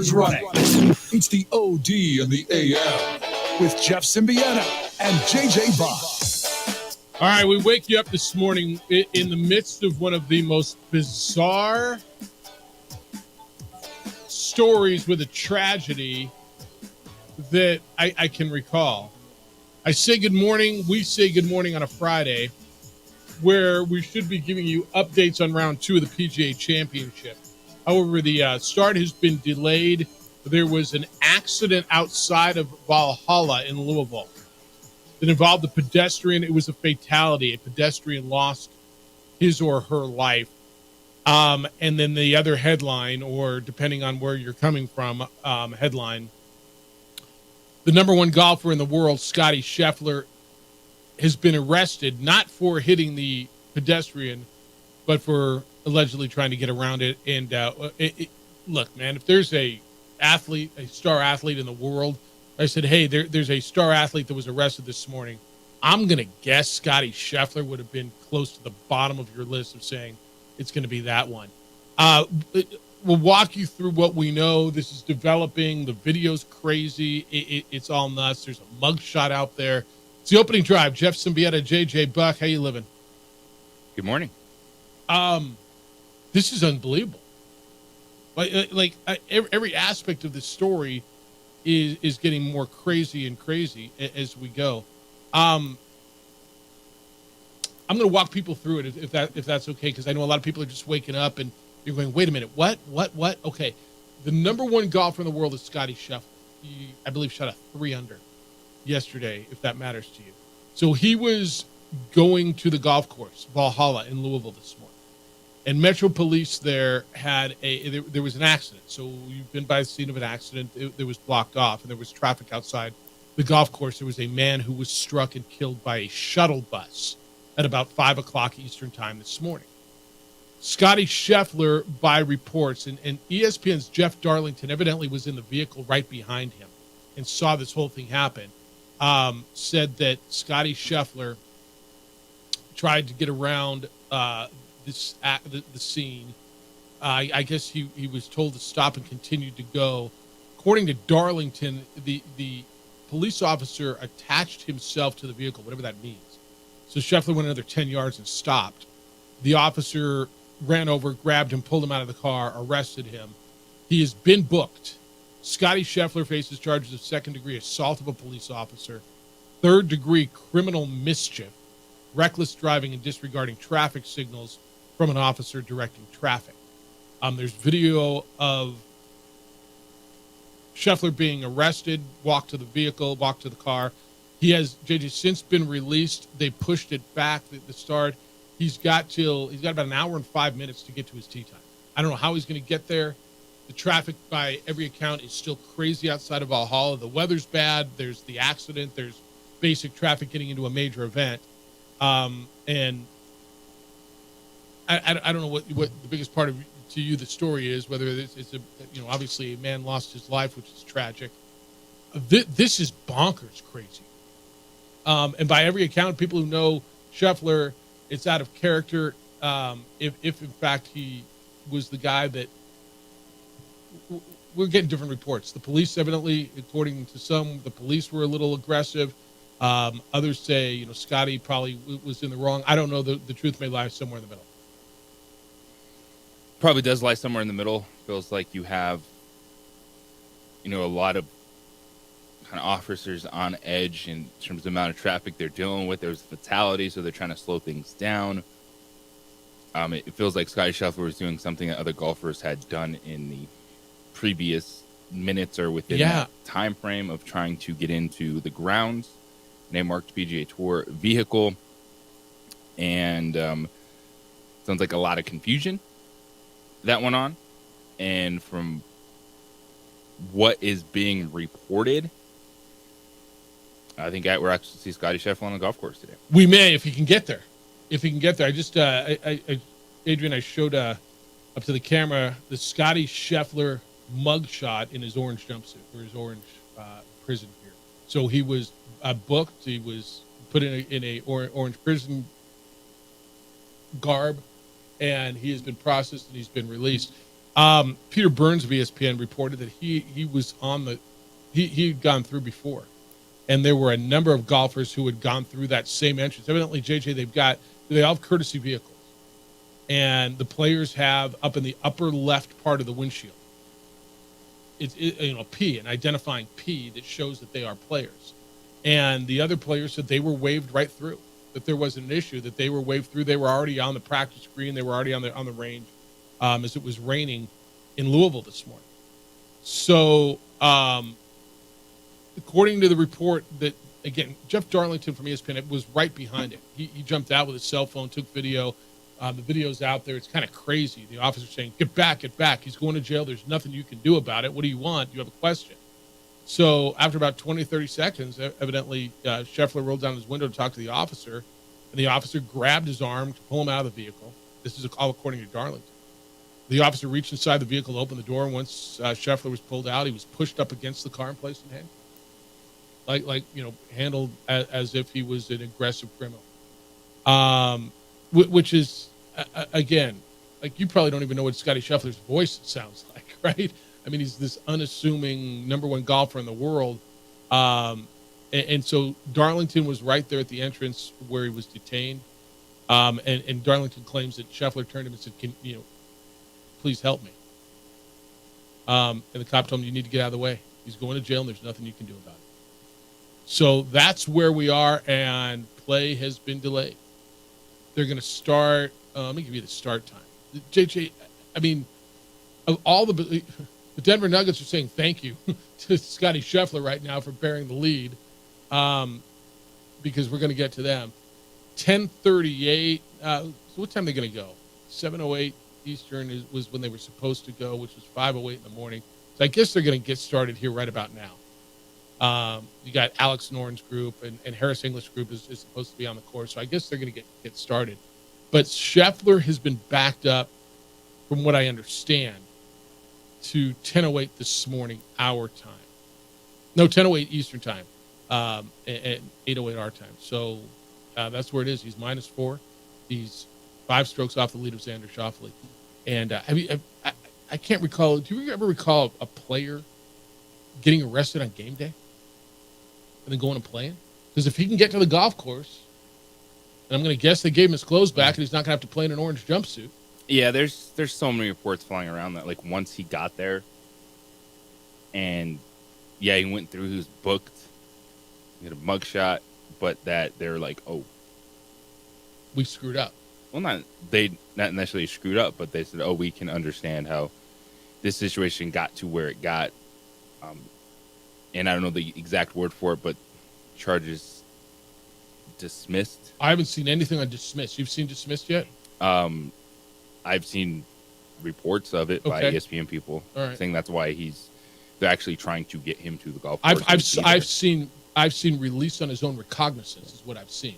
is running. It's the OD and the AM with Jeff Symbieta and JJ Buck. All right, we wake you up this morning in the midst of one of the most bizarre stories with a tragedy that I can recall. I say good morning. We say good morning on a Friday, where we should be giving you updates on round 2 of the PGA Championship. However, the start has been delayed. There was an accident outside of Valhalla in Louisville that involved a pedestrian. It was a fatality. A pedestrian lost his or her life. And then the other headline, or depending on where you're coming from, headline, the number one golfer in the world, Scottie Scheffler, has been arrested, not for hitting the pedestrian, but for allegedly trying to get around it. And look, man, if there's a star athlete in the world, I said, hey, there's a star athlete that was arrested this morning, I'm going to guess Scottie Scheffler would have been close to the bottom of your list of saying it's going to be that one. We'll walk you through what we know. This is developing. The video's crazy. It's all nuts. There's a mugshot out there. It's the opening drive. Jeff Symbieta, JJ Buck. How you living? Good morning. This is unbelievable. Every aspect of this story is getting more crazy and crazy as we go. I'm going to walk people through it if that's okay, because I know a lot of people are just waking up and you're going, wait a minute, what? Okay, the number one golfer in the world is Scottie Scheffler. He, I believe, shot a 3 under yesterday, if that matters to you. So he was going to the golf course, Valhalla in Louisville this morning, and Metro Police there had there was an accident. So you've been by the scene of an accident. It was blocked off, and there was traffic outside the golf course. There was a man who was struck and killed by a shuttle bus at about 5 o'clock Eastern time this morning. Scottie Scheffler, by reports, and ESPN's Jeff Darlington evidently was in the vehicle right behind him and saw this whole thing happen, said that Scottie Scheffler tried to get around the scene. I guess he was told to stop and continued to go. According to Darlington, the police officer attached himself to the vehicle, whatever that means. So Scheffler went another 10 yards and stopped. The officer ran over, grabbed him, pulled him out of the car, arrested him. He has been booked. Scottie Scheffler faces charges of second-degree assault of a police officer, third-degree criminal mischief, reckless driving and disregarding traffic signals from an officer directing traffic. There's video of Scheffler being arrested, walked to the vehicle, walked to the car. He has, JJ, since been released. They pushed it back at the start. He's got about an hour and 5 minutes to get to his tee time. I don't know how he's going to get there. The traffic, by every account, is still crazy outside of Valhalla. The weather's bad. There's the accident. There's basic traffic getting into a major event. And I don't know what the biggest part of to you the story is, whether it's obviously a man lost his life, which is tragic. This is bonkers crazy. And by every account, people who know Scheffler, it's out of character. If in fact he was the guy that we're getting different reports. The police evidently, according to some, the police were a little aggressive. Others say, Scottie probably was in the wrong. I don't know. The truth may lie somewhere in the middle. Probably does lie somewhere in the middle. Feels like you have, a lot of kind of officers on edge in terms of the amount of traffic they're dealing with. There's fatality, so they're trying to slow things down. It feels like Scottie Scheffler was doing something that other golfers had done in the previous minutes or within that time frame of trying to get into the grounds in a marked PGA Tour vehicle. And sounds like a lot of confusion that went on. And from what is being reported, I think we're actually see Scottie Scheffler on the golf course today. We may, if he can get there. I just, Adrian, I showed up to the camera the Scottie Scheffler mugshot in his orange jumpsuit, or his orange prison gear. So he was booked. He was put in a orange prison garb, and he has been processed and he's been released. Peter Burns of ESPN reported that he was on the he'd gone through before, and there were a number of golfers who had gone through that same entrance. Evidently, JJ, they all have courtesy vehicles, and the players have up in the upper left part of the windshield. It's a P, an identifying P that shows that they are players. And the other players said they were waved right through, that there wasn't an issue, that they were waved through. They were already on the practice green. They were already on the range as it was raining in Louisville this morning. So according to the report that, again, Jeff Darlington from ESPN was right behind it. He jumped out with his cell phone, took video. The video's out there. It's kind of crazy. The officer's saying, get back, get back. He's going to jail. There's nothing you can do about it. What do you want? You have a question. So after about 20, 30 seconds, evidently Scheffler rolled down his window to talk to the officer, and the officer grabbed his arm to pull him out of the vehicle. This is all according to Darlington. The officer reached inside the vehicle to open the door, and once Scheffler was pulled out, he was pushed up against the car and placed in handcuffs. Handled as if he was an aggressive criminal. Which is, again, like you probably don't even know what Scotty Scheffler's voice sounds like, right? I mean, he's this unassuming number one golfer in the world. And so Darlington was right there at the entrance where he was detained. And Darlington claims that Scheffler turned to him and said, please help me. And the cop told him, you need to get out of the way. He's going to jail and there's nothing you can do about it. So that's where we are, and play has been delayed. They're going to start. Let me give you the start time. JJ, I mean, of all the Denver Nuggets are saying thank you to Scotty Scheffler right now for bearing the lead, because we're going to get to them. 10:38. So what time are they going to go? 7:08 Eastern was when they were supposed to go, which was 5:08 in the morning. So I guess they're going to get started here right about now. You got Alex Noren's group and Harris English group is supposed to be on the course. So I guess they're going to get started. But Scheffler has been backed up, from what I understand, to 10:08 this morning, our time. No, 10:08 Eastern time, and 8:08 our time. So that's where it is. He's -4. He's 5 strokes off the lead of Xander Schauffele. And I can't recall. Do you ever recall a player getting arrested on game day and then going and playing? Because if he can get to the golf course, and I'm going to guess they gave him his clothes back, and he's not going to have to play in an orange jumpsuit. Yeah, there's so many reports flying around that, like, once he got there, and yeah, he went through, he was booked, he had a mugshot, but that they're like, oh, we screwed up. Well, not necessarily screwed up, but they said, oh, we can understand how this situation got to where it got. And I don't know the exact word for it, but charges dismissed. I haven't seen anything on dismissed. You've seen dismissed yet? I've seen reports of it by ESPN people saying that's why they're actually trying to get him to the golf course. I've seen release on his own recognizance is what I've seen.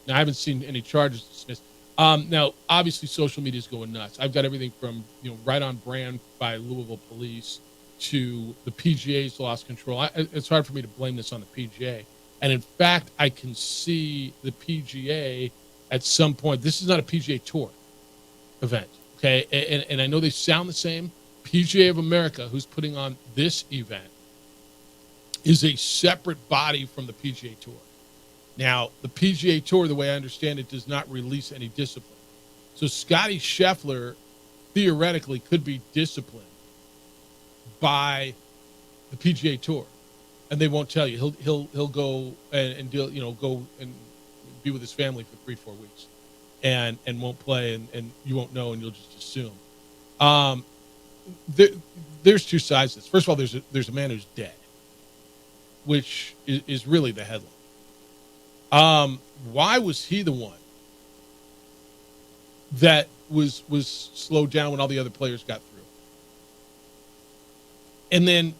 Now, I haven't seen any charges dismissed. Now, obviously, social media is going nuts. I've got everything from Right on Brand by Louisville Police to the PGA's lost control. It's hard for me to blame this on the PGA. And in fact, I can see the PGA at some point. This is not a PGA Tour event, okay? And I know they sound the same. PGA of America, who's putting on this event, is a separate body from the PGA Tour. Now, the PGA Tour, the way I understand it, does not release any discipline. So Scotty Scheffler theoretically could be disciplined by the PGA Tour, and they won't tell you. He'll go and deal, go and be with his family for 3-4 weeks, and won't play, and you won't know, and you'll just assume. There's two sides to this. First of all, there's a man who's dead, which is really the headline. Why was he the one that was slowed down when all the other players got through? And then,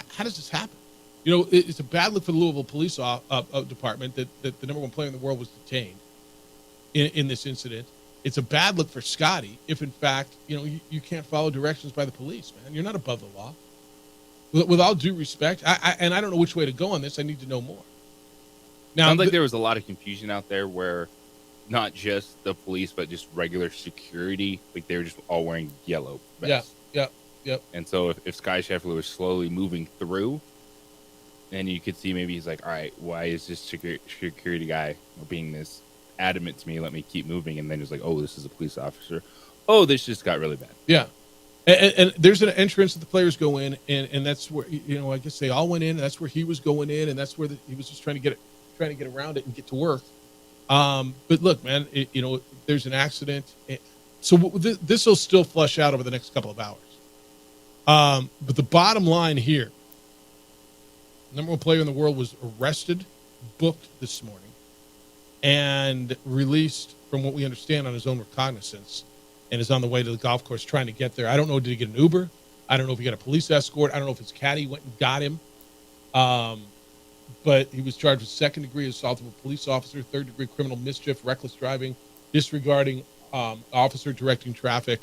how does this happen? It's a bad look for the Louisville Police Department that the number one player in the world was detained in this incident. It's a bad look for Scotty if, in fact, you can't follow directions by the police, man. You're not above the law. With all due respect, and I don't know which way to go on this. I need to know more. Now, sounds like there was a lot of confusion out there where not just the police, but just regular security. Like they were just all wearing yellow vests. Yep. And so if Scotty Scheffler was slowly moving through, and you could see maybe he's like, all right, why is this security guy being this adamant to me? Let me keep moving. And then it's like, oh, this is a police officer. Oh, this just got really bad. Yeah. And there's an entrance that the players go in, and that's where, I guess they all went in. And that's where he was going in, and that's where he was just trying to get around it and get to work. But look, man, there's an accident. So this will still flush out over the next couple of hours. But the bottom line here, number one player in the world was arrested, booked this morning, and released, from what we understand, on his own recognizance, and is on the way to the golf course trying to get there. I don't know, did he get an Uber? I don't know if he got a police escort. I don't know if his caddy went and got him. But he was charged with second-degree assault of a police officer, third-degree criminal mischief, reckless driving, disregarding officer directing traffic.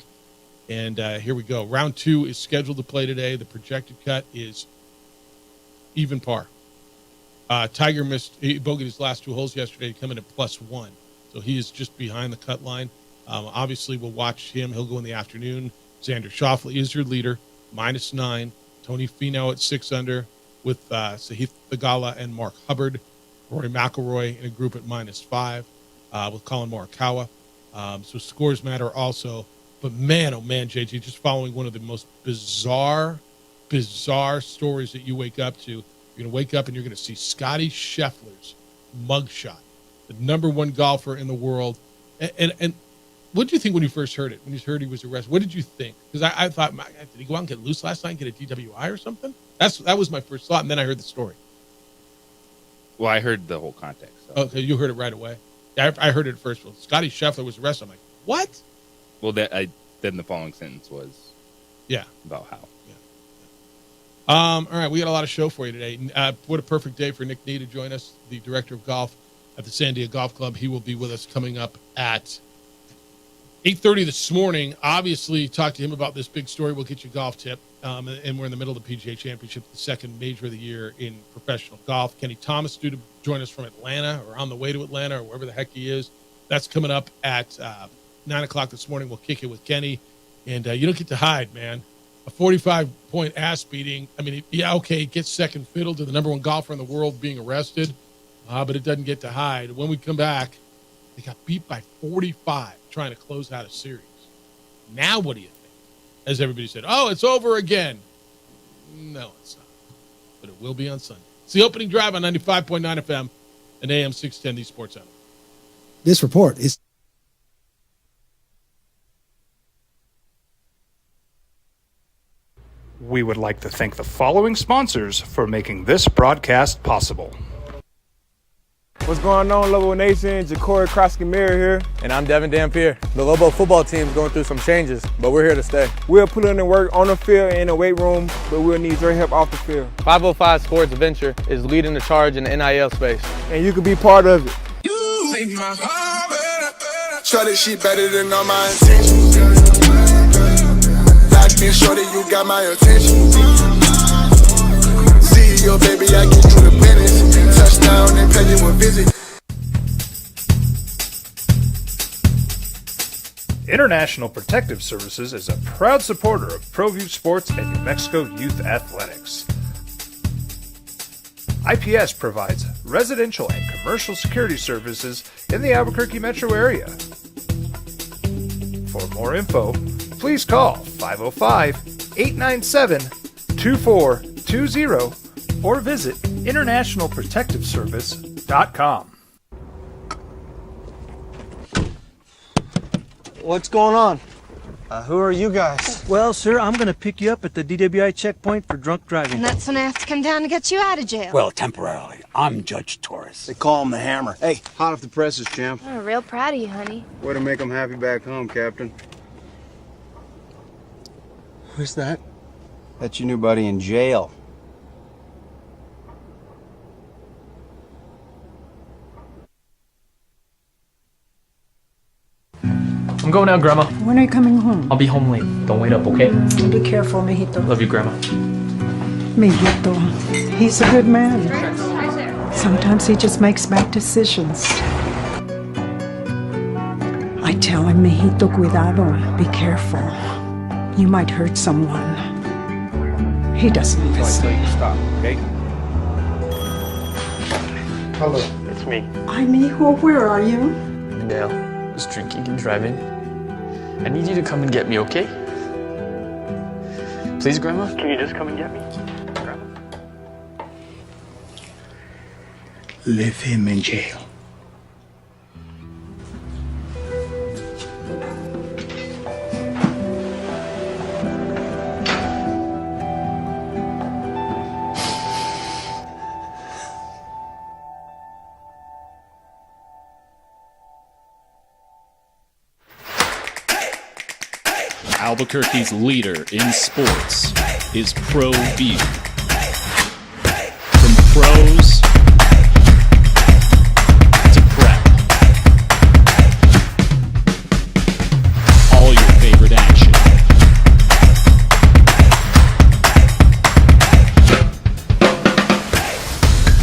And here we go. Round 2 is scheduled to play today. The projected cut is even par. Tiger he bogeyed his last 2 holes yesterday to come in at +1. So he is just behind the cut line. Obviously, we'll watch him. He'll go in the afternoon. Xander Schauffele is your leader, -9. Tony Finau at 6 under with Sahith Theegala and Mark Hubbard. Rory McIlroy in a group at -5 with Colin Morikawa. So scores matter also. But man, oh man, JG, just following one of the most bizarre stories that you wake up to. You're going to wake up and you're going to see Scotty Scheffler's mugshot, the number one golfer in the world. And what did you think when you first heard it? When you heard he was arrested, what did you think? Because I thought, did he go out and get loose last night and get a DWI or something? That was my first thought, and then I heard the story. Well, I heard the whole context. So. Okay, you heard it right away. I heard it at first. Well, Scotty Scheffler was arrested. I'm like, what? Well, then the following sentence was about how. All right, we got a lot of show for you today. What a perfect day for Nick Nee to join us, the director of golf at the Sandia Golf Club. He will be with us coming up at 8:30 this morning. Obviously, talk to him about this big story. We'll get you a golf tip. And we're in the middle of the PGA Championship, the second major of the year in professional golf. Kenny Thomas due to join us from Atlanta, or on the way to Atlanta, or wherever the heck he is. That's coming up at 9 o'clock this morning. We'll kick it with Kenny. And you don't get to hide, man. A 45-point ass beating. I mean, he gets second fiddle to the number one golfer in the world being arrested, but it doesn't get to hide. When we come back, they got beat by 45 trying to close out a series. Now what do you think? As everybody said, oh, it's over again. No, it's not. But it will be on Sunday. It's the opening drive on 95.9 FM and AM 610, the Sports Center. This report is... We would like to thank the following sponsors for making this broadcast possible. What's going on, Lobo Nation? Ja'Cory Krosky-Miller here. And I'm Devin Dampier. The Lobo football team is going through some changes, but we're here to stay. We'll put in the work on the field and in the weight room, but we'll need your help off the field. 505 Sports Adventure is leading the charge in the NIL space. And you can be part of it. You make my heart better. Try this shit better than all my intentions. Locked in shorty, you got my attention. See your baby, I get you the business. Touchdown and pay you a visit. International Protective Services is a proud supporter of ProView Sports and New Mexico Youth Athletics. IPS provides residential and commercial security services in the Albuquerque metro area. For more info, please call 505-897-2420 or visit internationalprotectiveservice.com. What's going on? Who are you guys? Well, sir, I'm going to pick you up at the DWI checkpoint for drunk driving. And that's when I have to come down to get you out of jail. Well, temporarily. I'm Judge Torres. They call him the Hammer. Hey, hot off the presses, champ. I'm real proud of you, honey. Way to make them happy back home, Captain. Who's that? That's your new buddy in jail. I'm going out, Grandma. When are you coming home? I'll be home late. Don't wait up, okay? Be careful, mijito. Love you, Grandma. Mijito. He's a good man. Sometimes he just makes bad decisions. I tell him, mijito, cuidado, be careful. You might hurt someone. He doesn't listen. Until you stop, okay? Hello. It's me. Ay, mijo, where are you? Dale was drinking and driving. I need you to come and get me, okay? Please, Grandma? Can you just come and get me? Grandma? Leave him in jail. Albuquerque's leader in sports is ProView. From pros to prep, all your favorite action.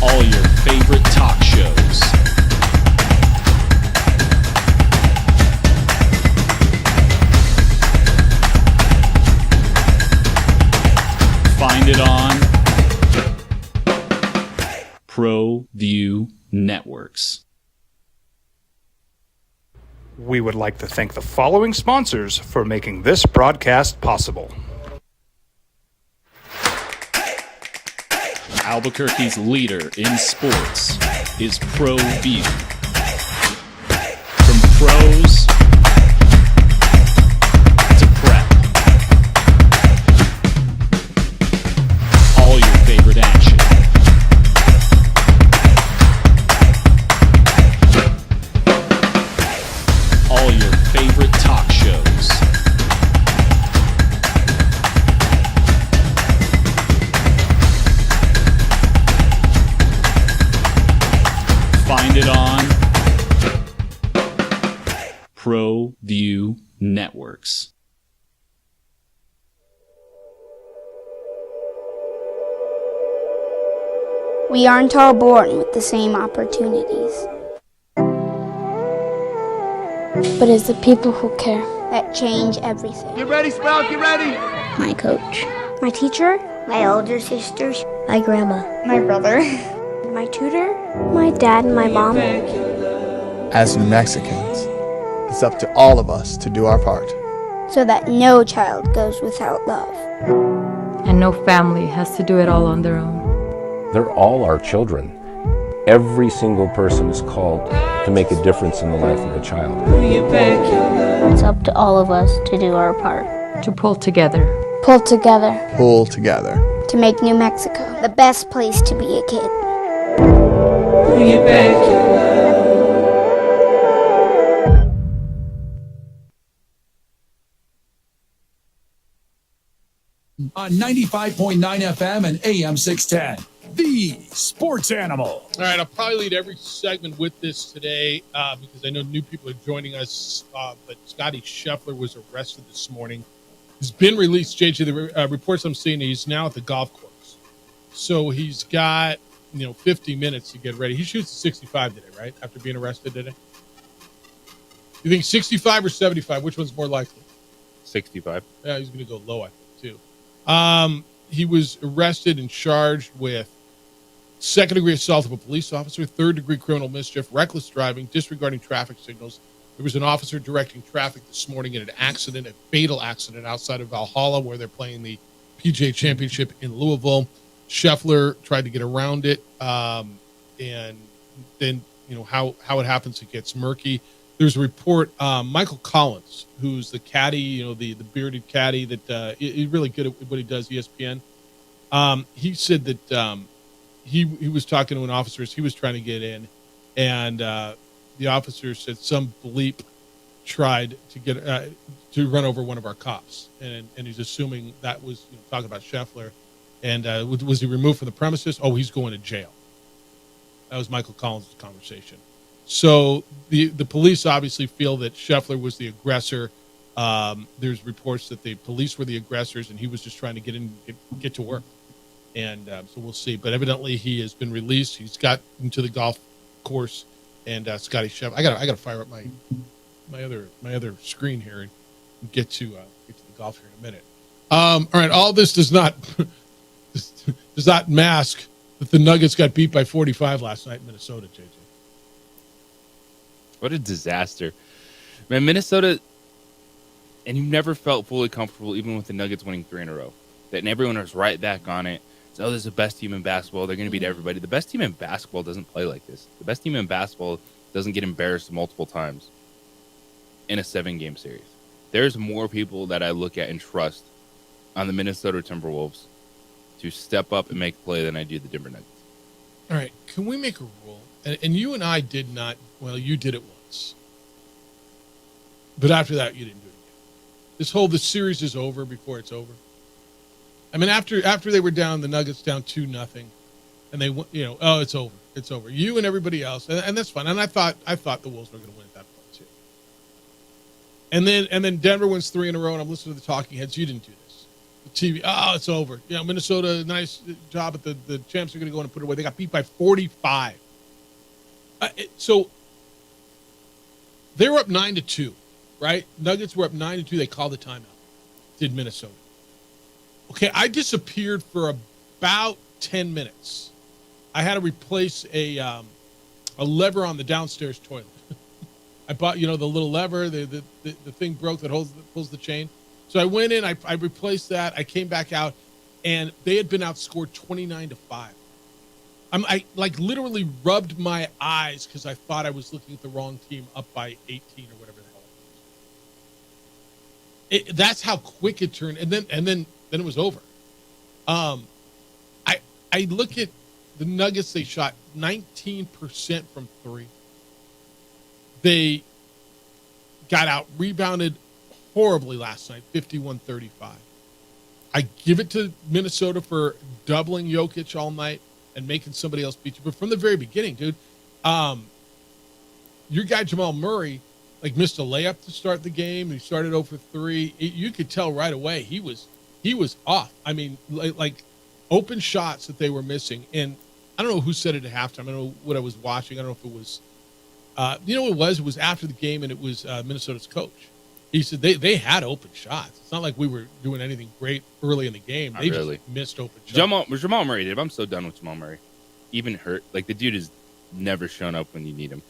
All your favorite talk shows. Find it on ProView Networks. We would like to thank the following sponsors for making this broadcast possible. Albuquerque's leader in sports is ProView. From pros to prep, all your favorite action. All your favorite talk shows. Find it on ProView Networks. We aren't all born with the same opportunities. But it's the people who care that change everything. Get ready, Sprout, get ready! My coach, my teacher, my older sisters, my grandma, my brother, my tutor, my dad, and my mom. As New Mexicans, it's up to all of us to do our part. So that no child goes without love. And no family has to do it all on their own. They're all our children. Every single person is called to make a difference in the life of a child. It's up to all of us to do our part. To pull together. Pull together. Pull together. To make New Mexico the best place to be a kid. On 95.9 FM and AM 610. The Sports Animal. All right, I'll probably lead every segment with this today because I know new people are joining us. But Scotty Scheffler was arrested this morning. He's been released, JJ. The reports I'm seeing, he's now at the golf course. So he's got 50 minutes to get ready. He shoots 65 today, right? After being arrested today. You think 65 or 75? Which one's more likely? 65. Yeah, he's going to go low, I think, too. He was arrested and charged with second-degree assault of a police officer, third-degree criminal mischief, reckless driving, disregarding traffic signals. There was an officer directing traffic this morning in an accident, a fatal accident outside of Valhalla where they're playing the PGA Championship in Louisville. Scheffler tried to get around it, and then how it happens, it gets murky. There's a report, Michael Collins, who's the caddy, the bearded caddy that is really good at what he does, ESPN. He said that he was talking to an officer as he was trying to get in, and the officer said some bleep tried to get to run over one of our cops, and he's assuming that was talking about Scheffler. And was he removed from the premises? Oh, he's going to jail. That was Michael Collins' conversation. So the police obviously feel that Scheffler was the aggressor. There's reports that the police were the aggressors, and he was just trying to get to work. And so we'll see. But evidently he has been released. He's got into the golf course, and Scotty Scheffler. I got to fire up my my other screen here and get to the golf here in a minute. All right, all this does not mask that the Nuggets got beat by 45 last night in Minnesota, JJ. What a disaster. Man, Minnesota, and you never felt fully comfortable even with the Nuggets winning 3 in a row. And everyone was right back on it. So, this is the best team in basketball. They're going to beat everybody. The best team in basketball doesn't play like this. The best team in basketball doesn't get embarrassed multiple times in a 7-game series. There's more people that I look at and trust on the Minnesota Timberwolves to step up and make a play than I do the Denver Nuggets. All right, can we make a rule? And you and I did not, well, you did it once. But after that, you didn't do it again. The series is over before it's over. I mean, after they were down, the Nuggets down 2-0, and they went, it's over. It's over. You and everybody else, and that's fine. And I thought the Wolves were going to win at that point too. And then Denver wins 3 in a row, and I'm listening to the talking heads. You didn't do this. The TV, it's over. Minnesota, nice job, but the champs are going to go in and put it away. They got beat by 45. So they were up 9-2, right? Nuggets were up 9-2. They called the timeout. Did Minnesota? Okay, I disappeared for about 10 minutes. I had to replace a lever on the downstairs toilet. I bought, the little lever, the thing broke that pulls the chain. So I went in, I replaced that. I came back out, and they had been outscored 29-5. I literally rubbed my eyes because I thought I was looking at the wrong team up by 18 or whatever the hell it was. That's how quick it turned, and then it was over. I look at the Nuggets. They shot 19% from 3. They got out rebounded horribly last night, 51-35. I give it to Minnesota for doubling Jokic all night and making somebody else beat you. But from the very beginning, dude, your guy Jamal Murray missed a layup to start the game. He started 0 for 3. You could tell right away he was off. I mean, open shots that they were missing. And I don't know who said it at halftime. I don't know what I was watching. I don't know if it was, what it was? It was after the game, and it was Minnesota's coach. He said they had open shots. It's not like we were doing anything great early in the game. They just missed open shots. Jamal Murray did. I'm so done with Jamal Murray. Even hurt. The dude has never shown up when you need him.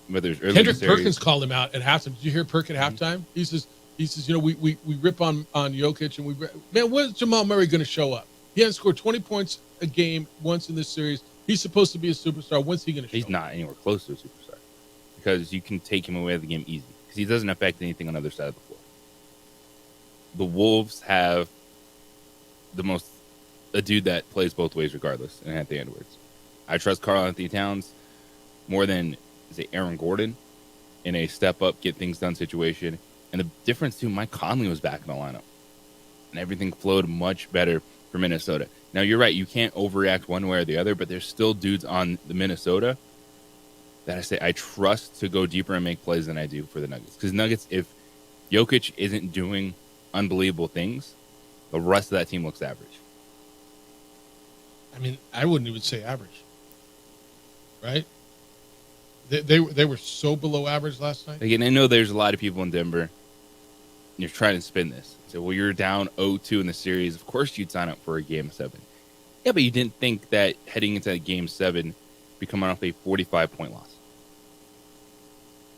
Whether it's early Kendrick Perkins called him out at halftime. Did you hear Perk at halftime? He says, we rip on Jokic, and when's Jamal Murray going to show up? He hasn't scored 20 points a game once in this series. He's supposed to be a superstar. When's he going to show up? He's not anywhere close to a superstar because you can take him away the game easy because he doesn't affect anything on the other side of the floor. The Wolves have a dude that plays both ways regardless, and Anthony Edwards. I trust Karl-Anthony Towns more than Aaron Gordon in a step-up, get-things-done situation. And the difference, too, Mike Conley was back in the lineup. And everything flowed much better for Minnesota. Now, you're right. You can't overreact one way or the other, but there's still dudes on the Minnesota that I trust to go deeper and make plays than I do for the Nuggets. Because Nuggets, if Jokic isn't doing unbelievable things, the rest of that team looks average. I mean, I wouldn't even say average. Right? They were so below average last night. Again, I know there's a lot of people in Denver, and you're trying to spin this. So, well, you're down 0-2 in the series. Of course you'd sign up for a Game 7. Yeah, but you didn't think that heading into Game 7, be coming off a 45-point loss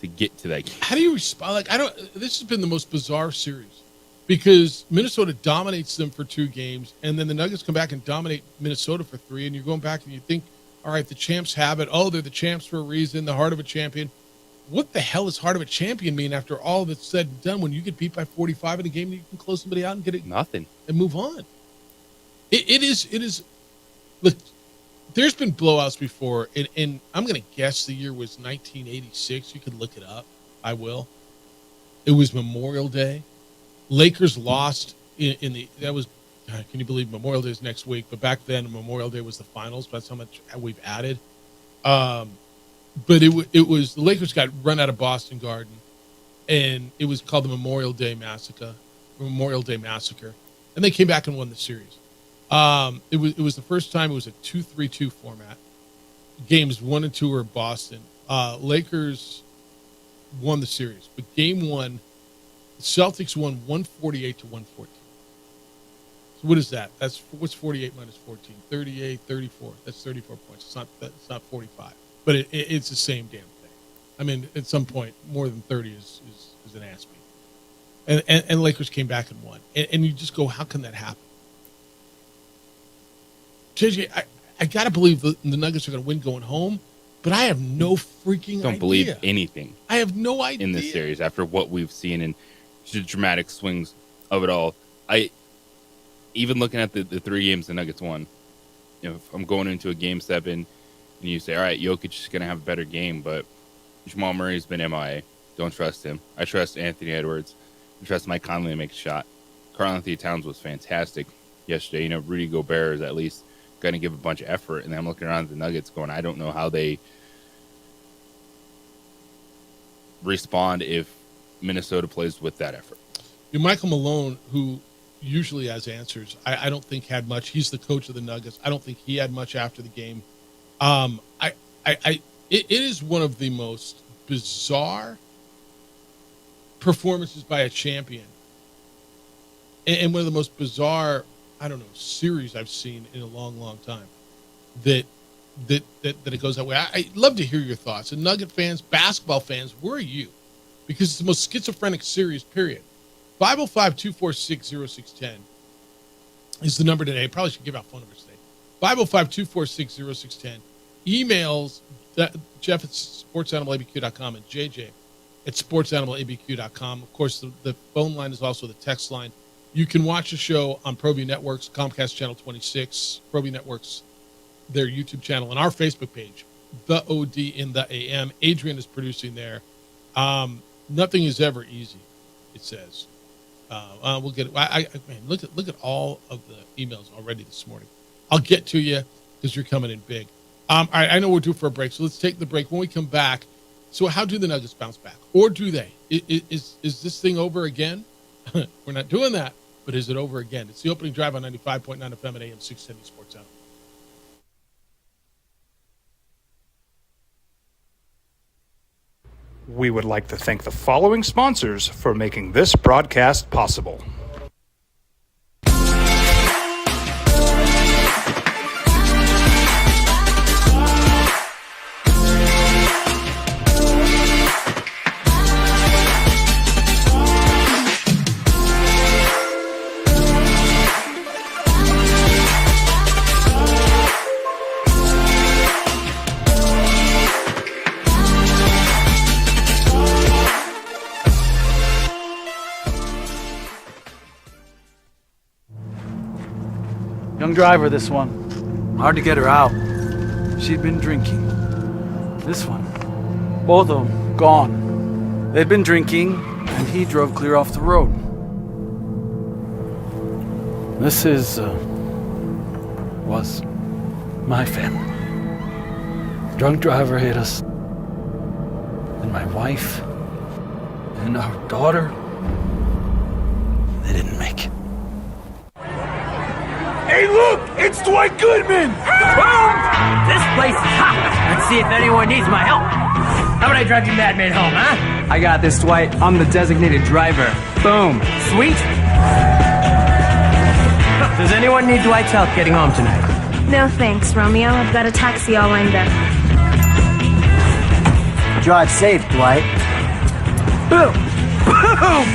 to get to that game. How do you respond? This has been the most bizarre series because Minnesota dominates them for 2 games, and then the Nuggets come back and dominate Minnesota for 3, and you're going back and you think, all right, the champs have it. Oh, they're the champs for a reason, the heart of a champion. What the hell does heart of a champion mean after all that's said and done when you get beat by 45 in a game and you can close somebody out and get it? Nothing. And move on. It is. Look, there's been blowouts before, and I'm going to guess the year was 1986. You can look it up. I will. It was Memorial Day. Lakers lost that was, can you believe Memorial Day is next week? But back then, Memorial Day was the finals. That's how much we've added. But it was the Lakers got run out of Boston Garden, and it was called the Memorial Day Massacre, and they came back and won the series. It was the first time it was a 2-3-2 format. Games 1 and 2 were Boston. Lakers won the series. But game one, the Celtics won 148 to 114. So what is that? What's 48 minus 14? 38, 34. That's 34 points. It's not 45. But it's the same damn thing. I mean, at some point, more than 30 is an ass beat. And Lakers came back and won. And you just go, how can that happen? JJ, I got to believe the Nuggets are going to win going home, but I have no freaking idea. Don't believe anything. I have no idea. In this series, after what we've seen and the dramatic swings of it all. Even looking at the 3 games the Nuggets won, if I'm going into a game 7 and you say, all right, Jokic is going to have a better game, but Jamal Murray's been MIA. Don't trust him. I trust Anthony Edwards. I trust Mike Conley to make a shot. Karl-Anthony Towns was fantastic yesterday. Rudy Gobert is at least going to give a bunch of effort. And then I'm looking around at the Nuggets going, I don't know how they respond if Minnesota plays with that effort. Michael Malone, who usually has answers, I don't think had much. He's the coach of the Nuggets. I don't think he had much after the game. It is one of the most bizarre performances by a champion, and one of the most bizarre, series I've seen in a long, long time. That it goes that way. I'd love to hear your thoughts. And Nugget fans, basketball fans, where are you? Because it's the most schizophrenic series, period. 505-246-0610 is the number today. Probably should give out phone numbers today. 505-246-0610. Emails Jeff at sportsanimalabq.com and JJ at sportsanimalabq.com. Of course, the phone line is also the text line. You can watch the show on ProView Networks, Comcast Channel 26, ProView Networks, their YouTube channel, and our Facebook page, The OD in the AM. Adrian is producing there. Nothing is ever easy, it says. We'll get it. Man, look at all of the emails already this morning. I'll get to you because you're coming in big. All right, I know we're due for a break, so let's take the break. When we come back, so how do the Nuggets bounce back? Or do they? Is this thing over again? We're not doing that, but is it over again? It's the opening drive on 95.9 FM and AM 670 Sports Animal. We would like to thank the following sponsors for making this broadcast possible. Young driver, this one. Hard to get her out. She'd been drinking. This one. Both of them gone. They'd been drinking, and he drove clear off the road. This was my family. Drunk driver hit us. And my wife and our daughter, they didn't make it. Hey, look! It's Dwight Goodman! Boom! This place is hot. Let's see if anyone needs my help. How about I drive you madman home, huh? I got this, Dwight. I'm the designated driver. Boom. Sweet. Does anyone need Dwight's help getting home tonight? No thanks, Romeo. I've got a taxi all lined up. Drive safe, Dwight. Boom! Boom!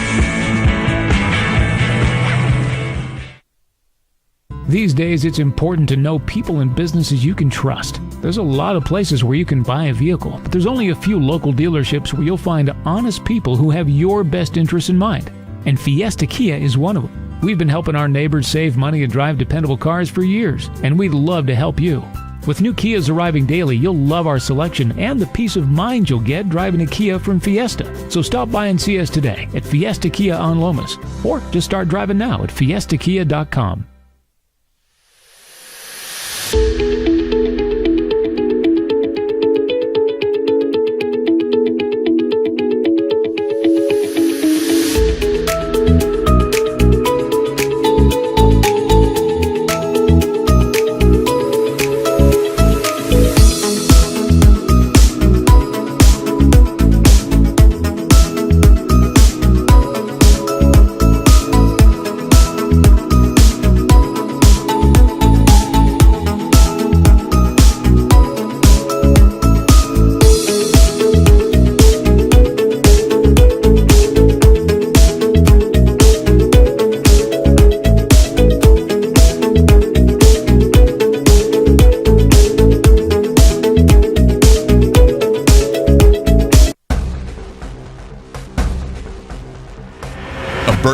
These days, it's important to know people and businesses you can trust. There's a lot of places where you can buy a vehicle, but there's only a few local dealerships where you'll find honest people who have your best interests in mind. And Fiesta Kia is one of them. We've been helping our neighbors save money and drive dependable cars for years, and we'd love to help you. With new Kias arriving daily, you'll love our selection and the peace of mind you'll get driving a Kia from Fiesta. So stop by and see us today at Fiesta Kia on Lomas, or just start driving now at fiestakia.com.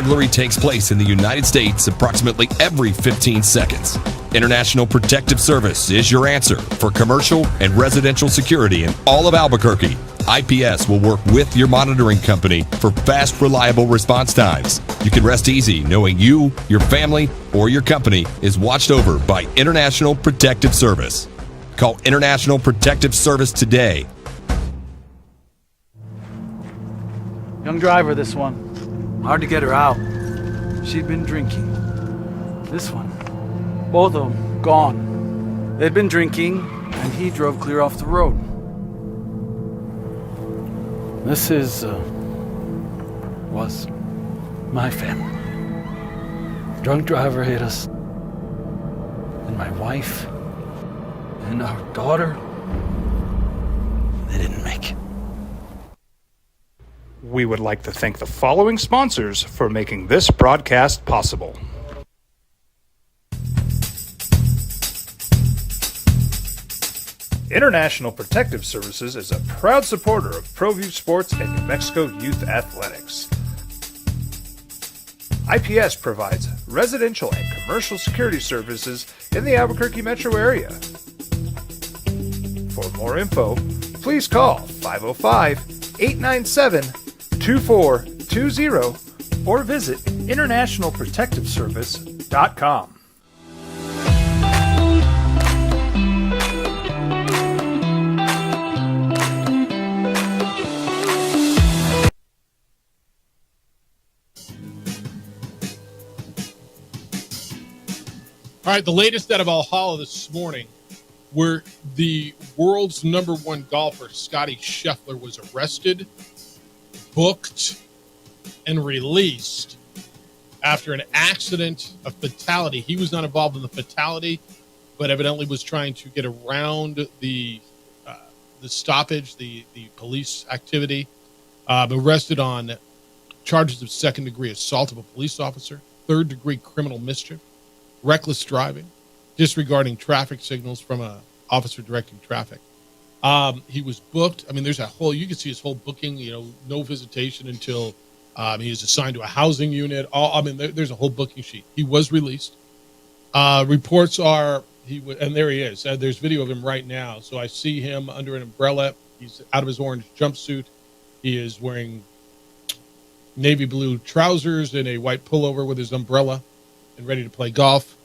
burglary takes place in the United States approximately every 15 seconds. International Protective Service is your answer for commercial and residential security in all of Albuquerque. IPS will work with your monitoring company for fast, reliable response times. You can rest easy knowing you, your family, or your company is watched over by International Protective Service. Call International Protective Service today. Young driver, this one. Hard to get her out. She'd been drinking. This one. Both of them gone. They'd been drinking, and he drove clear off the road. This was my family. Drunk driver hit us. And my wife and our daughter, they didn't make it. We would like to thank the following sponsors for making this broadcast possible. International Protective Services is a proud supporter of ProView Sports and New Mexico Youth Athletics. IPS provides residential and commercial security services in the Albuquerque metro area. For more info, please call 505-897-2420 or visit internationalprotectiveservice.com. All right, the latest out of Valhalla this morning, where the world's #1 golfer, Scotty Scheffler, was arrested, booked, and released after an accident, a fatality. He was not involved in the fatality, but evidently was trying to get around the stoppage, the police activity. Arrested on charges of second-degree assault of a police officer, third-degree criminal mischief, reckless driving, disregarding traffic signals from a officer directing traffic. He was booked. I mean, there's a whole, you can see his whole booking, no visitation until he is assigned to a housing unit. There's a whole booking sheet. He was released. Reports are, and there he is. There's video of him right now. So I see him under an umbrella. He's out of his orange jumpsuit. He is wearing navy blue trousers and a white pullover with his umbrella and ready to play golf.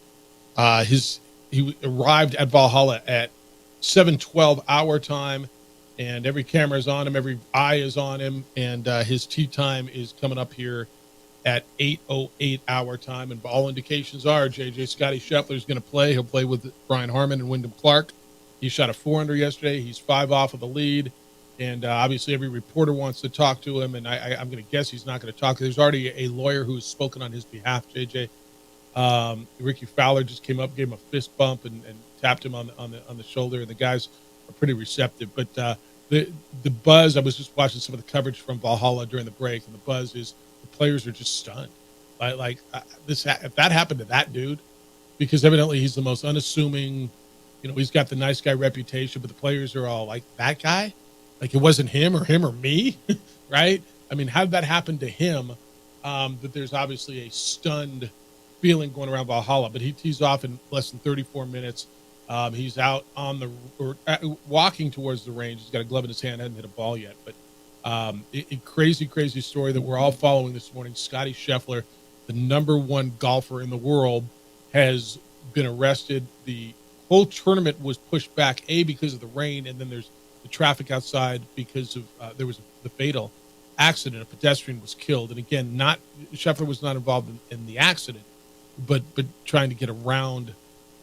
He arrived at Valhalla at 7:12 our time, and every camera is on him, every eye is on him, and his tee time is coming up here at 8:08 our time, and all indications are Scotty Scheffler is going to play. He'll play with Brian Harman and Wyndham Clark. He shot a 4-under yesterday. He's 5 off of the lead, and obviously every reporter wants to talk to him, and I'm going to guess he's not going to talk. There's already a lawyer who's spoken on his behalf, JJ. Ricky Fowler just came up, gave him a fist bump, and tapped him on the shoulder, and the guys are pretty receptive. But the buzz, I was just watching some of the coverage from Valhalla during the break, and the buzz is the players are just stunned. If that happened to that dude, because evidently he's the most unassuming, he's got the nice guy reputation, but the players are all like, that guy? Like it wasn't him or me, right? I mean, how did that happen to him? That there's obviously a stunned feeling going around Valhalla, but he tees off in less than 34 minutes. He's out on walking towards the range. He's got a glove in his hand, hasn't hit a ball yet, but a crazy story that we're all following this morning. Scotty Scheffler, the #1 golfer in the world, has been arrested. The whole tournament was pushed back, because of the rain, and then there's the traffic outside because of there was the fatal accident. A pedestrian was killed, and again, Scheffler was not involved in the accident, but trying to get around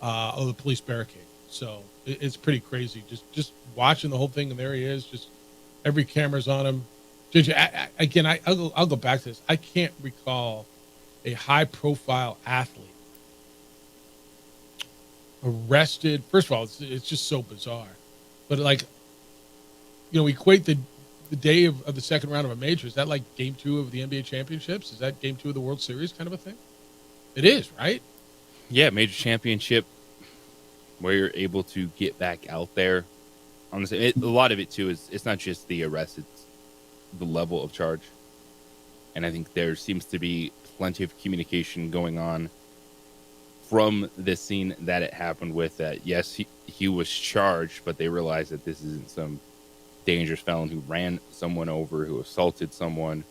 the police barricade. So it's pretty crazy. Just watching the whole thing, and there he is. Just every camera's on him. JJ, I'll go back to this. I can't recall a high-profile athlete arrested. First of all, it's just so bizarre. But equate the day of the second round of a major. Is that like game 2 of the NBA championships? Is that game 2 of the World Series kind of a thing? It is, right? Yeah, major championship where you're able to get back out there. A lot of it, too, is it's not just the arrest, it's the level of charge. And I think there seems to be plenty of communication going on from the scene that it happened with. That yes, he was charged, but they realized that this isn't some dangerous felon who ran someone over, who assaulted someone,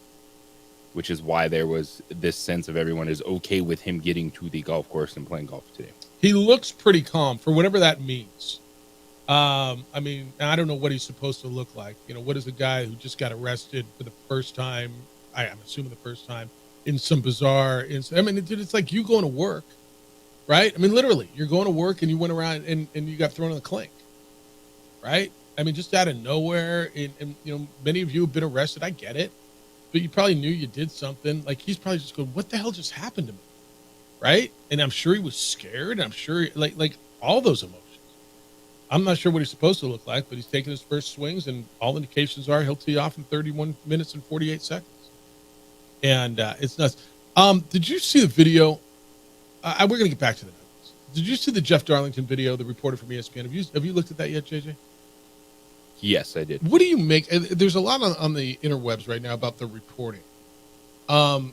which is why there was this sense of everyone is okay with him getting to the golf course and playing golf today. He looks pretty calm for whatever that means. I mean, I don't know what he's supposed to look like. You know, what is a guy who just got arrested for the first time? I'm assuming the first time in some bizarre incident. I mean, dude, it's like you going to work, right? I mean, literally, you're going to work and you went around and you got thrown in the clink, right? I mean, just out of nowhere. And you know, many of you have been arrested. I get it. But you probably knew you did something. Like, he's probably just going, what the hell just happened to me? Right? And I'm sure he was scared. And I'm sure, like all those emotions. I'm not sure what he's supposed to look like, but he's taking his first swings, and all indications are he'll tee off in 31 minutes and 48 seconds. And it's nuts. Did you see the video? We're going to get back to the numbers. Did you see the Jeff Darlington video, the reporter from ESPN? Have you looked at that yet, JJ? Yes, I did. What do you make? There's a lot on the interwebs right now about the reporting. You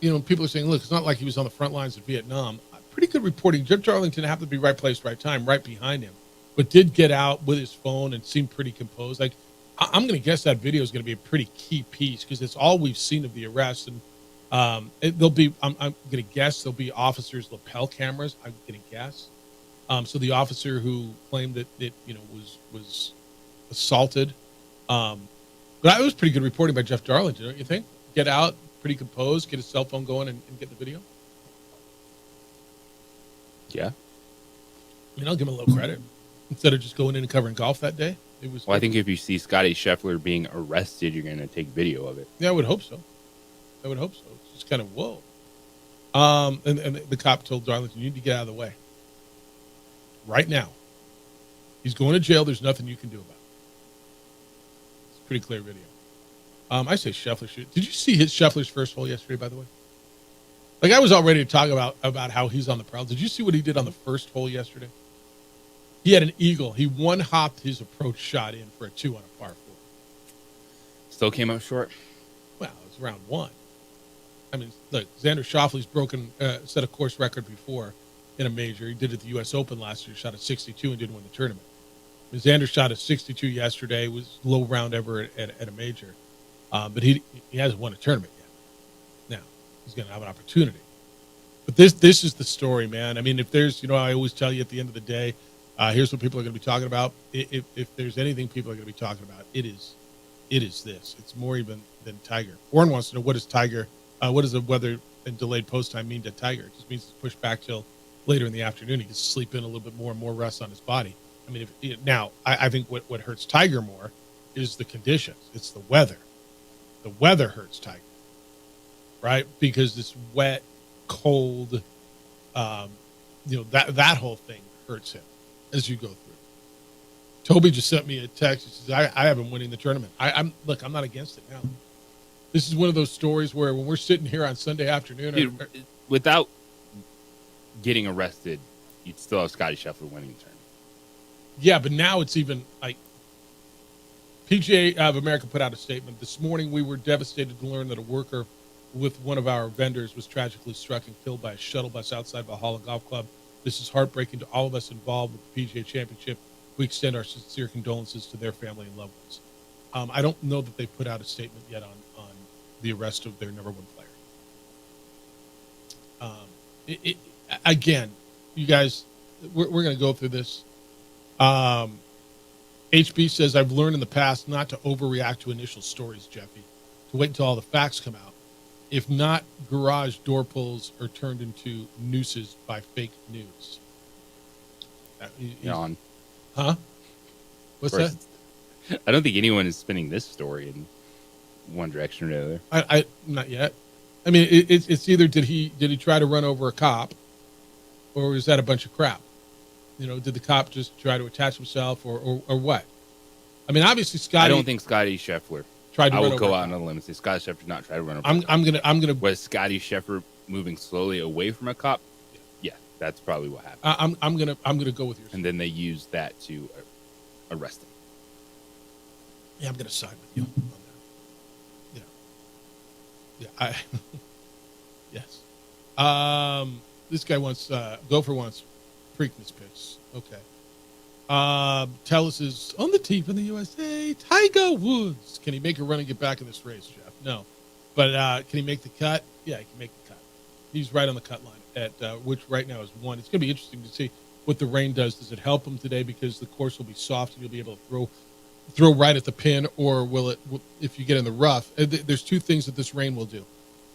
know, people are saying, look, it's not like he was on the front lines of Vietnam. Pretty good reporting. Jeff Darlington happened to be right place, right time, right behind him, but did get out with his phone and seemed pretty composed. Like, I'm going to guess that video is going to be a pretty key piece because it's all we've seen of the arrest. And there'll be, I'm going to guess there'll be officers' lapel cameras. I'm going to guess. So the officer who claimed that it, you know, was assaulted. But it was pretty good reporting by Jeff Darlington, don't you think? Get out, pretty composed, get his cell phone going and get the video. Yeah. I mean, I'll give him a little credit. Instead of just going in and covering golf that day. It was. Well, I think if you see Scotty Scheffler being arrested, you're going to take video of it. Yeah, I would hope so. It's just kind of, whoa. And the cop told Darlington, you need to get out of the way. Right now. He's going to jail. There's nothing you can do about it. It's a pretty clear video. I say Scheffler should. Did you see Scheffler's first hole yesterday, by the way? Like, I was all ready to talk about how he's on the prowl. Did you see what he did on the first hole yesterday? He had an eagle. He one-hopped his approach shot in for a 2 on a par 4. Still came up short? Well, it was round 1. I mean, look, Xander Schauffele's set a course record before in a major. He did it at the U.S. Open last year, shot a 62 and didn't win the tournament. I mean, Xander shot a 62 yesterday, was low round ever at a major. But he hasn't won a tournament yet. Now, he's going to have an opportunity. But this is the story, man. I mean, if there's, you know, I always tell you at the end of the day, here's what people are going to be talking about. If there's anything people are going to be talking about, it is this. It's more even than Tiger. Warren wants to know, what does the weather and delayed post time mean to Tiger? It just means it's pushed back till later in the afternoon. He can sleep in a little bit more and more rest on his body. I mean, I think what hurts Tiger more is the conditions. It's the weather. The weather hurts Tiger, right? Because it's wet, cold, that whole thing hurts him as you go through. Toby just sent me a text. He says, I haven't winning the tournament. I'm not against it now. This is one of those stories where when we're sitting here on Sunday afternoon. Dude, without getting arrested, you'd still have Scotty Scheffler winning the tournament. Yeah, but now it's even like PGA of America put out a statement. This morning we were devastated to learn that a worker with one of our vendors was tragically struck and killed by a shuttle bus outside Valhalla Golf Club. This is heartbreaking to all of us involved with the PGA Championship. We extend our sincere condolences to their family and loved ones. I don't know that they put out a statement yet on the arrest of their number one player. Again, you guys, we're going to go through this. HB says, I've learned in the past not to overreact to initial stories, Jeffy, to wait until all the facts come out. If not, garage door pulls are turned into nooses by fake news. Yawn. Huh? What's that? I don't think anyone is spinning this story in one direction or the other. I not yet. I mean, it's either did he try to run over a cop, or was that a bunch of crap? You know, did the cop just try to attach himself, or what? I mean, obviously, Scotty. I don't think Scotty Scheffler tried to. I run will over go out on a limb and say Scotty Scheffler did not try to run over. I'm gonna. Was Scotty Scheffler moving slowly away from a cop? Yeah, that's probably what happened. I'm gonna go with yours. And then they used that to arrest him. Yeah, I'm gonna side with you on that. Yeah. Yes. This guy wants, Gopher wants Preakness picks. Okay. Tellus is on the team in the USA. Tiger Woods. Can he make a run and get back in this race, Jeff? No. But can he make the cut? Yeah, he can make the cut. He's right on the cut line, at which right now is 1. It's going to be interesting to see what the rain does. Does it help him today because the course will be soft and you'll be able to throw right at the pin, or will it, if you get in the rough? There's 2 things that this rain will do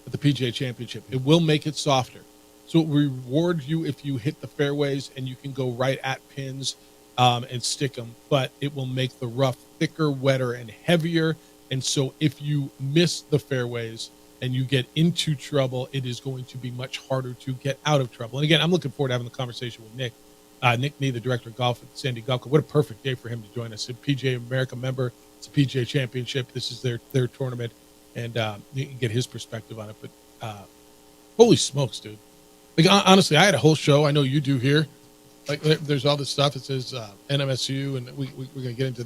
at the PGA Championship. It will make it softer. So it will reward you if you hit the fairways and you can go right at pins and stick them, but it will make the rough thicker, wetter, and heavier. And so if you miss the fairways and you get into trouble, it is going to be much harder to get out of trouble. And again, I'm looking forward to having the conversation with Nick. Nick Nee, the director of golf at the Sandy Golf Club. What a perfect day for him to join us. A PGA America member. It's a PGA Championship. This is their tournament, and you can get his perspective on it. But holy smokes, dude! Like honestly, I had a whole show. I know you do here. Like there's all this stuff. It says NMSU, and we're gonna get into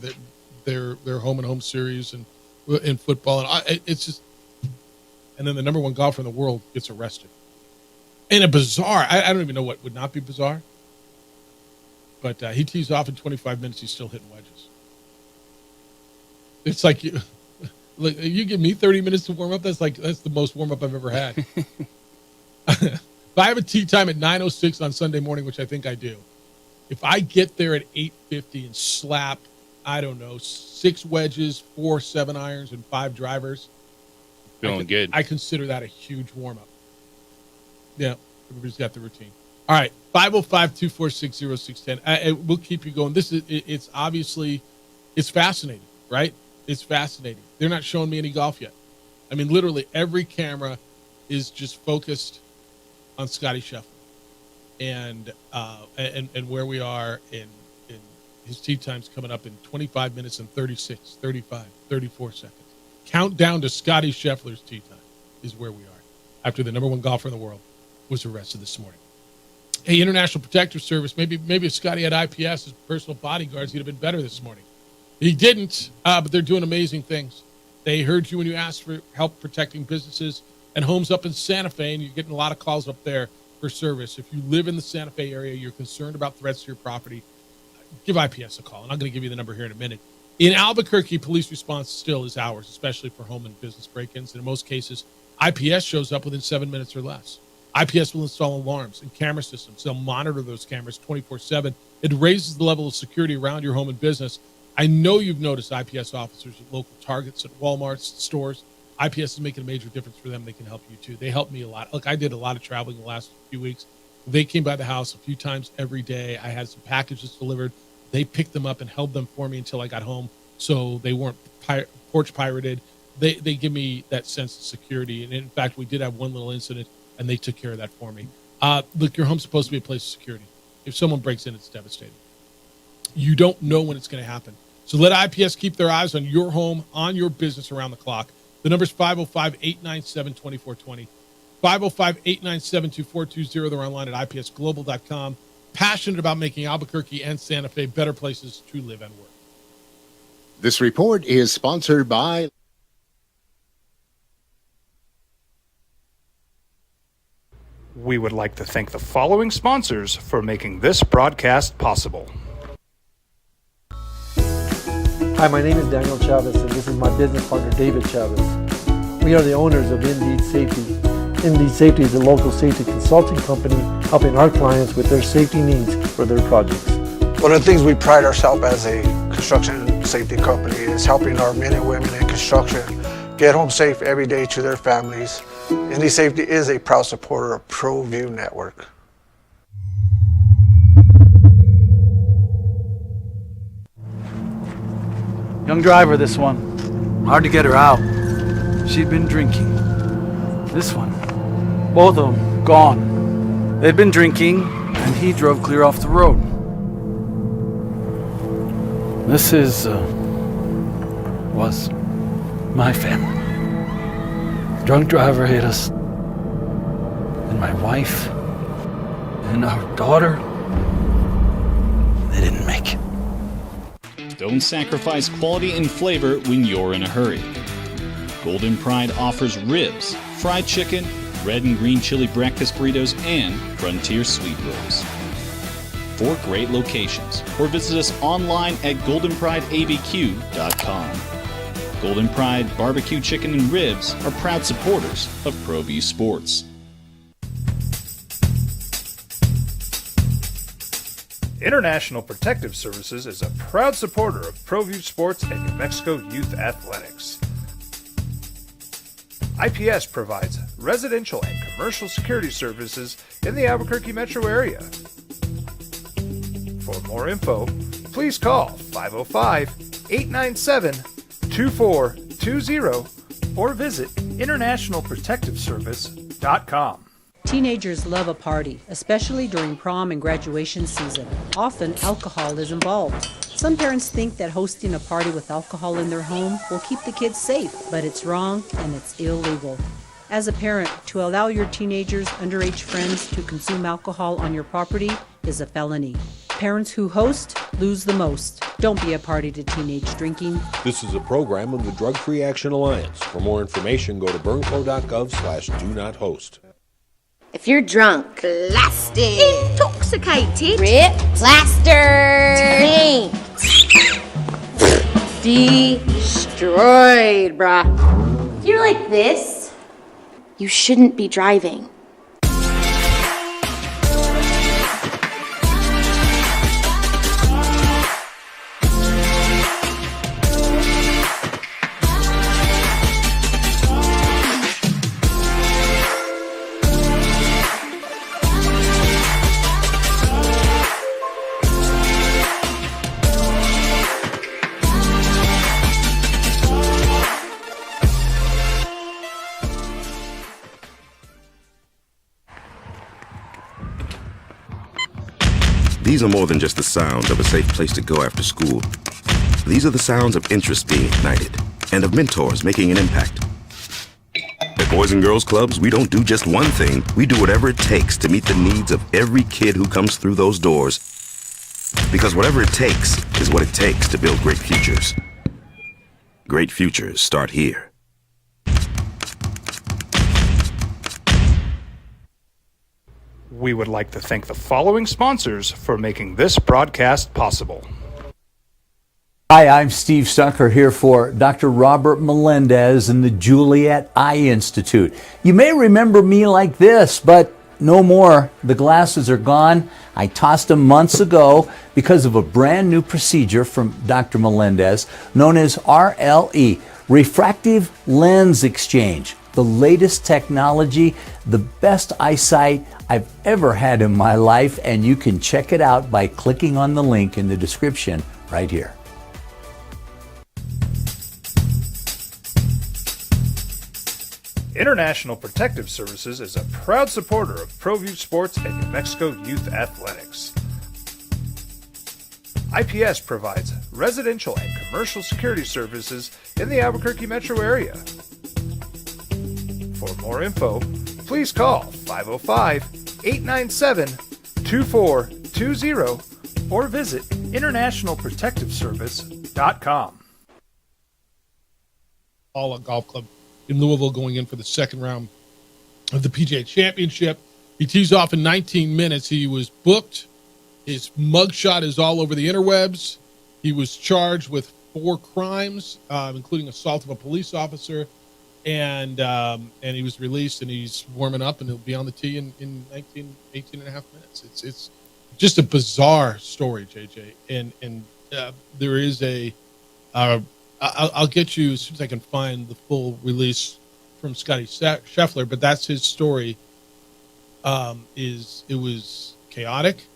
their home and home series and in football, and it's just. And then the number 1 golfer in the world gets arrested in a bizarre. I don't even know what would not be bizarre. But he tees off in 25 minutes. He's still hitting wedges. It's like you give me 30 minutes to warm up. That's the most warm up I've ever had. If I have a tee time at 9:06 on Sunday morning, which I think I do, if I get there at 8:50 and slap, I don't know, 6 wedges, 4 7-irons, and 5 drivers, feeling good. I consider that a huge warm up. Yeah, everybody's got the routine. All right, 505-246-0610. We'll keep you going. It's obviously, it's fascinating, right? It's fascinating. They're not showing me any golf yet. I mean, literally every camera is just focused on Scotty Scheffler and where we are in his tee time's coming up in 25 minutes and 36, 35, 34 seconds. Countdown to Scotty Scheffler's tee time is where we are after the number 1 golfer in the world was arrested this morning. Hey, International Protective Service, maybe if Scotty had IPS as personal bodyguards, he'd have been better this morning. He didn't, but they're doing amazing things. They heard you when you asked for help protecting businesses and homes up in Santa Fe, and you're getting a lot of calls up there for service. If you live in the Santa Fe area, you're concerned about threats to your property, give IPS a call, and I'm going to give you the number here in a minute. In Albuquerque, police response still is hours, especially for home and business break-ins. And in most cases, IPS shows up within 7 minutes or less. IPS will install alarms and camera systems. They'll monitor those cameras 24/7. It raises the level of security around your home and business. I know you've noticed IPS officers at local Targets, at Walmart's, stores. IPS is making a major difference for them. They can help you too. They helped me a lot. Look, I did a lot of traveling the last few weeks. They came by the house a few times every day. I had some packages delivered. They picked them up and held them for me until I got home, so they weren't porch pirated. They give me that sense of security. And in fact, we did have one little incident, and they took care of that for me. Look, your home's supposed to be a place of security. If someone breaks in, it's devastating. You don't know when it's going to happen. So let IPS keep their eyes on your home, on your business around the clock. The number's 505-897-2420. 505-897-2420. They're online at ipsglobal.com. Passionate about making Albuquerque and Santa Fe better places to live and work. This report is sponsored by... We would like to thank the following sponsors for making this broadcast possible. Hi, my name is Daniel Chavez, and this is my business partner, David Chavez. We are the owners of Indeed Safety. Indeed Safety is a local safety consulting company helping our clients with their safety needs for their projects. One of the things we pride ourselves as a construction safety company is helping our men and women in construction get home safe every day to their families. Indeed Safety is a proud supporter of ProView Network. Young driver, this one. Hard to get her out. She'd been drinking. This one. Both of them gone. They'd been drinking, and he drove clear off the road. This was my family. Drunk driver hit us, and my wife, and our daughter, they didn't make it. Don't sacrifice quality and flavor when you're in a hurry. Golden Pride offers ribs, fried chicken, red and green chili breakfast burritos, and Frontier Sweet Rolls. 4 great locations, or visit us online at goldenprideabq.com. Golden Pride Barbecue Chicken and Ribs are proud supporters of ProView Sports. International Protective Services is a proud supporter of ProView Sports and New Mexico Youth Athletics. IPS provides residential and commercial security services in the Albuquerque metro area. For more info, please call 505-897-2420 or visit internationalprotectiveservice.com. Teenagers love a party, especially during prom and graduation season. Often, alcohol is involved. Some parents think that hosting a party with alcohol in their home will keep the kids safe, but it's wrong and it's illegal. As a parent, to allow your teenagers' underage friends to consume alcohol on your property is a felony. Parents who host lose the most. Don't be a party to teenage drinking. This is a program of the Drug Free Action Alliance. For more information, go to burnco.gov/do-not-host. If you're drunk, blasted, intoxicated, ripped, plastered, destroyed, bruh. If you're like this, you shouldn't be driving. These are more than just the sound of a safe place to go after school. These are the sounds of interest being ignited and of mentors making an impact. At Boys and Girls Clubs, we don't do just one thing. We do whatever it takes to meet the needs of every kid who comes through those doors. Because whatever it takes is what it takes to build great futures. Great futures start here. We would like to thank the following sponsors for making this broadcast possible. Hi, I'm Steve Stucker here for Dr. Robert Melendez and the Juliet Eye Institute. You may remember me like this, but no more. The glasses are gone. I tossed them months ago because of a brand new procedure from Dr. Melendez known as RLE, Refractive Lens Exchange. The latest technology, the best eyesight I've ever had in my life, and you can check it out by clicking on the link in the description right here. International Protective Services is a proud supporter of ProView Sports and New Mexico Youth Athletics. IPS provides residential and commercial security services in the Albuquerque metro area. For more info, please call 505-897-2420 or visit internationalprotectiveservice.com. All Golf Club in Louisville going in for the second round of the PGA Championship. He tees off in 19 minutes. He was booked. His mugshot is all over the interwebs. He was charged with 4 crimes, including assault of a police officer. And he was released, and he's warming up, and he'll be on the tee in 18 and a half minutes. It's just a bizarre story, JJ. And there is I'll get you as soon as I can find the full release from Scotty Scheffler, but that's his story. It was chaotic.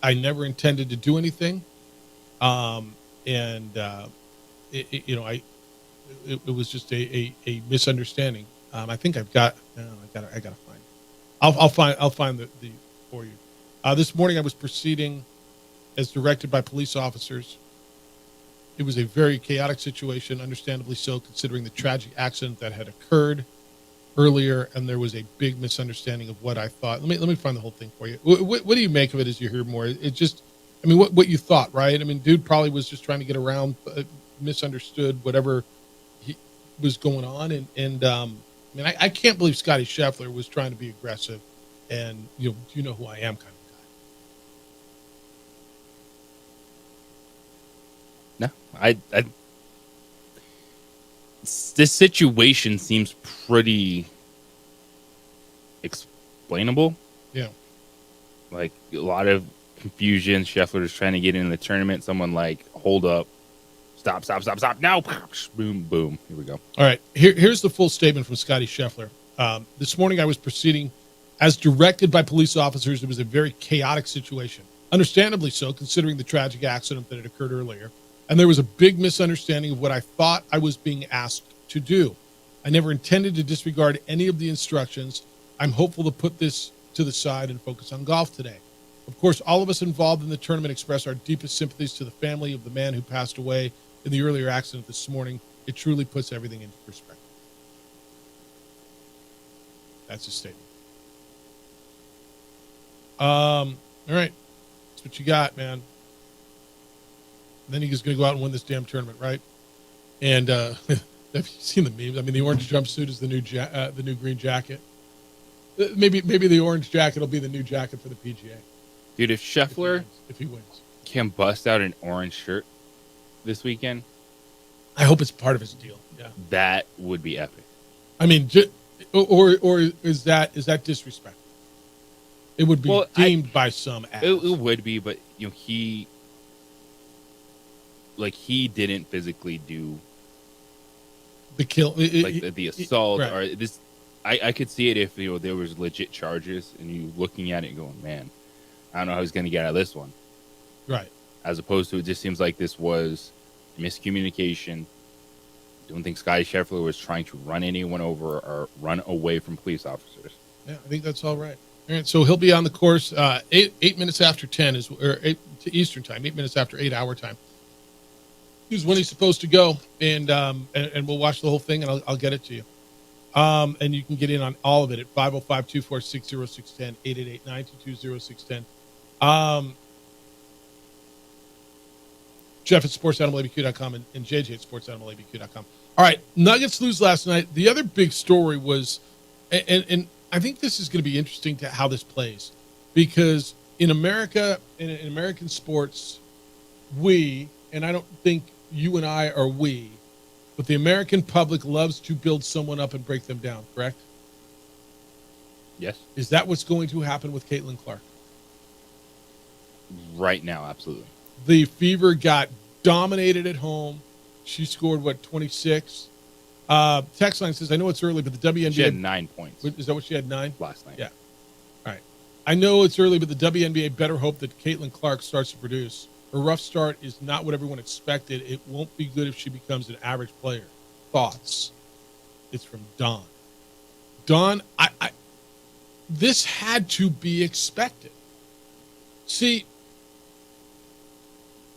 I never intended to do anything. It was just a misunderstanding. I think I gotta find it. I'll find the for you. This morning I was proceeding as directed by police officers. It was a very chaotic situation, understandably so, considering the tragic accident that had occurred earlier, and there was a big misunderstanding of what I thought. Let me find the whole thing for you. What do you make of it as you hear more? It just, I mean, what you thought, right? I mean, dude probably was just trying to get around, misunderstood whatever was going on, and I mean, I can't believe Scotty Scheffler was trying to be aggressive and, you know who I am kind of guy. No, this situation seems pretty explainable. Yeah. Like a lot of confusion. Scheffler is trying to get into the tournament. Someone like, hold up. Stop. Now. Boom, boom. Here we go. All right. Here's the full statement from Scotty Scheffler. This morning I was proceeding as directed by police officers. It was a very chaotic situation. Understandably so, considering the tragic accident that had occurred earlier. And there was a big misunderstanding of what I thought I was being asked to do. I never intended to disregard any of the instructions. I'm hopeful to put this to the side and focus on golf today. Of course, all of us involved in the tournament express our deepest sympathies to the family of the man who passed away in the earlier accident this morning. It truly puts everything into perspective. That's his statement. All right. That's what you got, man. And then he's going to go out and win this damn tournament, right? And have you seen the memes? I mean, the orange jumpsuit is the new green jacket. Maybe the orange jacket will be the new jacket for the PGA. Dude, if Scheffler if he wins, can bust out an orange shirt this weekend, I hope it's part of his deal. Yeah, that would be epic. I mean, or is that disrespectful? It would be deemed by some as. It would be, but he didn't physically do the kill, the assault right. or this. I could see it if there was legit charges and you looking at it and going, man, I don't know how he's going to get out of this one. Right. As opposed to, it just seems like this was miscommunication. Don't think Scotty Scheffler was trying to run anyone over or run away from police officers. Yeah, I think that's all right. All right, so he'll be on the course 8 minutes after 10 or 8 to Eastern time, 8 minutes after 8 hour time. He's when he's supposed to go, and we'll watch the whole thing, and I'll get it to you. And you can get in on all of it at 505-246-0610, 888-922-0610. Jeff at sportsanimalabq.com and JJ at sportsanimalabq.com. All right, Nuggets lose last night. The other big story was, and I think this is going to be interesting to how this plays, because in America, in American sports, and I don't think you and I are but the American public loves to build someone up and break them down, correct? Yes. Is that what's going to happen with Caitlin Clark? Right now, absolutely. The Fever got dominated at home. She scored, 26? Text line says, I know it's early, but the WNBA... She had 9 points. Is that what she had, 9? Last night. Yeah. All right. I know it's early, but the WNBA better hope that Caitlin Clark starts to produce. Her rough start is not what everyone expected. It won't be good if she becomes an average player. Thoughts? It's from Don. Don, this had to be expected. See,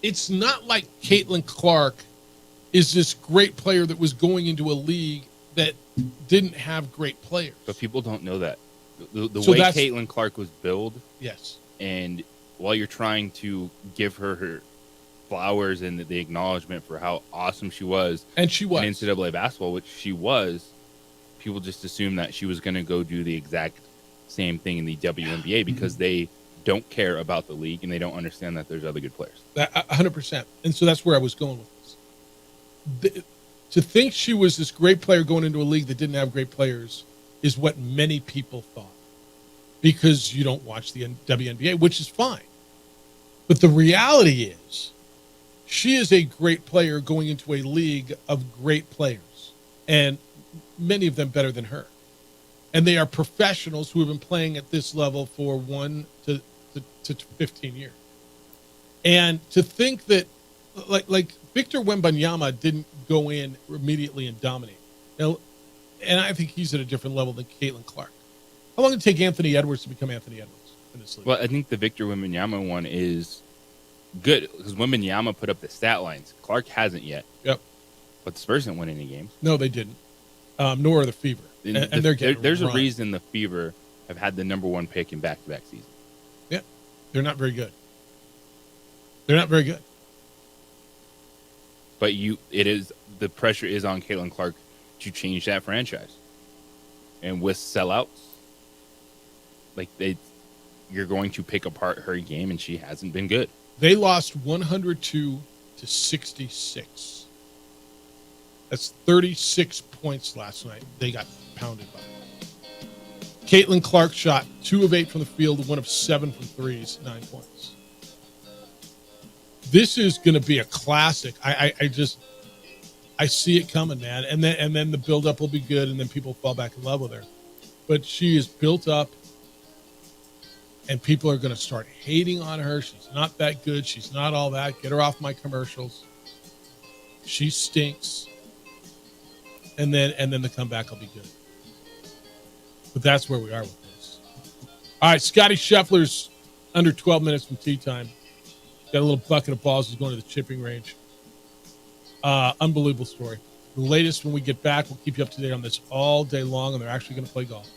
it's not like Caitlin Clark is this great player that was going into a league that didn't have great players. But people don't know that. The So way that's- Caitlin Clark was billed, Yes. and while you're trying to give her flowers and the acknowledgement for how awesome she was, and she was in NCAA basketball, which she was, people just assume that she was going to go do the exact same thing in the WNBA because they don't care about the league and they don't understand that there's other good players. 100%. And so that's where I was going with this. To think she was this great player going into a league that didn't have great players is what many people thought, because you don't watch the WNBA, which is fine. But the reality is she is a great player going into a league of great players, and many of them better than her. And they are professionals who have been playing at this level for 1 to 15 years. And to think that, like Victor Wembanyama didn't go in immediately and dominate. Now, and I think he's at a different level than Caitlin Clark. How long did it take Anthony Edwards to become Anthony Edwards in this league? Well, I think the Victor Wembanyama one is good because Wembanyama put up the stat lines. Clark hasn't yet. Yep. But the Spurs didn't win any games. No, they didn't. Nor are the Fever. And they're getting there's run. a reason the Fever have had the number 1 pick in back-to-back seasons. Yeah, they're not very good. They're not very good. But the pressure is on Caitlin Clark to change that franchise. And with sellouts, like you're going to pick apart her game, and she hasn't been good. They lost 102 to 66. That's 36 points last night. They got pounded by. Caitlin Clark shot 2 of 8 from the field, 1 of 7 from threes, 9 points. This is going to be a classic. I see it coming, man. And then the buildup will be good, and then people fall back in love with her. But she is built up, and people are going to start hating on her. She's not that good. She's not all that. Get her off my commercials. She stinks. And then the comeback will be good. But that's where we are with this. All right, Scotty Scheffler's under 12 minutes from tee time. Got a little bucket of balls. He's going to the chipping range. Unbelievable story. The latest when we get back, we'll keep you up to date on this all day long, and they're actually going to play golf.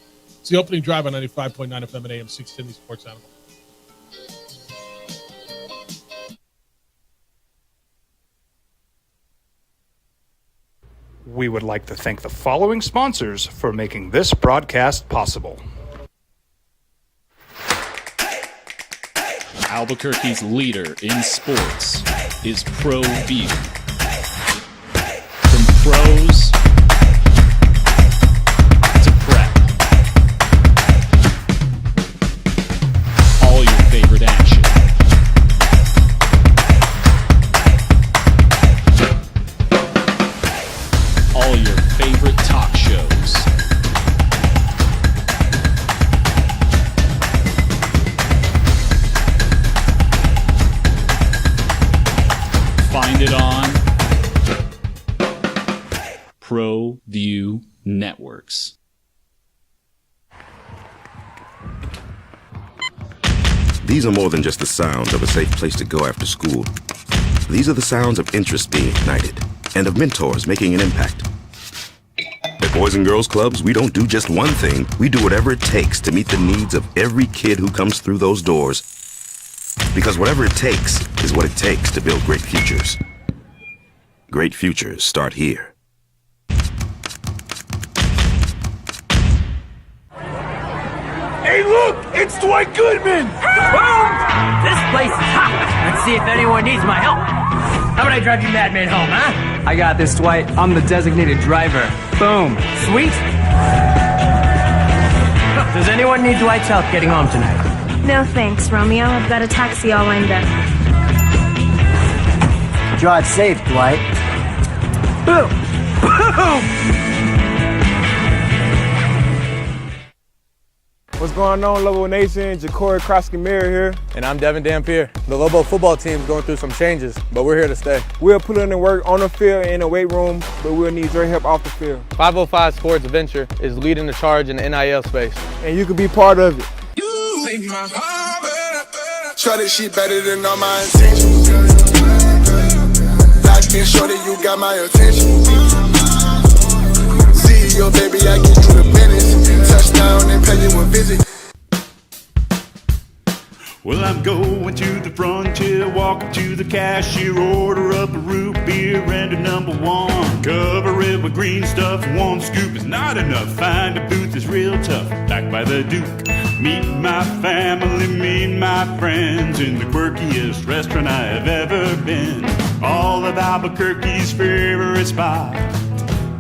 It's the opening drive on 95.9 FM and AM 670 Sports Animal. We would like to thank the following sponsors for making this broadcast possible. Albuquerque's leader in sports is ProView. From pros to prep, all your favorite action. All your favorite talk shows. Find it on ProView Networks. These are more than just the sounds of a safe place to go after school. These are the sounds of interest being ignited and of mentors making an impact. At Boys and Girls Clubs, we don't do just one thing. We do whatever it takes to meet the needs of every kid who comes through those doors. Because whatever it takes is what it takes to build great futures. Great futures start here. Hey, look! It's Dwight Goodman! This place is hot! Let's see if anyone needs my help. How about I drive you madman home, huh? I got this, Dwight. I'm the designated driver. Boom. Sweet! Does anyone need Dwight's help getting home tonight? No thanks, Romeo. I've got a taxi all lined up. Drive safe, Dwight. Boom! Boom! What's going on, Lobo Nation? Ja'Cory Krosky-Miller here. And I'm Devin Dampier. The Lobo football team's going through some changes, but we're here to stay. We'll put in the work on the field and in the weight room, but we'll need your help off the field. 505 Sports Venture is leading the charge in the NIL space. And you can be part of it. Try this shit better than all my intentions. Life been short and you got my attention. See your baby, I get you the business. Touchdown and pay you a visit. Well, I'm going to the frontier, walking to the cashier, order up a root beer and a number one. Cover it with green stuff, one scoop is not enough. Find a booth is real tough, backed by the Duke. Meet my family, meet my friends in the quirkiest restaurant I have ever been. All of Albuquerque's favorite spot,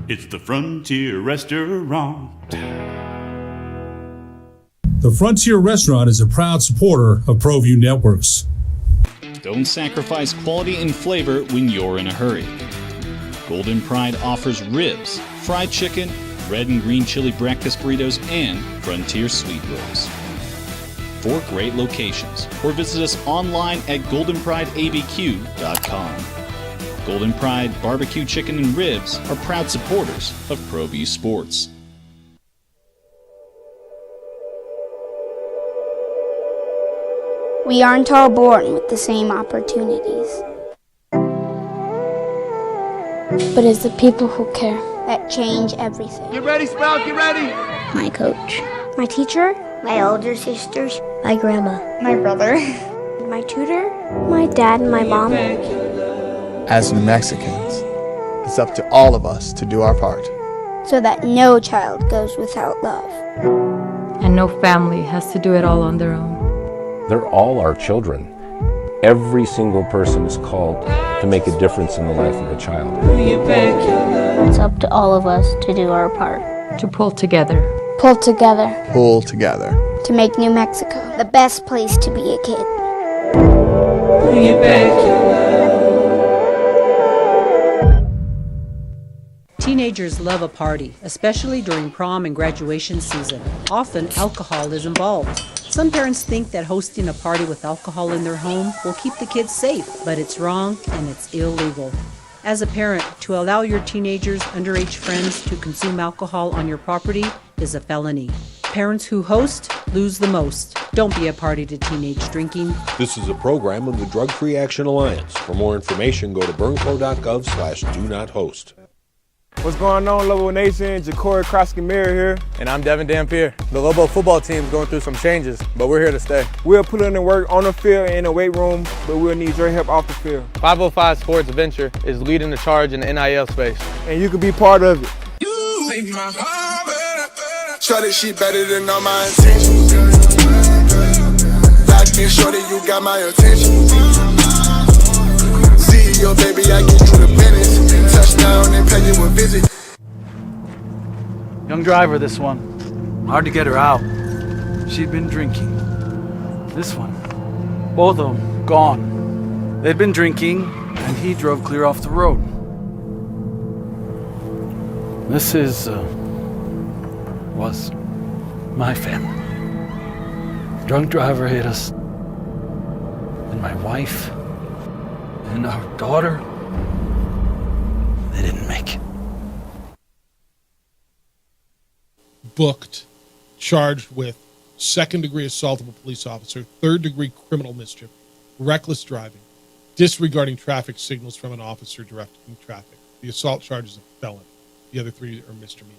it's the Frontier Restaurant. The Frontier Restaurant is a proud supporter of ProView Networks. Don't sacrifice quality and flavor when you're in a hurry. Golden Pride offers ribs, fried chicken, red and green chili breakfast burritos, and Frontier sweet rolls. 4 great locations, or visit us online at goldenprideabq.com. Golden Pride Barbecue Chicken and Ribs are proud supporters of ProView Sports. We aren't all born with the same opportunities. But it's the people who care that change everything. Get ready, Sprout, get ready! My coach, my teacher, my older sisters, my grandma, my brother, my tutor, my dad, and my mom. As New Mexicans, it's up to all of us to do our part. so that no child goes without love. And no family has to do it all on their own. They're all our children. Every single person is called to make a difference in the life of a child. It's up to all of us to do our part. To pull together. Pull together. Pull together. To make New Mexico the best place to be a kid. Teenagers love a party, especially during prom and graduation season. Often, alcohol is involved. Some parents think that hosting a party with alcohol in their home will keep the kids safe, but it's wrong and it's illegal. As a parent, to allow your teenagers' underage friends to consume alcohol on your property is a felony. Parents who host lose the most. Don't be a party to teenage drinking. This is a program of the Drug Free Action Alliance. For more information, go to burnco.gov/do-not-host. What's going on, Lobo Nation? Ja'Cory Krosky-Miller here. And I'm Devin Dampier. The Lobo football team's going through some changes, but we're here to stay. We'll put in the work on the field and in the weight room, but we'll need your help off the field. 505 Sports Venture is leading the charge in the NIL space. And you can be part of it. Shorty, she better than all my intentions. Locked in, shorty, you got my attention. CEO, baby, I get you the business. Touchdown and pay you a visit. Young driver, this one. Hard to get her out. She'd been drinking. This one. Both of them gone. They'd been drinking, and he drove clear off the road. This was my family. Drunk driver hit us. And my wife and our daughter, they didn't make it. Booked, charged with second-degree assault of a police officer, third-degree criminal mischief, reckless driving, disregarding traffic signals from an officer directing traffic. The assault charge is a felony. The other three are misdemeanors.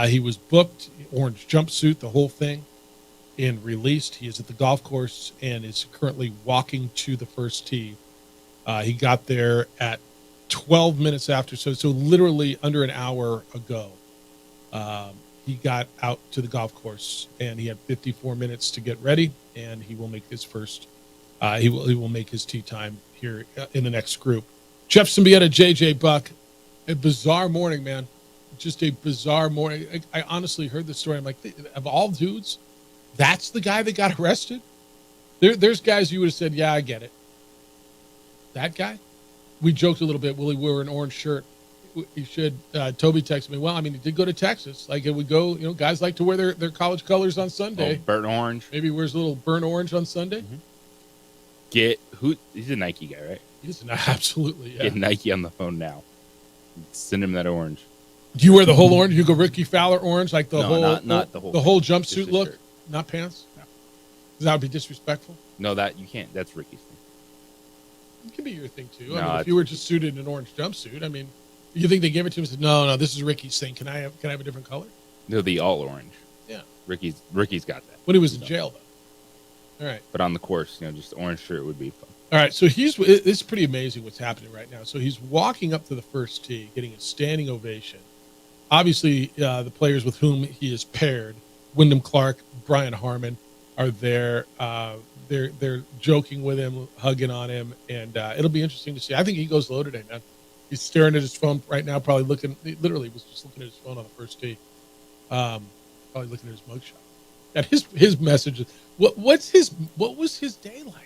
He was booked, orange jumpsuit, the whole thing, and released. He is at the golf course and is currently walking to the first tee. He got there at 12 minutes after, so literally under an hour ago. He got out to the golf course and he had 54 minutes to get ready, and he will make his first. He will make his tee time here in the next group. Jeff Symbieta, JJ Buck. A bizarre morning, man. Just a bizarre morning. I honestly heard the story. I'm like, of all dudes, that's the guy that got arrested? There's guys you would have said, yeah, I get it. That guy? We joked a little bit. Will he wear an orange shirt? He should. Toby texted me, well, I mean, he did go to Texas. Like, it would go, guys like to wear their college colors on Sunday. Oh, burnt orange. Maybe he wears a little burnt orange on Sunday. Mm-hmm. He's a Nike guy, right? Absolutely, yeah. Get Nike on the phone now. Send him that orange. Do you wear the whole orange? You go Ricky Fowler orange, like the not the whole jumpsuit look, shirt. Not pants? No. That would be disrespectful? No, that you can't. That's Ricky's thing. It could be your thing, too. No, I mean, if you were just suited in an orange jumpsuit, I mean, you think they gave it to him and said, no, this is Ricky's thing. Can I have a different color? No, the all orange. Yeah. Ricky's got that. When he was in jail, though. All right. But on the course, just orange shirt would be fun. All right, so it's pretty amazing what's happening right now. So he's walking up to the first tee, getting a standing ovation. Obviously, the players with whom he is paired, Wyndham Clark, Brian Harmon, are there. They're joking with him, hugging on him, and it'll be interesting to see. I think he goes low today, man. He's staring at his phone right now, probably looking. He literally was just looking at his phone on the first tee, probably looking at his mugshot. And his message. What was his day like?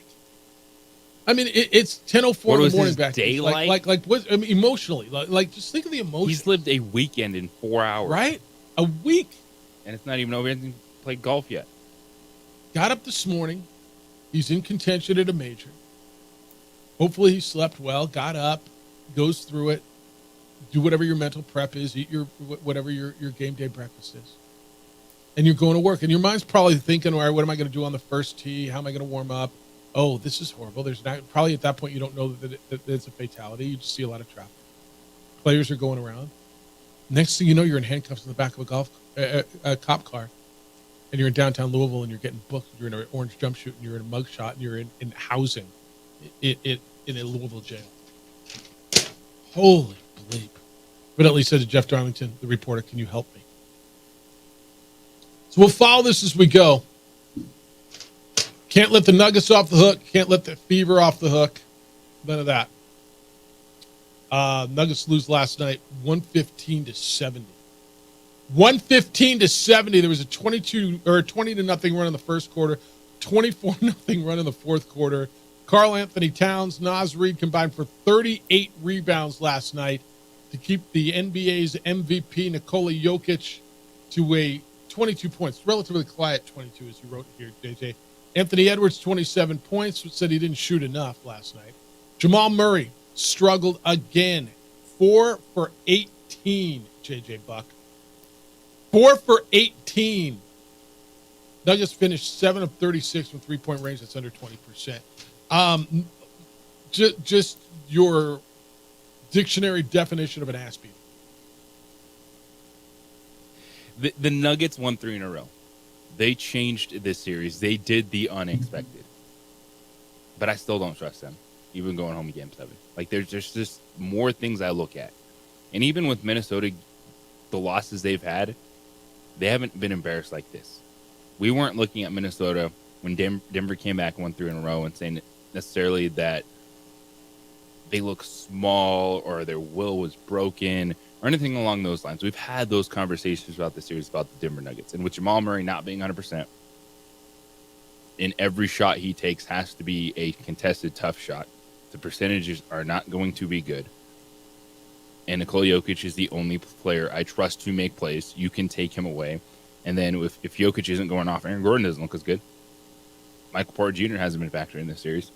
I mean, it's 10:04 in the morning back. Day like what? I mean, emotionally, like just think of the emotion. He's lived a weekend in 4 hours, right? A week, and it's not even over. He hasn't played golf yet. Got up this morning. He's in contention at a major. Hopefully, he slept well. Got up, goes through it, do whatever your mental prep is, eat whatever your game day breakfast is, and you're going to work. And your mind's probably thinking, all right, what am I going to do on the first tee? How am I going to warm up? Oh, this is horrible. There's not probably at that point you don't know that it's a fatality. You just see a lot of traffic. Players are going around. Next thing you know, you're in handcuffs in the back of a cop car, and you're in downtown Louisville, and you're getting booked. You're in an orange jumpsuit, and you're in a mugshot, and you're in housing, in a Louisville jail. Holy bleep! Evidently said to Jeff Darlington, the reporter, can you help me? So we'll follow this as we go. Can't let the Nuggets off the hook. Can't let the Fever off the hook. None of that. Nuggets lose last night, 115-70. 115-70. There was a 20-0 run in the first quarter, 24-0 run in the fourth quarter. Karl Anthony Towns, Naz Reid combined for 38 rebounds last night to keep the NBA's MVP Nikola Jokic to a 22 points. Relatively quiet 22, as you wrote here, JJ. Anthony Edwards, 27 points, said he didn't shoot enough last night. Jamal Murray struggled again. 4 for 18, JJ Buck. 4 for 18. Nuggets finished 7 of 36 from three-point range. That's under 20%. Just your dictionary definition of an ass beating. The Nuggets won 3 in a row. They changed this series. They did the unexpected. But I still don't trust them, even going home in Game 7. Like, there's just more things I look at. And even with Minnesota, the losses they've had, they haven't been embarrassed like this. We weren't looking at Minnesota when Denver came back and won 3 in a row and saying necessarily that they look small or their will was broken or anything along those lines. We've had those conversations about the series about the Denver Nuggets, and with Jamal Murray not being 100%, in every shot he takes has to be a contested, tough shot. The percentages are not going to be good. And Nikola Jokic is the only player I trust to make plays. You can take him away. And then if Jokic isn't going off, Aaron Gordon doesn't look as good. Michael Porter Jr. hasn't been factored in this series.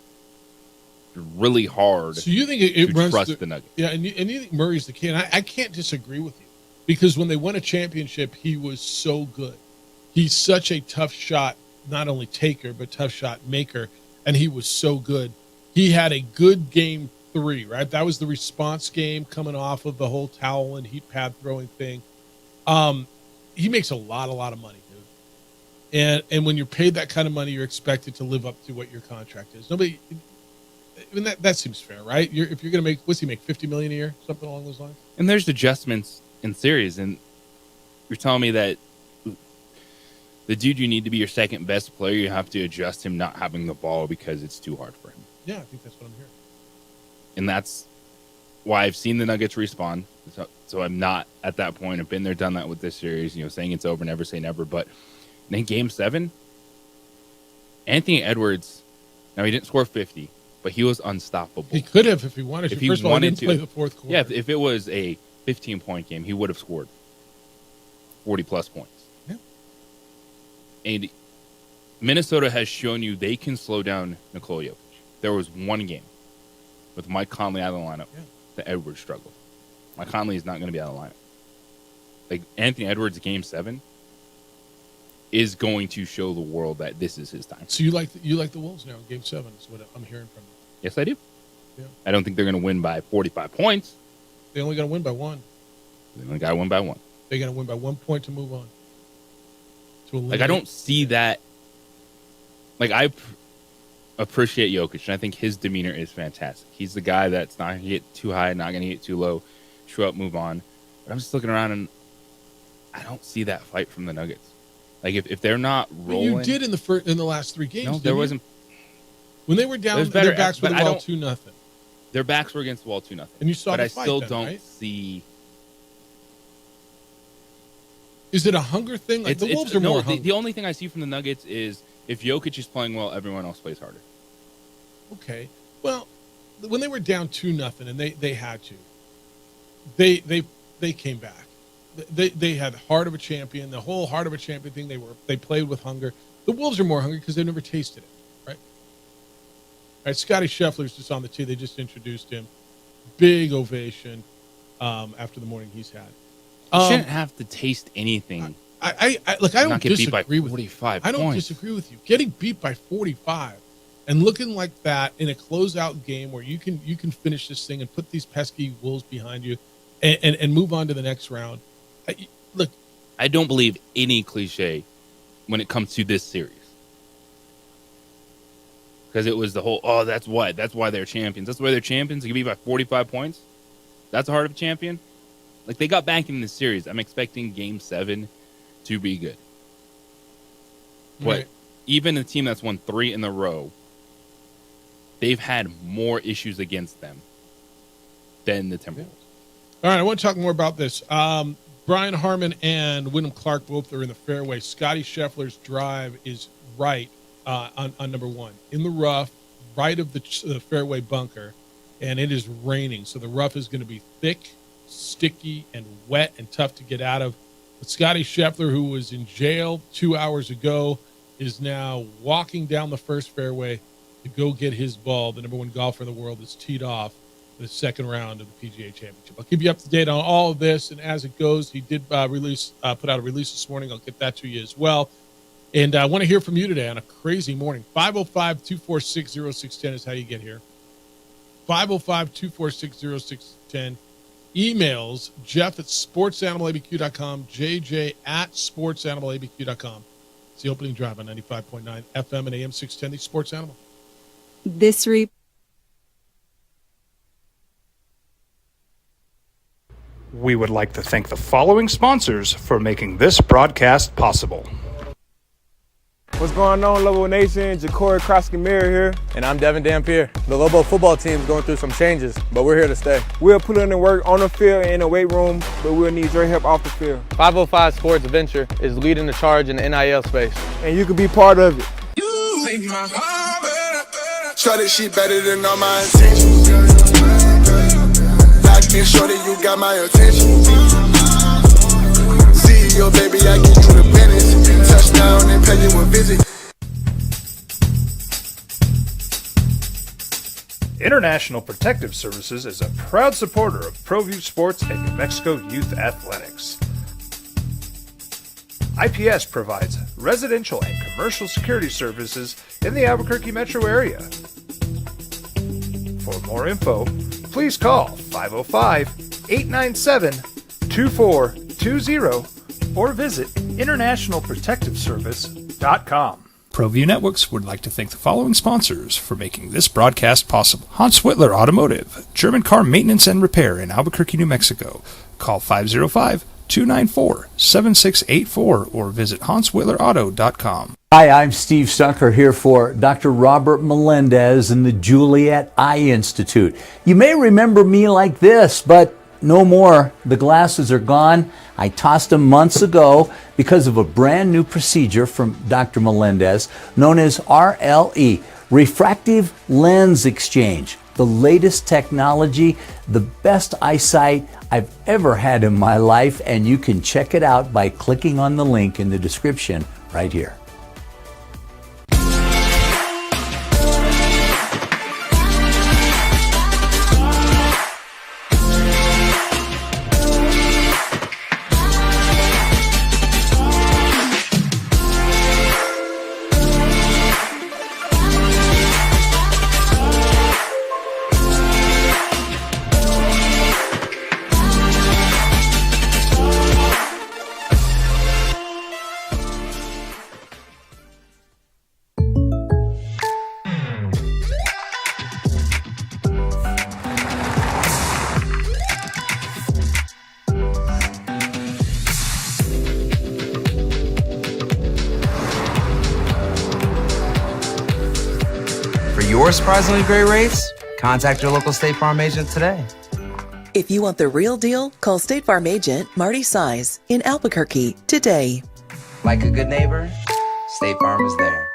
It's really hard so you think it to runs trust the Nuggets. Yeah, and you think Murray's the key. And I can't disagree with you because when they won a championship, he was so good. He's such a tough shot, not only taker, but tough shot maker. And he was so good. He had a good game 3, right? That was the response game coming off of the whole towel and heat pad throwing thing. He makes a lot of money, dude. And when you're paid that kind of money, you're expected to live up to what your contract is. Nobody, I mean, that seems fair, right? If you're going to make, what's he make, $50 million a year, something along those lines? And there's adjustments in series, and you're telling me that the dude you need to be your second best player, you have to adjust him not having the ball because it's too hard for him. Yeah, I think that's what I'm hearing. And that's why I've seen the Nuggets respond. So I'm not at that point. I've been there, done that with this series, saying it's over, never say never. But in Game 7, Anthony Edwards, now he didn't score 50, but he was unstoppable. He could have if he wanted to. First of all, he didn't play the fourth quarter. Yeah, if it was a 15-point game, he would have scored 40-plus points. Yeah. And Minnesota has shown you they can slow down Nikola Jokic. There was one game with Mike Conley out of the lineup that Edwards struggled. Mike Conley is not going to be out of the lineup. Like, Anthony Edwards, Game 7 is going to show the world that this is his time. So you like the Wolves now in Game 7 is what I'm hearing from you. Yes, I do. Yeah. I don't think they're going to win by 45 points. They only got to win by 1. They only got to win by 1. They got to win by 1 point to move on. Like, I don't see that. Like, I appreciate Jokic, and I think his demeanor is fantastic. He's the guy that's not going to get too high, not going to get too low, show up, move on. But I'm just looking around, and I don't see that fight from the Nuggets. Like, if they're not rolling. You did in the last 3 games. No, there wasn't. When they were down, their backs were the wall 2-0. Their backs were against the wall 2-0. And you saw but the I fight still then, don't right? see. Is it a hunger thing? Like, the Wolves are more hungry. The only thing I see from the Nuggets is if Jokic is playing well, everyone else plays harder. Okay. Well, when they were down 2-0 and they had to, they came back. They had heart of a champion, the whole heart of a champion thing. They played with hunger. The Wolves are more hungry because they've never tasted it, right? All right, Scotty Scheffler's just on the tee. They just introduced him. Big ovation after the morning he's had. You shouldn't have to taste anything. I don't disagree with 45 you. I don't disagree with you. Getting beat by 45 and looking like that in a closeout game where you can finish this thing and put these pesky Wolves behind you and move on to the next round. Look, I don't believe any cliche when it comes to this series. Because it was the whole, that's why they're champions. That's why they're champions. They can be by 45 points. That's the heart of a champion. Like, they got back in the series. I'm expecting Game 7 to be good. But even a team that's won 3 in a row, they've had more issues against them than the Timberwolves. All right, I want to talk more about this. Brian Harmon and Wyndham Clark both are in the fairway. Scotty Scheffler's drive is right on number 1. In the rough, right of the fairway bunker, and it is raining. So the rough is going to be thick, sticky, and wet and tough to get out of. But Scotty Scheffler, who was in jail 2 hours ago, is now walking down the first fairway to go get his ball. The number 1 golfer in the world is teed off for the second round of the PGA Championship. I'll keep you up to date on all of this, and as it goes, he did put out a release this morning. I'll get that to you as well. And I want to hear from you today on a crazy morning. 505-246-0610 is how you get here. 505-246-0610. Emails, Jeff at sportsanimalabq.com, JJ at sportsanimalabq.com. It's the opening drive on 95.9 FM and AM 610, the Sports Animal. We would like to thank the following sponsors for making this broadcast possible. What's going on, Lobo Nation? Ja'Cory Krosky-Miller here. And I'm Devin Dampier. The Lobo football team's going through some changes, but we're here to stay. We'll put in the work on the field and in the weight room, but we'll need your help off the field. 505 Sports Venture is leading the charge in the NIL space. And you can be part of it. Shorty, she better than all my intentions. Locked in, shorty, you got my attention. CEO, baby, I get you the business. Touchdown and pay you a visit. International Protective Services is a proud supporter of ProView Sports and New Mexico Youth Athletics. IPS provides residential and commercial security services in the Albuquerque metro area. For more info, please call 505-897-2420 or visit internationalprotectiveservice.com. ProView Networks would like to thank the following sponsors for making this broadcast possible. Hans Whitler Automotive, German car maintenance and repair in Albuquerque, New Mexico. Call 505-294-7684 or visit hanswhitlerauto.com. Hi, I'm Steve Stucker here for Dr. Robert Melendez and the Juliet Eye Institute. You may remember me like this, but no more. The glasses are gone. I tossed them months ago because of a brand new procedure from Dr. Melendez known as RLE, Refractive Lens Exchange. The latest technology, the best eyesight I've ever had in my life, and you can check it out by clicking on the link in the description right here. Your surprisingly great rates? Contact your local State Farm agent today. If you want the real deal, call State Farm agent Marty Size in Albuquerque today. Like a good neighbor, State Farm is there.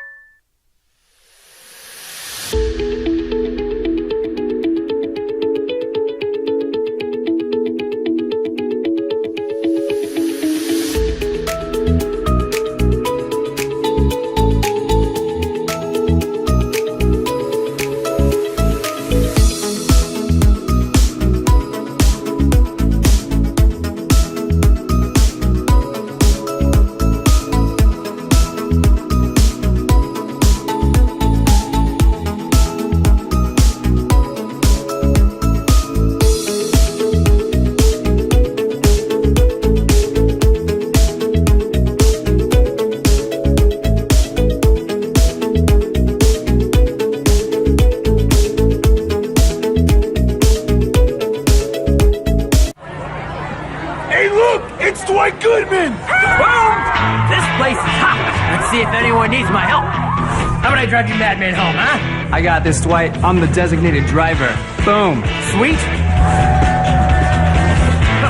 see if anyone needs my help. How about I drive you madman home, huh? I got this, Dwight. I'm the designated driver. Boom. Sweet.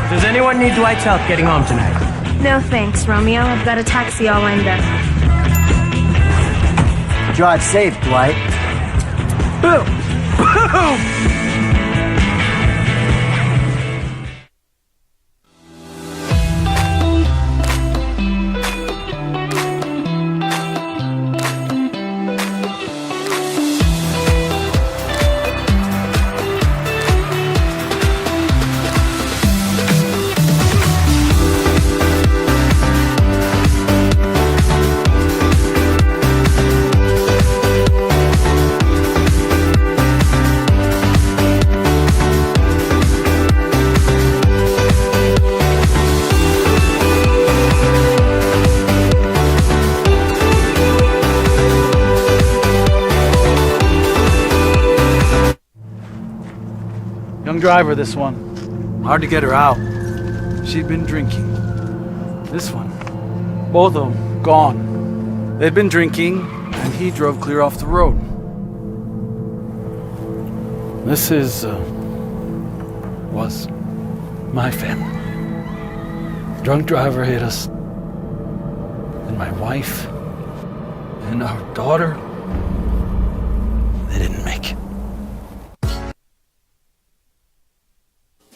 Does anyone need Dwight's help getting home tonight? No thanks, Romeo. I've got a taxi all lined up. Drive safe, Dwight. Boom. Boom. Young driver, this one. Hard to get her out. She'd been drinking. This one. Both of them gone. They'd been drinking, and he drove clear off the road. This was my family. Drunk driver hit us. And my wife and our daughter, they didn't make it.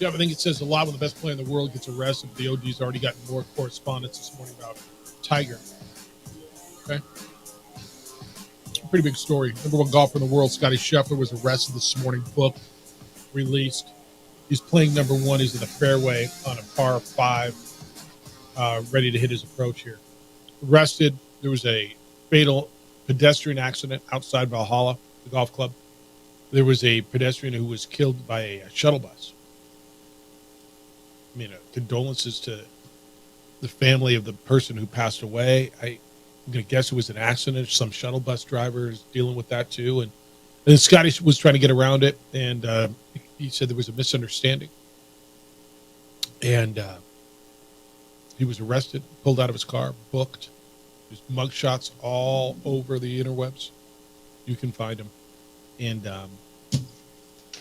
Yeah, I think it says a lot when the best player in the world gets arrested. The OD's already gotten more correspondence this morning about Tiger. Okay. Pretty big story. Number one golfer in the world, Scotty Scheffler, was arrested this morning, booked, released. He's playing number one. He's in the fairway on a par 5, ready to hit his approach here. Arrested. There was a fatal pedestrian accident outside Valhalla, the golf club. There was a pedestrian who was killed by a shuttle bus. I mean, condolences to the family of the person who passed away. I'm going to guess it was an accident. Some shuttle bus driver is dealing with that too. And Scotty was trying to get around it. And he said there was a misunderstanding. And he was arrested, pulled out of his car, booked. There's mugshots all over the interwebs. You can find him. And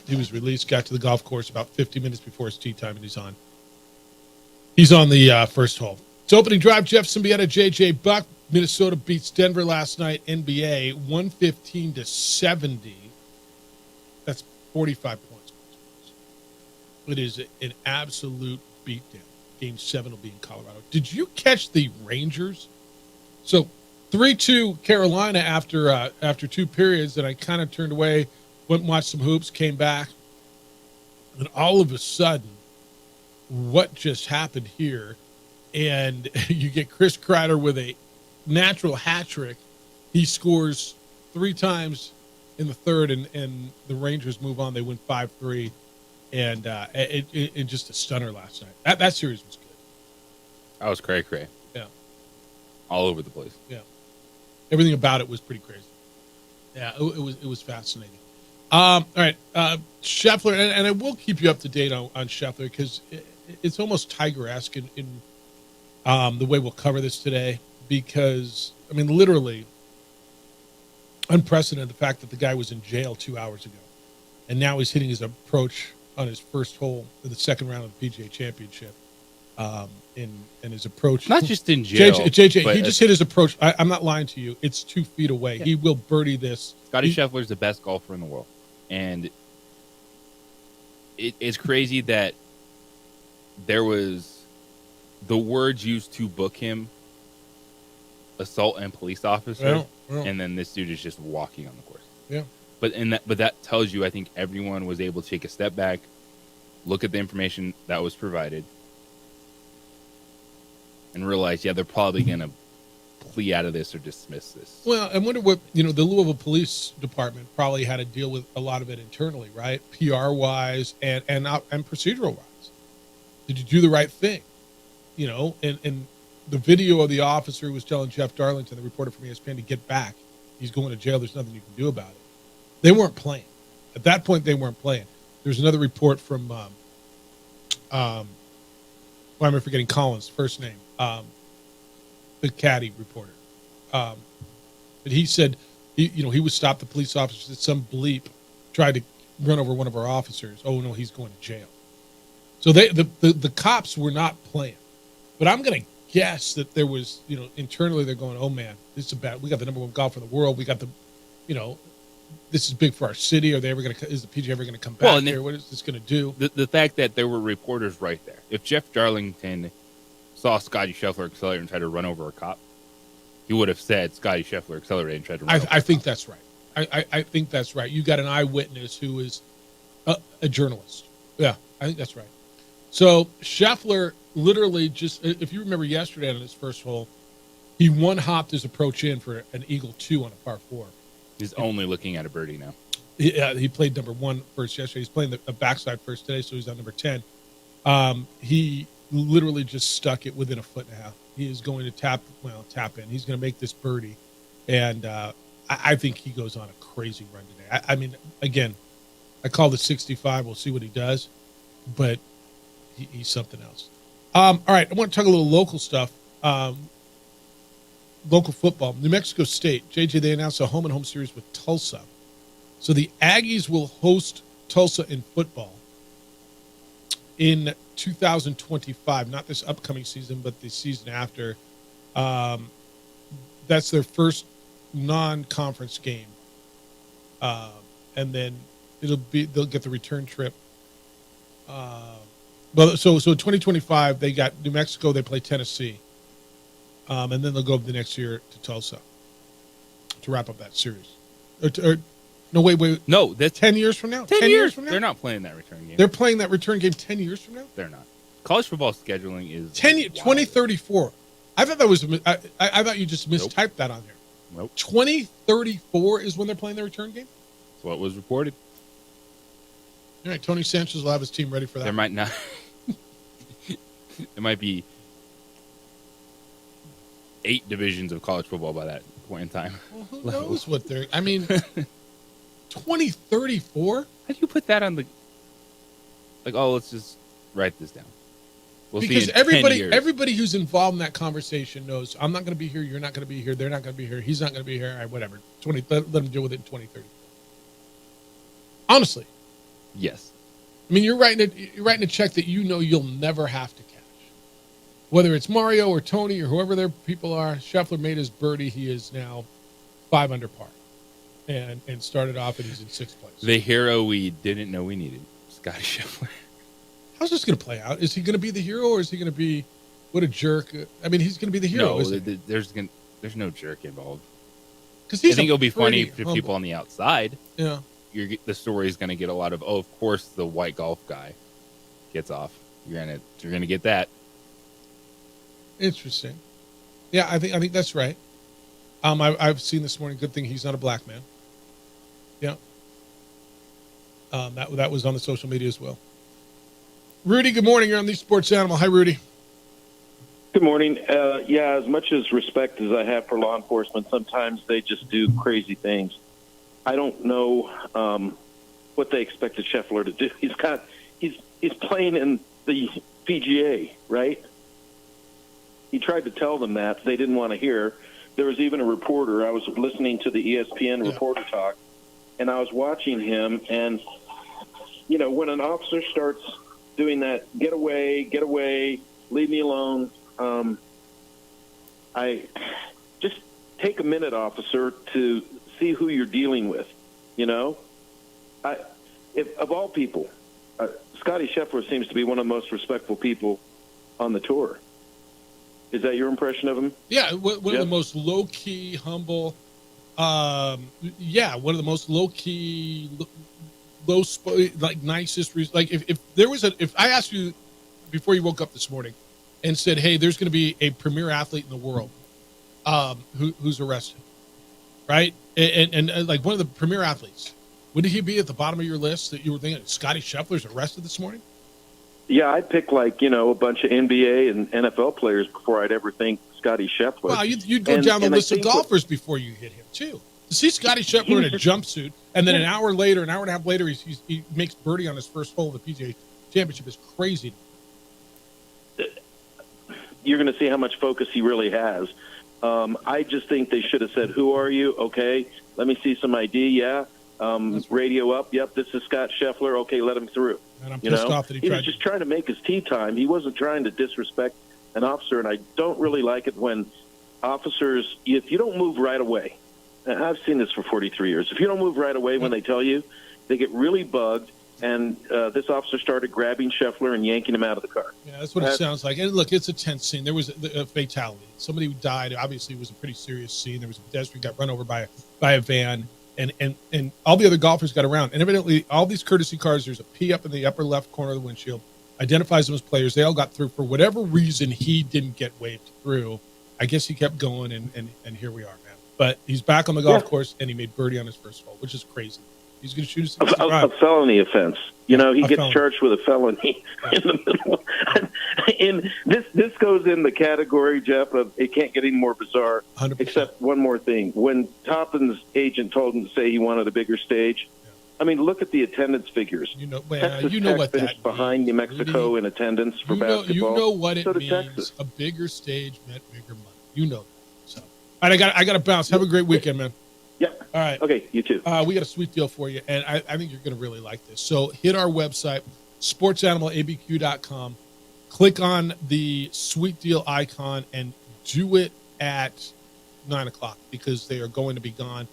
he was released, got to the golf course about 50 minutes before his tee time, and he's on the first hole. It's opening drive. Jeff Symbieta, JJ Buck. Minnesota beats Denver last night. NBA 115-70. That's 45 points. It is an absolute beatdown. Game 7 will be in Colorado. Did you catch the Rangers? So 3-2 Carolina after 2 periods, and I kind of turned away, went and watched some hoops, came back, and all of a sudden, what just happened here? And you get Chris Kreider with a natural hat trick. He scores 3 times in the third, and the Rangers move on. They win 5-3, and it just a stunner last night. That series was good. That was cray. Yeah, all over the place. Yeah, everything about it was pretty crazy. Yeah, it was fascinating. All right, Scheffler, and I will keep you up to date on Scheffler because it's almost Tiger-esque in the way we'll cover this today. Because I mean, literally unprecedented the fact that the guy was in jail 2 hours ago, and now he's hitting his approach on his first hole in the second round of the PGA Championship. In his approach, not just in jail. JJ, he just hit his approach. I'm not lying to you. It's 2 feet away. Yeah. He will birdie this. Scotty Scheffler is the best golfer in the world, and it's crazy that there was the words used to book him. Assault and police officer, and then this dude is just walking on the course. Yeah, but that tells you, I think everyone was able to take a step back, look at the information that was provided, and realize, yeah, they're probably going to plea out of this or dismiss this. Well, I wonder what the Louisville Police Department probably had to deal with a lot of it internally, right? PR wise and procedural wise. Did you do the right thing? And the video of the officer who was telling Jeff Darlington, the reporter from ESPN, to get back. He's going to jail. There's nothing you can do about it. They weren't playing. At that point, they weren't playing. There's another report from, why am I forgetting Collins' first name? The caddy reporter. But he said, he would stop the police officers that some bleep tried to run over one of our officers. Oh no, he's going to jail. So the cops were not playing, but I'm going to guess that there was, internally they're going, oh man, this is bad. We got the number one golfer in the world. We got the, this is big for our city. Are they ever going to? Is the PGA ever going to come back here? What is this going to do? The fact that there were reporters right there. If Jeff Darlington saw Scotty Scheffler accelerate and try to run over a cop, he would have said Scotty Scheffler accelerated and tried to run over I think that's right. I think that's right. You got an eyewitness who is a journalist. Yeah, I think that's right. So Scheffler literally just, if you remember yesterday on his first hole, he one-hopped his approach in for an eagle 2 on a par 4. He's only looking at a birdie now. He played number 1 first yesterday. He's playing a backside first today, so he's on number 10. He literally just stuck it within a foot and a half. He is going to tap in. He's going to make this birdie, and I think he goes on a crazy run today. I mean, again, I called it 65. We'll see what he does, but he's something else. All right, I want to talk a little local stuff. Local football. New Mexico State. JJ, they announced a home-and-home series with Tulsa. So the Aggies will host Tulsa in football in 2025, not this upcoming season, but the season after. That's their first non-conference game. And then they'll get the return trip. So 2025, they got New Mexico, they play Tennessee. And then they'll go the next year to Tulsa to wrap up that series. No, wait. No, that's 10 years from now. 10 years from now. They're not playing that return game. They're playing that return game 10 years from now. They're not. College football scheduling is 2034. I thought that was. I thought you just mistyped that on there. Nope. 2034 is when they're playing their return game. That's what was reported. All right, Tony Sanchez will have his team ready for that. There might not. It might be 8 divisions of college football by that point in time. Well, who knows what they're... I mean, 2034? How do you put that on the... Like, let's just write this down. We'll because see in 10 years. everybody who's involved in that conversation knows I'm not going to be here, you're not going to be here, they're not going to be here, he's not going to be here, all right, whatever. Let them deal with it in 2030. Honestly. Yes. I mean, you're writing a check that you know you'll never have to cash. Whether it's Mario or Tony or whoever their people are, Scheffler made his birdie. He is now 5 under par, and started off and he's in 6th place. The hero we didn't know we needed, Scotty Scheffler. How's this going to play out? Is he going to be the hero, or is he going to be what a jerk? I mean, he's going to be the hero. No, there's no jerk involved. Because I think it'll be funny to people on the outside. Yeah, the story is going to get a lot of. Oh, of course, the white golf guy gets off. You're gonna get that. Interesting. Yeah, I think that's right. I've seen this morning. Good thing he's not a black man. Yeah. That was on the social media as well. Rudy, good morning. You're on the Sports Animal. Hi, Rudy. Good morning. As much as respect as I have for law enforcement, sometimes they just do crazy things. I don't know what they expected Scheffler to do. He's playing in the PGA, right? He tried to tell them that. They didn't want to hear. There was even a reporter. I was listening to the ESPN reporter talk, and I was watching him. And, when an officer starts doing that, get away, leave me alone, I just take a minute, officer, to see who you're dealing with, If of all people, Scotty Scheffler seems to be one of the most respectful people on the tour. Is that your impression of him? Yeah, one of the most low-key, humble. One of the most low-key, nicest. Like if I asked you before you woke up this morning and said, "Hey, there's going to be a premier athlete in the world who's arrested," right? And like one of the premier athletes, would he be at the bottom of your list that you were thinking Scotty Scheffler's arrested this morning? Yeah, I'd pick a bunch of NBA and NFL players before I'd ever think Scotty Scheffler. Wow, you'd go down the list of golfers before you hit him too. To see Scotty Scheffler in a jumpsuit, and then an hour and a half later, he makes birdie on his first hole of the PGA Championship is crazy. You're going to see how much focus he really has. I just think they should have said, "Who are you?" Okay, let me see some ID. Yeah, radio up. Yep, this is Scott Scheffler. Okay, let him through. And I'm pissed off that he was just trying to make his tea time. He wasn't trying to disrespect an officer, and I don't really like it when officers, if you don't move right away, and I've seen this for 43 years, if you don't move right away when they tell you, they get really bugged, and this officer started grabbing Scheffler and yanking him out of the car. Yeah, that's what it sounds like. And look, it's a tense scene. There was a fatality. Somebody who died. Obviously, it was a pretty serious scene. There was a pedestrian got run over by a van, and all the other golfers got around. And evidently, all these courtesy cars, there's a P up in the upper left corner of the windshield, identifies them as players. They all got through. For whatever reason, he didn't get waved through. I guess he kept going, and here we are, man. But he's back on the golf course, and he made birdie on his first hole, which is crazy. He's going to shoot a felony offense. He gets charged with a felony in the middle. And this goes in the category, Jeff, of it can't get any more bizarre. 100%. Except one more thing. When Toppin's agent told him to say he wanted a bigger stage, I mean, look at the attendance figures. Texas Tech what finished that behind New Mexico in attendance for basketball. You know what it means. Texas. A bigger stage meant bigger money. You know that. So, all right, I got to bounce. Have a great weekend, man. Yeah. All right. Okay, you too. We got a sweet deal for you, and I think you're going to really like this. So hit our website, sportsanimалabq.com. Click on the sweet deal icon and do it at 9 o'clock because they are going to be gone.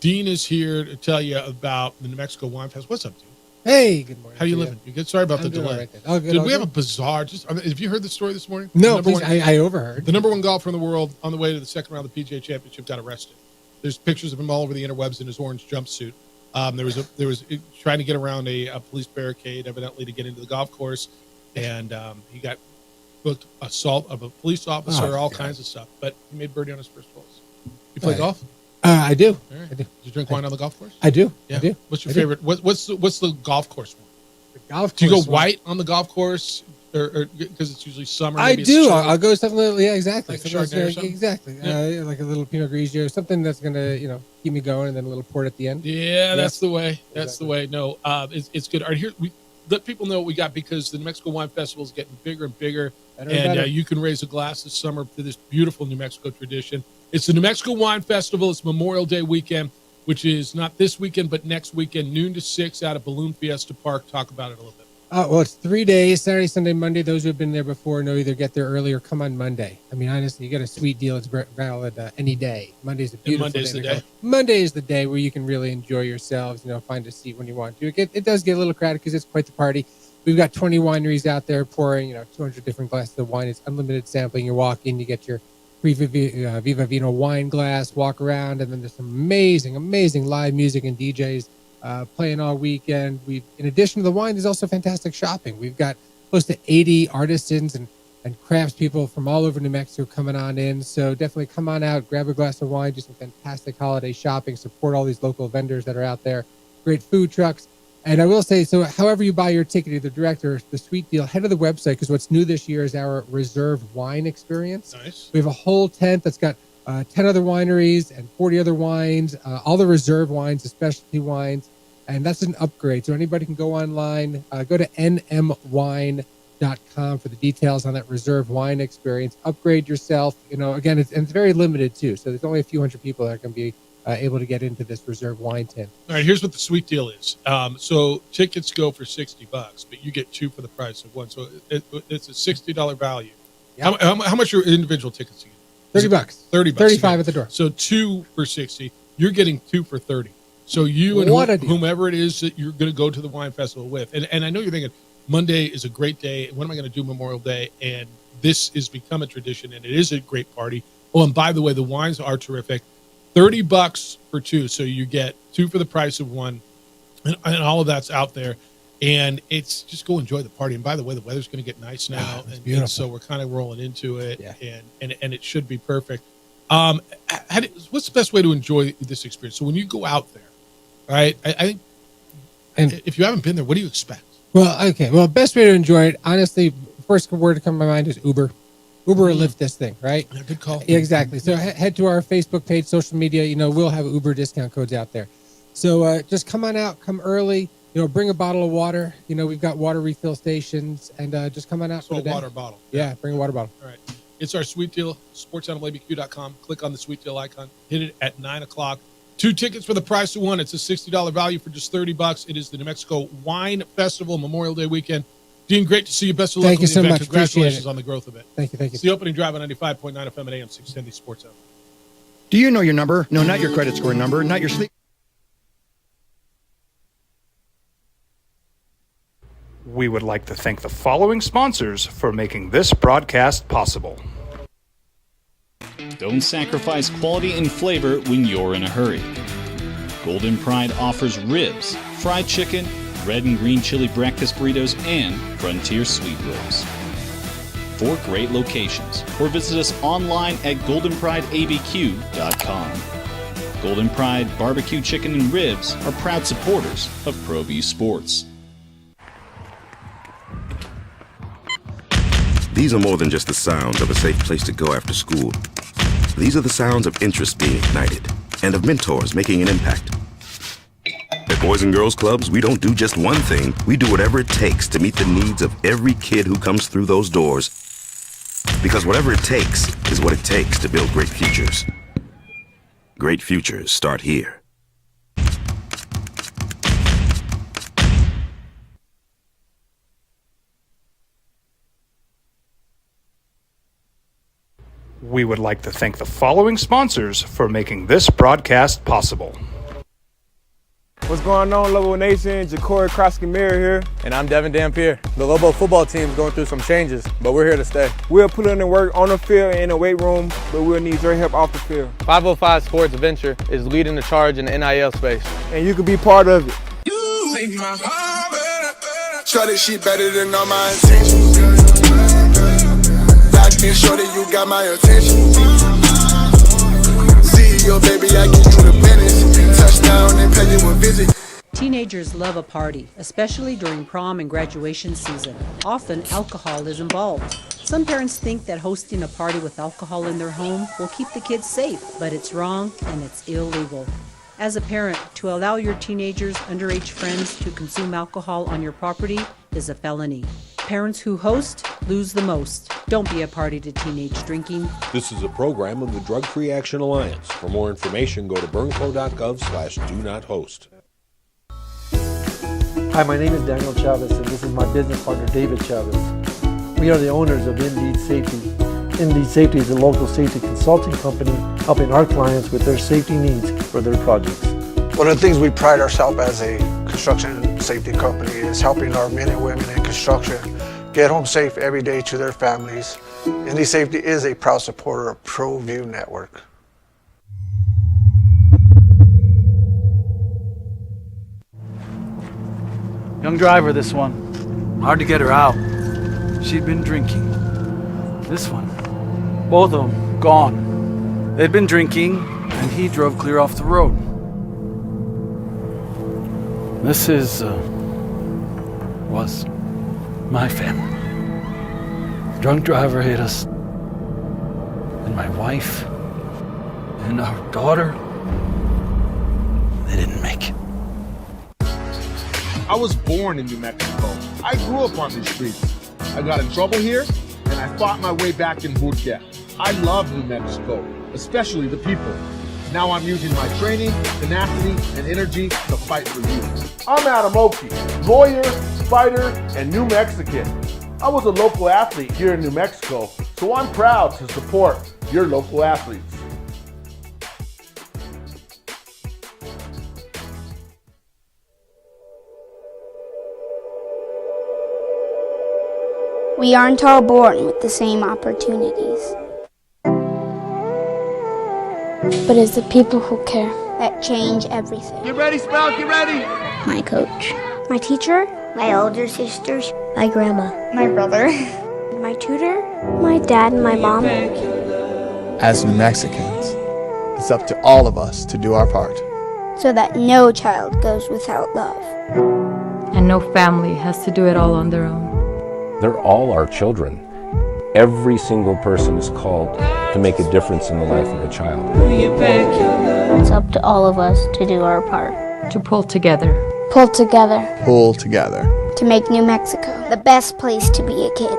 Dean is here to tell you about the New Mexico Wine Fest. What's up, Dean? Hey, good morning. How you living? You good? Sorry about the doing delay. all right then. All good, Did all we have good. a bizarre? Have you heard the story this morning? No, please, I overheard. The number one golfer in the world on the way to the second round of the PGA Championship got arrested. There's pictures of him all over the interwebs in his orange jumpsuit. There was trying to get around a police barricade, evidently to get into the golf course, and he got booked assault of a police officer, all kinds of stuff. But he made birdie on his first holes. You play golf? I do. All right. I do. Did you drink wine on the golf course? I do. Yeah. I do. What's your I do. favorite? What's the golf course one? The golf course. Do you go one. white on the golf course, or because it's usually summer? I maybe it's do. chilly? I'll go something. Yeah, exactly. Like a Something Chardonnay or that's something? exactly. Yeah. Like a little Pinot Grigio, something that's gonna keep me going, and then a little port at the end. Yeah, that's the way. That's the way. No, it's good. All right, here we let people know what we got because the New Mexico Wine Festival is getting bigger and bigger, Better and better. you can raise a glass this summer to this beautiful New Mexico tradition. It's the New Mexico Wine Festival. It's Memorial Day weekend, which is not this weekend but next weekend, noon to 6 out at Balloon Fiesta Park. Talk about it a little bit. Well, it's 3 days, Saturday, Sunday, Monday. Those who have been there before know either get there early or come on Monday. I mean, honestly, you get a sweet deal. It's valid any day. Monday's a beautiful Monday's day. the day. Monday is the day where you can really enjoy yourselves, find a seat when you want to. It does get a little crowded because it's quite the party. We've got 20 wineries out there pouring, 200 different glasses of wine. It's unlimited sampling. You walk in, you get your free Viva Vino wine glass, walk around, and then there's some amazing, amazing live music and DJs playing all weekend. In addition to the wine, there's also fantastic shopping. We've got close to 80 artisans and craftspeople from all over New Mexico coming on in. So definitely come on out, grab a glass of wine, do some fantastic holiday shopping, support all these local vendors that are out there, great food trucks. And I will say, so however you buy your ticket, either direct or the sweet deal, head to the website because what's new this year is our reserve wine experience. Nice. We have a whole tent that's got 10 other wineries and 40 other wines, all the reserve wines, the specialty wines, and that's an upgrade. So anybody can go online, go to nmwine.com for the details on that reserve wine experience. Upgrade yourself. Again, it's very limited too. So there's only a few hundred people that are going to be able to get into this reserve wine tent. All right, here's what the sweet deal is. So tickets go for $60, but you get two for the price of one. So it's a $60 value. Yep. How much are individual tickets again? $30. $30. 35 at the door. So two for 60. You're getting two for 30. So you and whomever it is that you're going to go to the wine festival with, and I know you're thinking Monday is a great day. What am I going to do Memorial Day? And this has become a tradition, and it is a great party. Oh, and by the way, the wines are terrific. $30 for two, so you get two for the price of one, and all of that's out there. And it's just go enjoy the party. And by the way, the weather's going to get nice now, and so we're kind of rolling into it, and it should be perfect. What's the best way to enjoy this experience? So when you go out there, right? I think, and if you haven't been there, what do you expect? Well, okay. Well, best way to enjoy it, honestly, first word to come to my mind is Uber. Uber or Lyft this thing, right? Yeah, good call. Yeah, exactly. So head to our Facebook page, social media. We'll have Uber discount codes out there. So just come on out, come early. Bring a bottle of water. We've got water refill stations, and just come on out for the day. Water bottle. Yeah, bring a water bottle. All right. It's our sweet deal, sportsanimалabq.com. Click on the sweet deal icon. Hit it at 9 o'clock. 2 tickets for the price of one. It's a $60 value for just $30. It is the New Mexico Wine Festival Memorial Day weekend. Dean, great to see you. Best of luck. Thank you so much. Congratulations Appreciate it. on the growth of it. Thank you. It's the opening drive on 95.9 FM at AM 610 Sports Zone. Do you know your number? No, not your credit score number, not your sleep. We would like to thank the following sponsors for making this broadcast possible. Don't sacrifice quality and flavor when you're in a hurry. Golden Pride offers ribs, fried chicken, red and green chili breakfast burritos, and Frontier sweet rolls. 4 great locations, or visit us online at goldenprideabq.com. Golden Pride Barbecue Chicken and Ribs are proud supporters of ProView Sports. These are more than just the sounds of a safe place to go after school. These are the sounds of interest being ignited and of mentors making an impact. At Boys and Girls Clubs, we don't do just one thing. We do whatever it takes to meet the needs of every kid who comes through those doors. Because whatever it takes is what it takes to build great futures. Great futures start here. We would like to thank the following sponsors for making this broadcast possible. What's going on, Lobo Nation? Ja'Cory Krosky-Mir here. And I'm Devin Dampier. The Lobo football team is going through some changes, but we're here to stay. We'll put in the work on the field and in the weight room, but we'll need your help off the field. 505 Sports Venture is leading the charge in the NIL space. And you can be part of it. You make my heart better. Try this shit better than all my intentions. Locked in, shorty, you got my attention. See your baby, I get you the business. Touchdown and pay you a visit. Teenagers love a party, especially during prom and graduation season. Often, alcohol is involved. Some parents think that hosting a party with alcohol in their home will keep the kids safe, but it's wrong and it's illegal. As a parent, to allow your teenagers' underage friends to consume alcohol on your property is a felony. Parents who host lose the most. Don't be a party to teenage drinking. This is a program of the Drug Free Action Alliance. For more information, go to burnco.gov/do-not-host. Hi, my name is Daniel Chavez, and this is my business partner, David Chavez. We are the owners of Indeed Safety. Indeed Safety is a local safety consulting company helping our clients with their safety needs for their projects. One of the things we pride ourselves as a construction safety company is helping our men and women in construction get home safe every day to their families. Indeed Safety is a proud supporter of ProView Network. Young driver, this one. Hard to get her out. She'd been drinking. This one. Both of them gone. They'd been drinking, and he drove clear off the road. This was my family. Drunk driver hit us. And my wife and our daughter, they didn't make it. I was born in New Mexico. I grew up on these streets. I got in trouble here, and I fought my way back in Burquia. I love New Mexico, especially the people. Now I'm using my training, tenacity, and energy to fight for you. I'm Adam Oki, lawyer, fighter, and New Mexican. I was a local athlete here in New Mexico, so I'm proud to support your local athletes. We aren't all born with the same opportunities. But it's the people who care that change everything. Get ready, Sprout, get ready! My coach. My teacher. My older sisters. My grandma. My brother. My tutor. My dad and my mom. As New Mexicans, it's up to all of us to do our part. So that no child goes without love. And no family has to do it all on their own. They're all our children. Every single person is called to make a difference in the life of a child. It's up to all of us to do our part. To pull together. Pull together. Pull together. To make New Mexico the best place to be a kid.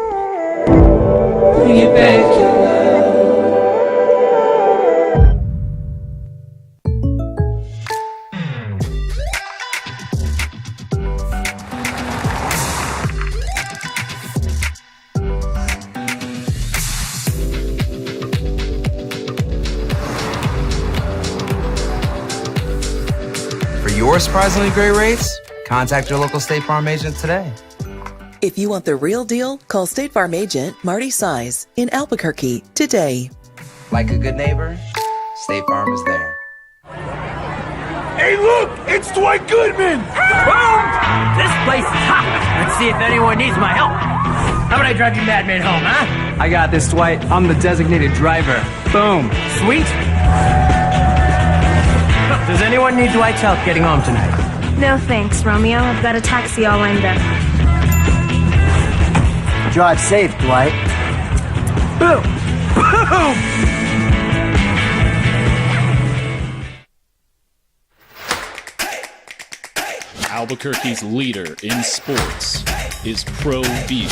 Bring it back. or surprisingly great rates, contact your local State Farm agent today. If you want the real deal, call State Farm agent Marty Size in Albuquerque today. Like a good neighbor, State Farm is there. Hey, look! It's Dwight Goodman! Boom! This place is hot. Let's see if anyone needs my help. How about I drive you madman home, huh? I got this, Dwight. I'm the designated driver. Boom. Sweet. Does anyone need Dwight's help getting home tonight? No thanks, Romeo. I've got a taxi all lined up. Drive safe, Dwight. Boom! Boom! Albuquerque's leader in sports is ProView.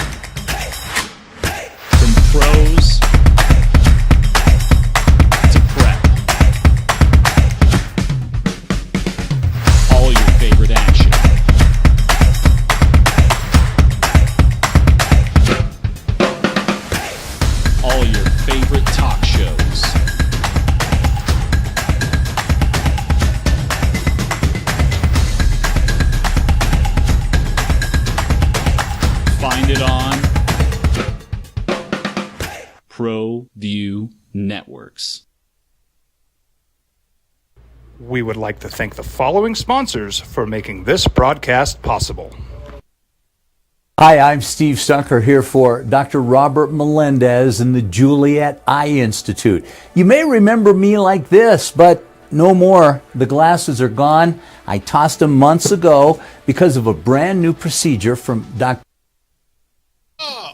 From pros to prep. All your favorite action. All your favorite talk shows. Find it on ProView Networks. We would like to thank the following sponsors for making this broadcast possible. Hi, I'm Steve Stucker here for Dr. Robert Melendez and the Juliet Eye Institute. You may remember me like this, but no more. The glasses are gone. I tossed them months ago because of a brand new procedure from Dr.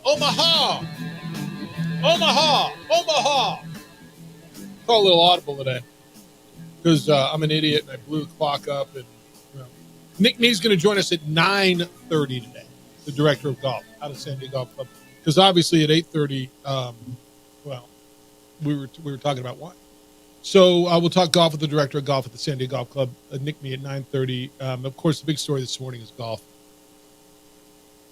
Omaha! Omaha! Omaha! Call a little audible today because I'm an idiot and I blew the clock up. And Nick Nee's going to join us at 9:30 today, the director of golf out of San Diego Golf Club. Because obviously at 8:30, we were talking about wine. So we'll talk golf with the director of golf at the San Diego Golf Club, Nick Nee, at 9:30. Of course, the big story this morning is golf.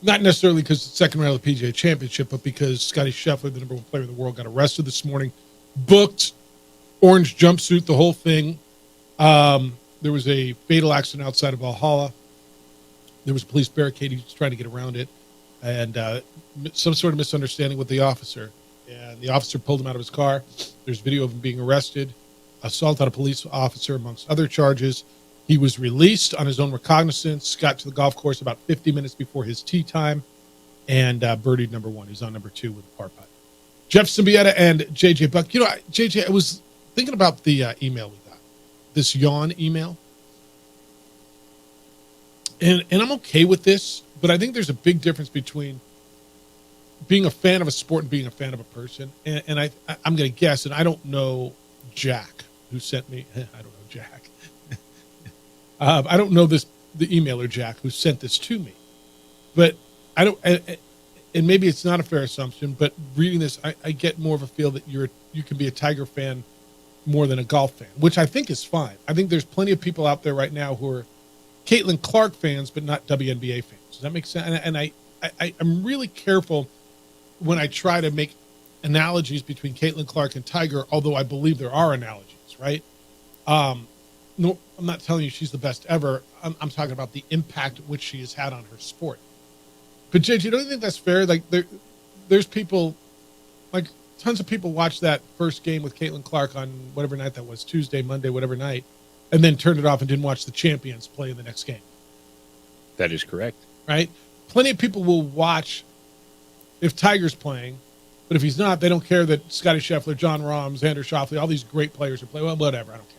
Not necessarily because it's the second round of the PGA Championship, but because Scottie Scheffler, the number one player in the world, got arrested this morning, booked, orange jumpsuit, the whole thing. There was a fatal accident outside of Valhalla. There was a police barricade. He was trying to get around it, and some sort of misunderstanding with the officer. And the officer pulled him out of his car. There's video of him being arrested, assault on a police officer, amongst other charges. He was released on his own recognizance, got to the golf course about 50 minutes before his tee time, and birdied number one. He's on number two with a par putt. Jeff Symbieta and JJ Buck. You know, JJ, I was thinking about the email we got, this yawn email. And I'm okay with this, but I think there's a big difference between being a fan of a sport and being a fan of a person. And I'm going to guess, and I don't know Jack, who sent me. I don't know Jack. I don't know the emailer Jack who sent this to me, but I don't. And maybe it's not a fair assumption, but reading this, I get more of a feel that you can be a Tiger fan more than a golf fan, which I think is fine. I think there's plenty of people out there right now who are Caitlin Clark fans, but not WNBA fans. Does that make sense? And I'm really careful when I try to make analogies between Caitlin Clark and Tiger, although I believe there are analogies, right? No, I'm not telling you she's the best ever. I'm talking about the impact which she has had on her sport. But JJ, don't you think that's fair? Like there's people, like tons of people watched that first game with Caitlin Clark on whatever night that was, Tuesday, Monday, whatever night, and then turned it off and didn't watch the champions play in the next game. That is correct. Right? Plenty of people will watch if Tiger's playing, but if he's not, they don't care that Scottie Scheffler, Jon Rahm, Xander Schauffele, all these great players are playing. Well, whatever, I don't care.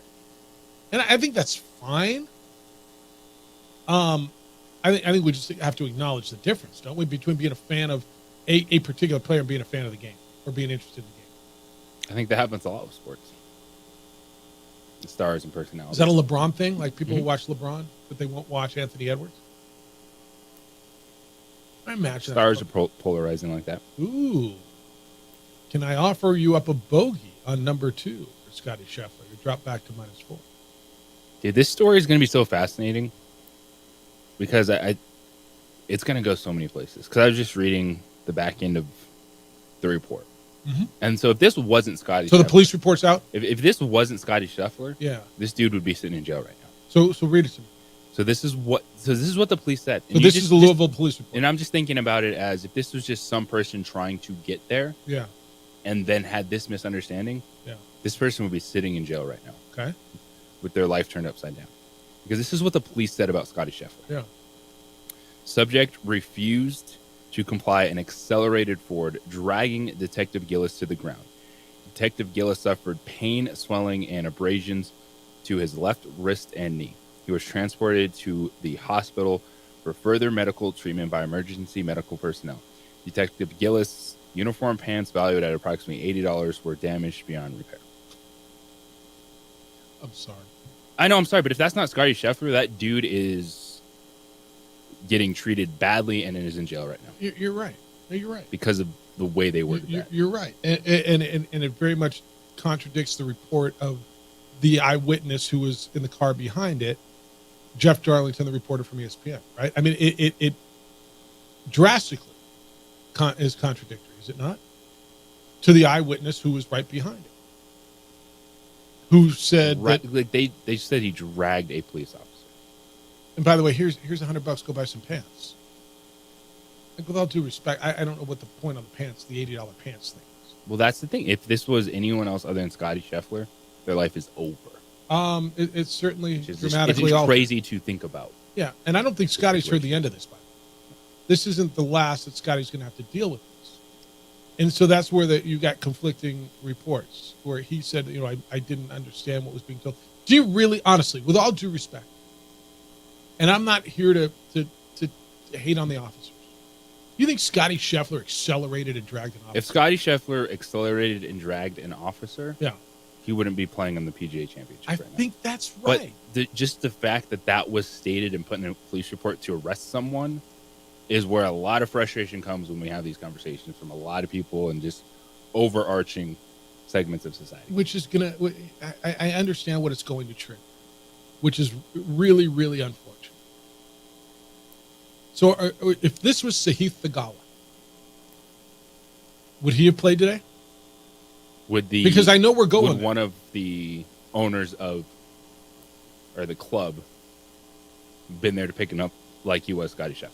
And I think that's fine. I think we just have to acknowledge the difference, don't we, between being a fan of a particular player and being a fan of the game or being interested in the game. I think that happens a lot with sports. The stars and personalities. Is that a LeBron thing? Like people who watch LeBron, but they won't watch Anthony Edwards? I imagine stars are polarizing like that. Ooh. Can I offer you up a bogey on number 2 for Scottie Scheffler to drop back to -4? Dude, this story is going to be so fascinating because it's going to go so many places. Because I was just reading the back end of the report. Mm-hmm. And so if this wasn't Scottie So Scheffler, the police report's out? If this wasn't Scottie Scheffler, yeah, this dude would be sitting in jail right now. So read it to me. So this is what the police said. So this is the Louisville police report. And I'm just thinking about it as if this was just some person trying to get there. Yeah. And then had this misunderstanding. Yeah. This person would be sitting in jail right now. Okay. With their life turned upside down. Because this is what the police said about Scotty Scheffler. Yeah. Subject refused to comply and accelerated forward, dragging Detective Gillis to the ground. Detective Gillis suffered pain, swelling, and abrasions to his left wrist and knee. He was transported to the hospital for further medical treatment by emergency medical personnel. Detective Gillis' uniform pants, valued at approximately $80, were damaged beyond repair. I'm sorry. I know, I'm sorry, but if that's not Scotty Scheffler, that dude is getting treated badly and is in jail right now. You're right. No, you're right. Because of the way they worded that. You're right. And it very much contradicts the report of the eyewitness who was in the car behind it, Jeff Darlington, the reporter from ESPN, right? I mean, it drastically is contradictory, is it not? To the eyewitness who was right behind it. Who said that, like they said he dragged a police officer. And by the way, here's $100. Go buy some pants. Like, with all due respect, I don't know what the point on the pants, the $80 pants thing is. Well, that's the thing. If this was anyone else other than Scotty Scheffler, their life is over. It's certainly It's dramatically just crazy to think about. Yeah, and I don't think Scotty's heard the end of this. By the way, this isn't the last that Scotty's going to have to deal with this. And so that's where you got conflicting reports, where he said, I didn't understand what was being told. Do you really, honestly, with all due respect, and I'm not here to hate on the officers, do you think Scotty Scheffler accelerated and dragged an officer? If Scotty Scheffler accelerated and dragged an officer, yeah, he wouldn't be playing on the PGA Championship I right now. think that's right. But just the fact that was stated and put in a police report to arrest someone is where a lot of frustration comes when we have these conversations from a lot of people and just overarching segments of society. Which is going to, I understand what it's going to trigger, which is really, really unfortunate. So if this was Sahith Theegala, would he have played today? Because I know we're going Would there. one of the owners or the club been there to pick him up like he was Scotty Scheffler?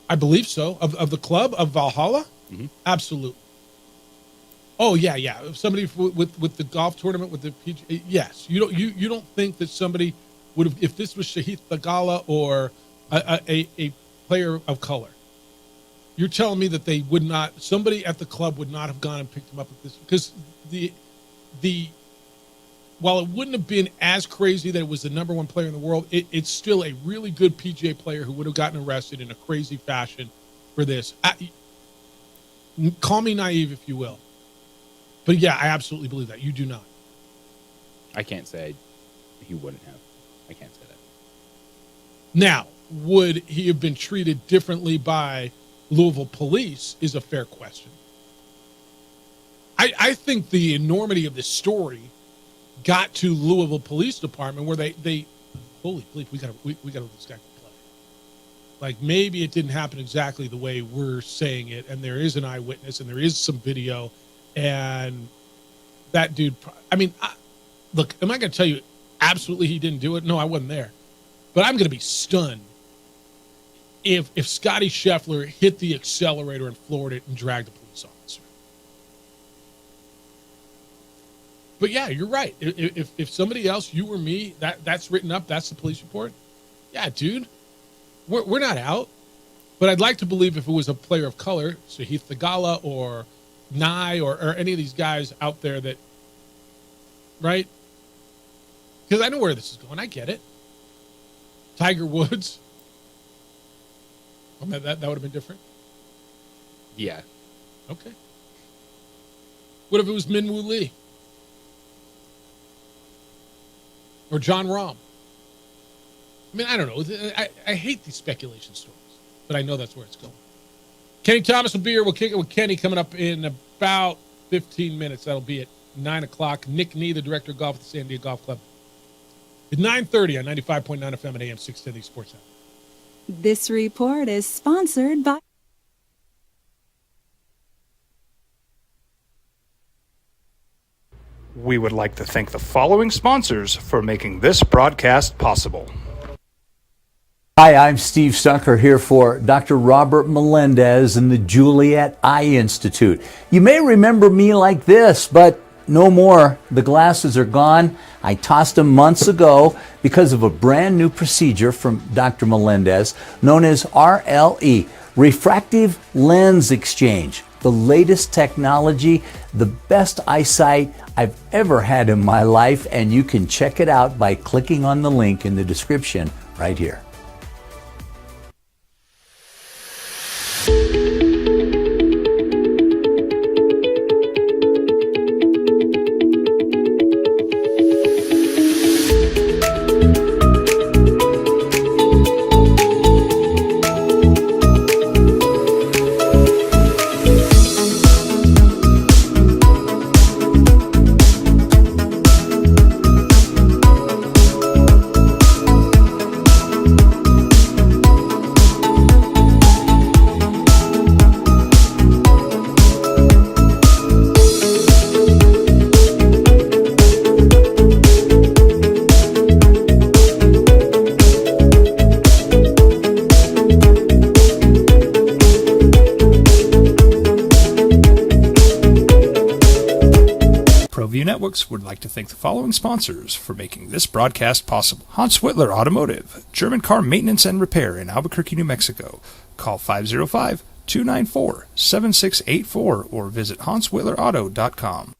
I believe so. Of the club, of Valhalla? Mm-hmm. Absolutely. Oh, yeah. If somebody with the golf tournament, with the PGA, yes. You don't think that somebody would have, if this was Sahith Theegala or a player of color, you're telling me that they would not, somebody at the club would not have gone and picked him up with this, because while it wouldn't have been as crazy that it was the number one player in the world, it's still a really good PGA player who would have gotten arrested in a crazy fashion for this. Call me naive if you will, but yeah, I absolutely believe that. You do not. I can't say he wouldn't have. I can't say that. Now, would he have been treated differently by Louisville police is a fair question. I think the enormity of this story got to Louisville Police Department where they holy bleep, we gotta let this guy play. Like, maybe it didn't happen exactly the way we're saying it, and there is an eyewitness and there is some video, and that dude, I mean, look, am I going to tell you absolutely he didn't do it? No, I wasn't there. But I'm going to be stunned if Scotty Scheffler hit the accelerator and floored it and dragged a police officer. But yeah, you're right. If somebody else, you or me, that's written up, that's the police report. Yeah, dude, we're not out. But I'd like to believe if it was a player of color, Sahith Theegala or Nye or any of these guys out there that, right? Because I know where this is going. I get it. Tiger Woods. Oh, that would have been different. Yeah. Okay. What if it was Min-Woo Lee? Or John Rahm? I mean, I don't know. I hate these speculation stories, but I know that's where it's going. Kenny Thomas will be here. We'll kick it with Kenny coming up in about 15 minutes. That'll be at 9 o'clock. Nick Nee, the director of golf at the San Diego Golf Club. At 9:30 on 95.9 FM and AM 610 Sports Center. This report is sponsored by... We would like to thank the following sponsors for making this broadcast possible. Hi, I'm Steve Stunker here for Dr. Robert Melendez and the Juliet Eye Institute. You may remember me like this, but no more. The glasses are gone. I tossed them months ago because of a brand new procedure from Dr. Melendez known as RLE, Refractive Lens Exchange. The latest technology, the best eyesight I've ever had in my life, and you can check it out by clicking on the link in the description right here. ProView Networks would like to thank the following sponsors for making this broadcast possible. Hans Whitler Automotive, German car maintenance and repair in Albuquerque, New Mexico. Call 505-294-7684 or visit hanswhitlerauto.com.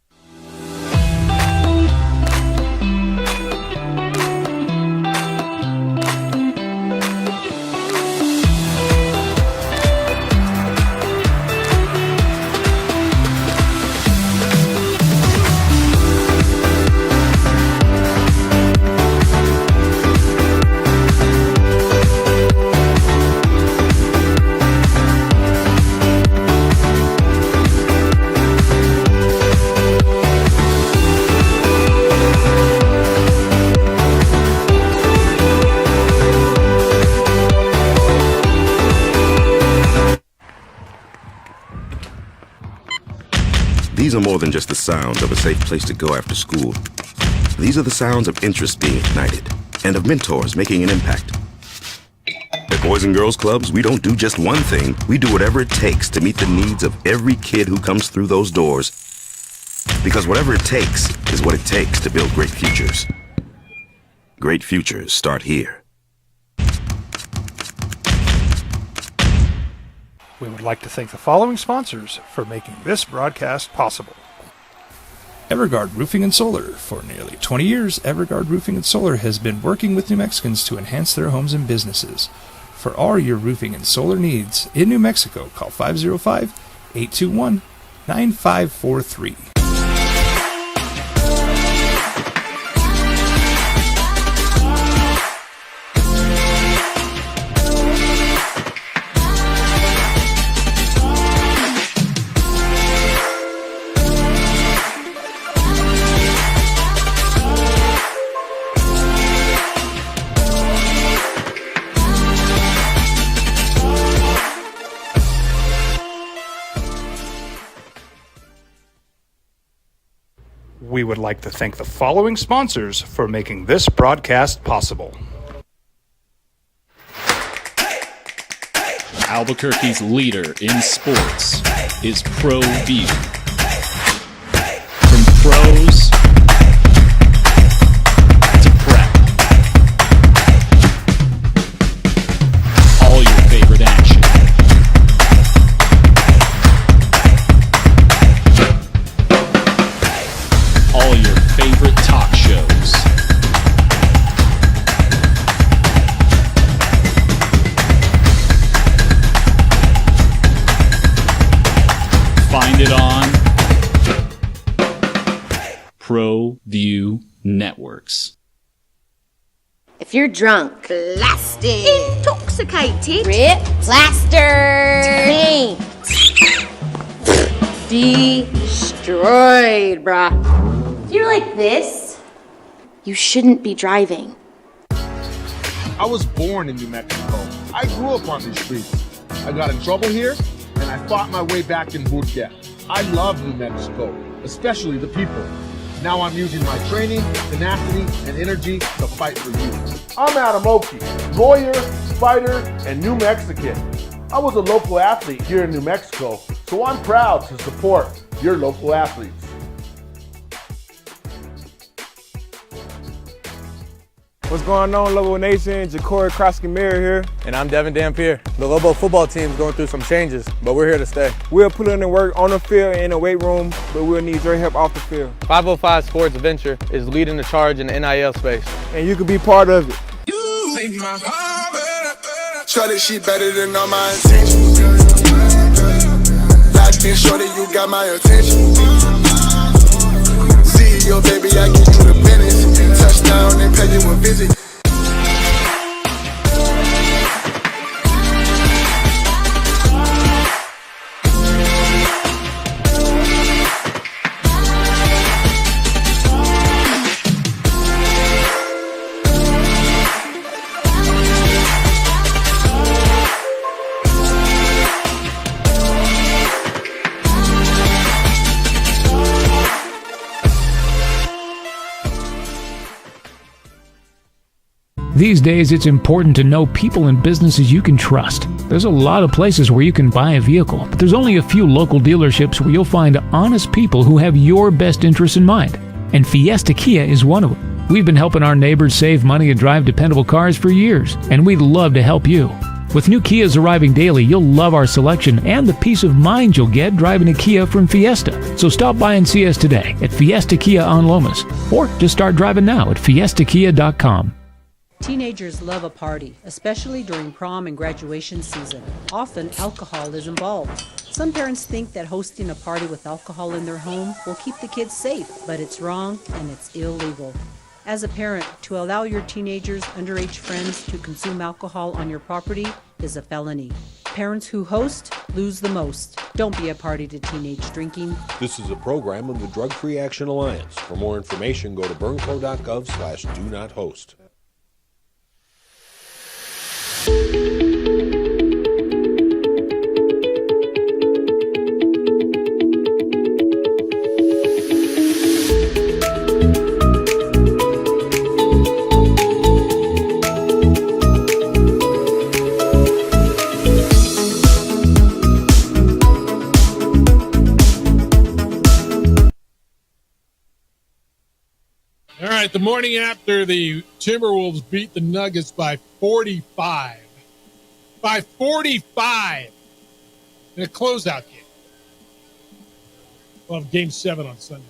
These are more than just the sounds of a safe place to go after school. These are the sounds of interest being ignited and of mentors making an impact. At Boys and Girls Clubs, we don't do just one thing. We do whatever it takes to meet the needs of every kid who comes through those doors. Because whatever it takes is what it takes to build great futures. Great futures start here. We would like to thank the following sponsors for making this broadcast possible. Evergard Roofing and Solar. For nearly 20 years, Evergard Roofing and Solar has been working with New Mexicans to enhance their homes and businesses. For all your roofing and solar needs in New Mexico, call 505-821-9543. We would like to thank the following sponsors for making this broadcast possible. Albuquerque's leader in sports is ProView. From pros to prep, all your favorite action. All your favorite talk shows. Find it on ProView Networks. If you're drunk, blasted, intoxicated, rip, plastered, paint, destroyed, bruh. If you're like this, you shouldn't be driving. I was born in New Mexico. I grew up on these streets. I got in trouble here, and I fought my way back in boot camp. I love New Mexico, especially the people. Now I'm using my training, tenacity, and energy to fight for you. I'm Adam Oki, lawyer, fighter, and New Mexican. I was a local athlete here in New Mexico, so I'm proud to support your local athletes. What's going on, Lobo Nation? Ja'Cory Krosky-Miller here. And I'm Devin Dampier. The Lobo football team is going through some changes, but we're here to stay. We'll put in the work on the field and in the weight room, but we'll need your help off the field. 505 Sports Venture is leading the charge in the NIL space. And you can be part of it. Shorty, she better than all my intentions. Locked in, shorty, you got my attention. CEO, baby, I get you the business. Touchdown and pay you a visit. These days, it's important to know people and businesses you can trust. There's a lot of places where you can buy a vehicle, but there's only a few local dealerships where you'll find honest people who have your best interests in mind. And Fiesta Kia is one of them. We've been helping our neighbors save money and drive dependable cars for years, and we'd love to help you. With new Kias arriving daily, you'll love our selection and the peace of mind you'll get driving a Kia from Fiesta. So stop by and see us today at Fiesta Kia on Lomas, or just start driving now at fiestakia.com. Teenagers love a party, especially during prom and graduation season. Often, alcohol is involved. Some parents think that hosting a party with alcohol in their home will keep the kids safe, but it's wrong and it's illegal. As a parent, to allow your teenagers' underage friends to consume alcohol on your property is a felony. Parents who host lose the most. Don't be a party to teenage drinking. This is a program of the Drug Free Action Alliance. For more information, go to burnco.gov/do-not-host. All right, the morning after the Timberwolves beat the Nuggets by 45. By 45 in a closeout game. We'll have Game 7 on Sunday.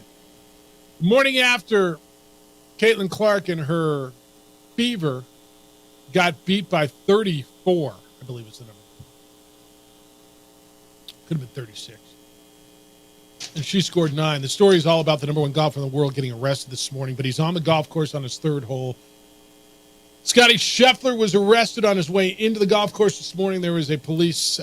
The morning after Caitlin Clark and her Fever got beat by 34, I believe is the number. Could have been 36. And she scored 9. The story is all about the number one golfer in the world getting arrested this morning, but he's on the golf course on his third hole. Scotty Scheffler was arrested on his way into the golf course this morning. There was a police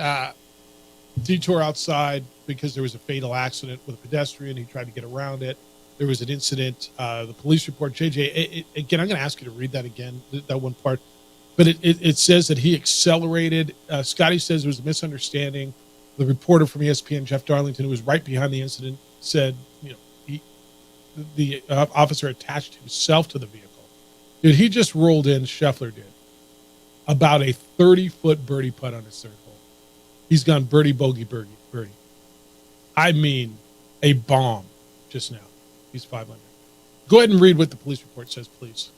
detour outside because there was a fatal accident with a pedestrian. He tried to get around it. There was an incident. The police report, JJ, again, I'm going to ask you to read that again, that one part. But it says that he accelerated. Scotty says it was a misunderstanding. The reporter from ESPN, Jeff Darlington, who was right behind the incident, said, the officer attached himself to the vehicle. Dude, he just rolled in, Scheffler did, about a 30-foot birdie putt on his third hole. He's gone birdie, bogey, birdie. I mean, a bomb just now. He's 500. Go ahead and read what the police report says, please.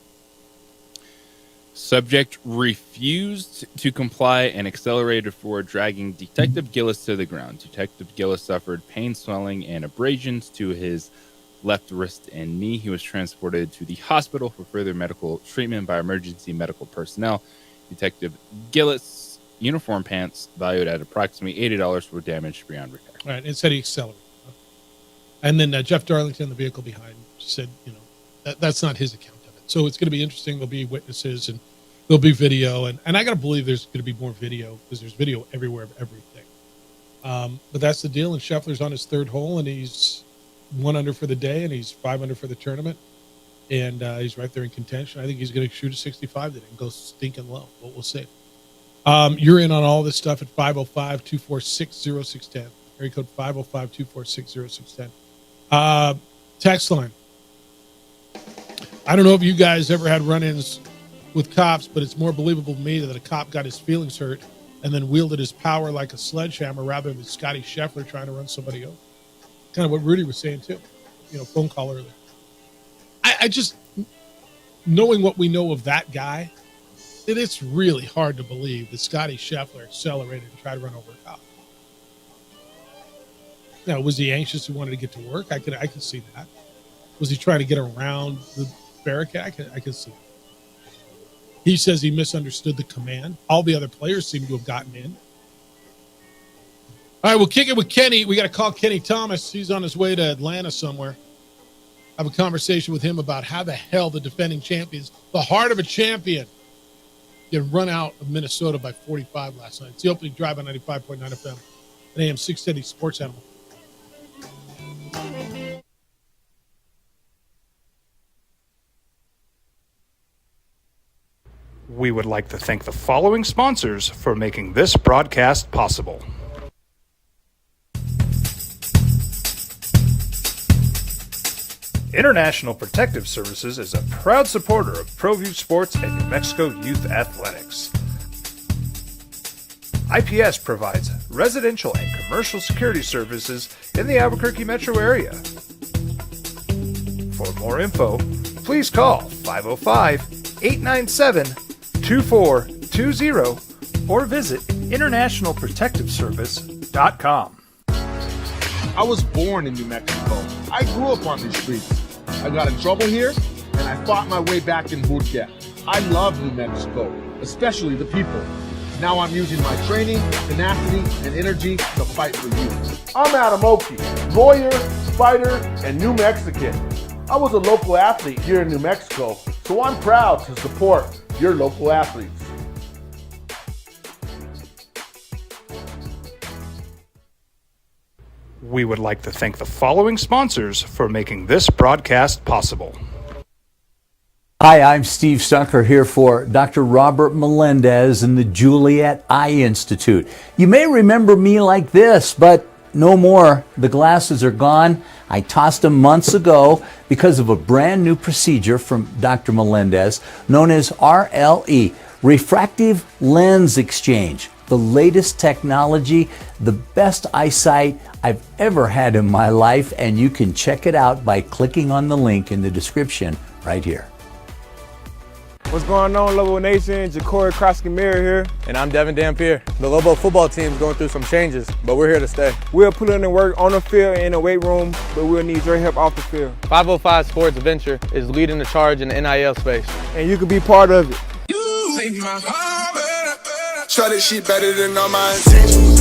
Subject refused to comply and accelerated forward, dragging Detective Gillis to the ground. Detective Gillis suffered pain, swelling, and abrasions to his left wrist and knee. He was transported to the hospital for further medical treatment by emergency medical personnel. Detective Gillis' uniform pants, valued at approximately $80, were damaged beyond repair. All right, it said he accelerated. And then Jeff Darlington, the vehicle behind, said, that's not his account of it. So it's going to be interesting. There'll be witnesses and there'll be video. And I got to believe there's going to be more video because there's video everywhere of everything. But that's the deal. And Scheffler's on his third hole, and he's 1 under for the day, and he's 5 under for the tournament. And he's right there in contention. I think he's going to shoot a 65 today and go stinking low. But we'll see. You're in on all this stuff at 505-246-0610. Area code 505-246-0610. Text line I don't know if you guys ever had run-ins with cops, but it's more believable to me that a cop got his feelings hurt and then wielded his power like a sledgehammer rather than Scotty Scheffler trying to run somebody over. Kind of what Rudy was saying too, phone call earlier. I just, knowing what we know of that guy, it's really hard to believe that Scotty Scheffler accelerated and tried to run over a cop. Now, was he anxious? He wanted to get to work? I could see that. Was he trying to get around the barricade? I could see that. He says he misunderstood the command. All the other players seem to have gotten in. All right, we'll kick it with Kenny. We got to call Kenny Thomas. He's on his way to Atlanta somewhere. Have a conversation with him about how the hell the defending champions, the heart of a champion, get run out of Minnesota by 45 last night. It's the opening drive on 95.9 FM and AM 670 Sports Animal. We would like to thank the following sponsors for making this broadcast possible. International Protective Services is a proud supporter of ProView Sports and New Mexico Youth Athletics. IPS provides residential and commercial security services in the Albuquerque metro area. For more info, please call 505-897-2420 or visit internationalprotectiveservice.com. I was born in New Mexico. I grew up on these streets. I got in trouble here, and I fought my way back in boot camp. I love New Mexico, especially the people. Now I'm using my training, tenacity, and energy to fight for you. I'm Adam Oki, lawyer, fighter, and New Mexican. I was a local athlete here in New Mexico, so I'm proud to support your local athletes. We would like to thank the following sponsors for making this broadcast possible. Hi, I'm Steve Stucker here for Dr. Robert Melendez and the Juliet Eye Institute. You may remember me like this, but no more. The glasses are gone. I tossed them months ago because of a brand new procedure from Dr. Melendez known as RLE, Refractive Lens Exchange. The latest technology, the best eyesight I've ever had in my life, and you can check it out by clicking on the link in the description right here. What's going on, Lobo Nation? Ja'Cory Krosky-Miller here. And I'm Devin Dampier. The Lobo football team's going through some changes, but we're here to stay. We'll put in the work on the field and in the weight room, but we'll need your help off the field. 505 Sports Venture is leading the charge in the NIL space. And you can be part of it. Shorty, she better than all my intentions.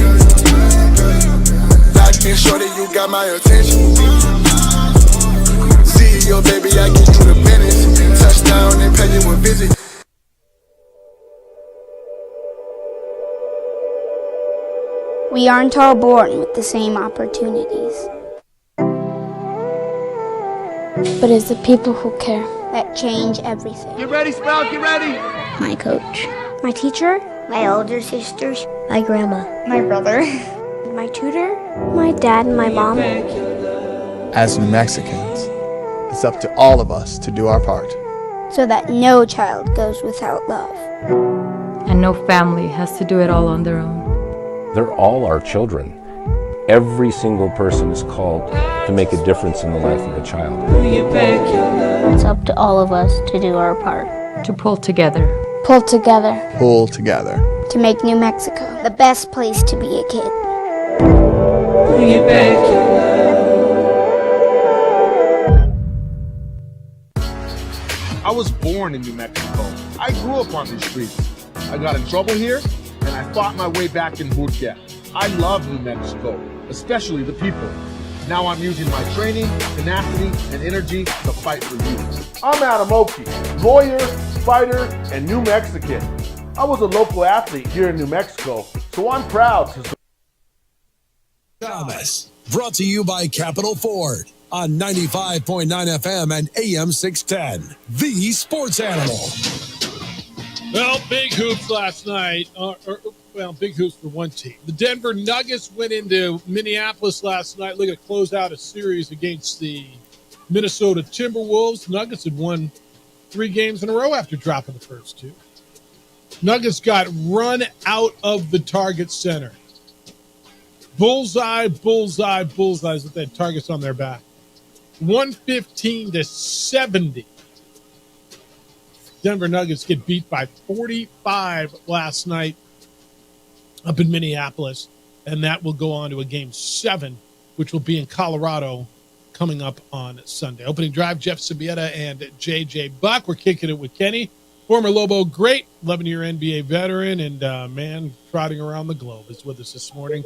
Locked in, shorty, you got my attention. CEO, baby, I get you the business. Touchdown and pay you a visit. We aren't all born with the same opportunities. But it's the people who care that change everything. Get ready, Sprout, get ready. My coach, my teacher, my older sisters, my grandma, my brother, my tutor, my dad, and my mom. As New Mexicans, it's up to all of us to do our part. So that no child goes without love. And no family has to do it all on their own. They're all our children. Every single person is called to make a difference in the life of a child. It's up to all of us to do our part. To pull together. Pull together. Pull together. To make New Mexico the best place to be a kid. I was born in New Mexico. I grew up on these streets. I got in trouble here, and I fought my way back in boot camp. I love New Mexico, especially the people. Now I'm using my training, tenacity, and energy to fight for you. I'm Adam Oki, lawyer, fighter, and New Mexican. I was a local athlete here in New Mexico, so I'm proud to support. Thomas, brought to you by Capital Ford on 95.9 FM and AM 610, the sports animal. Well, big hoops last night. Big hoops for one team. The Denver Nuggets went into Minneapolis last night looking to close out a series against the Minnesota Timberwolves. Nuggets had won 3 games in a row after dropping the first 2. Nuggets got run out of the target center. Bullseye, bullseye, bullseyes with that targets on their back. 115-70. Denver Nuggets get beat by 45 last night up in Minneapolis, and that will go on to a game 7, which will be in Colorado coming up on Sunday. Opening drive, Jeff Sabieta and JJ Buck. We're kicking it with Kenny, former Lobo great, 11-year NBA veteran, and man trotting around the globe is with us this morning.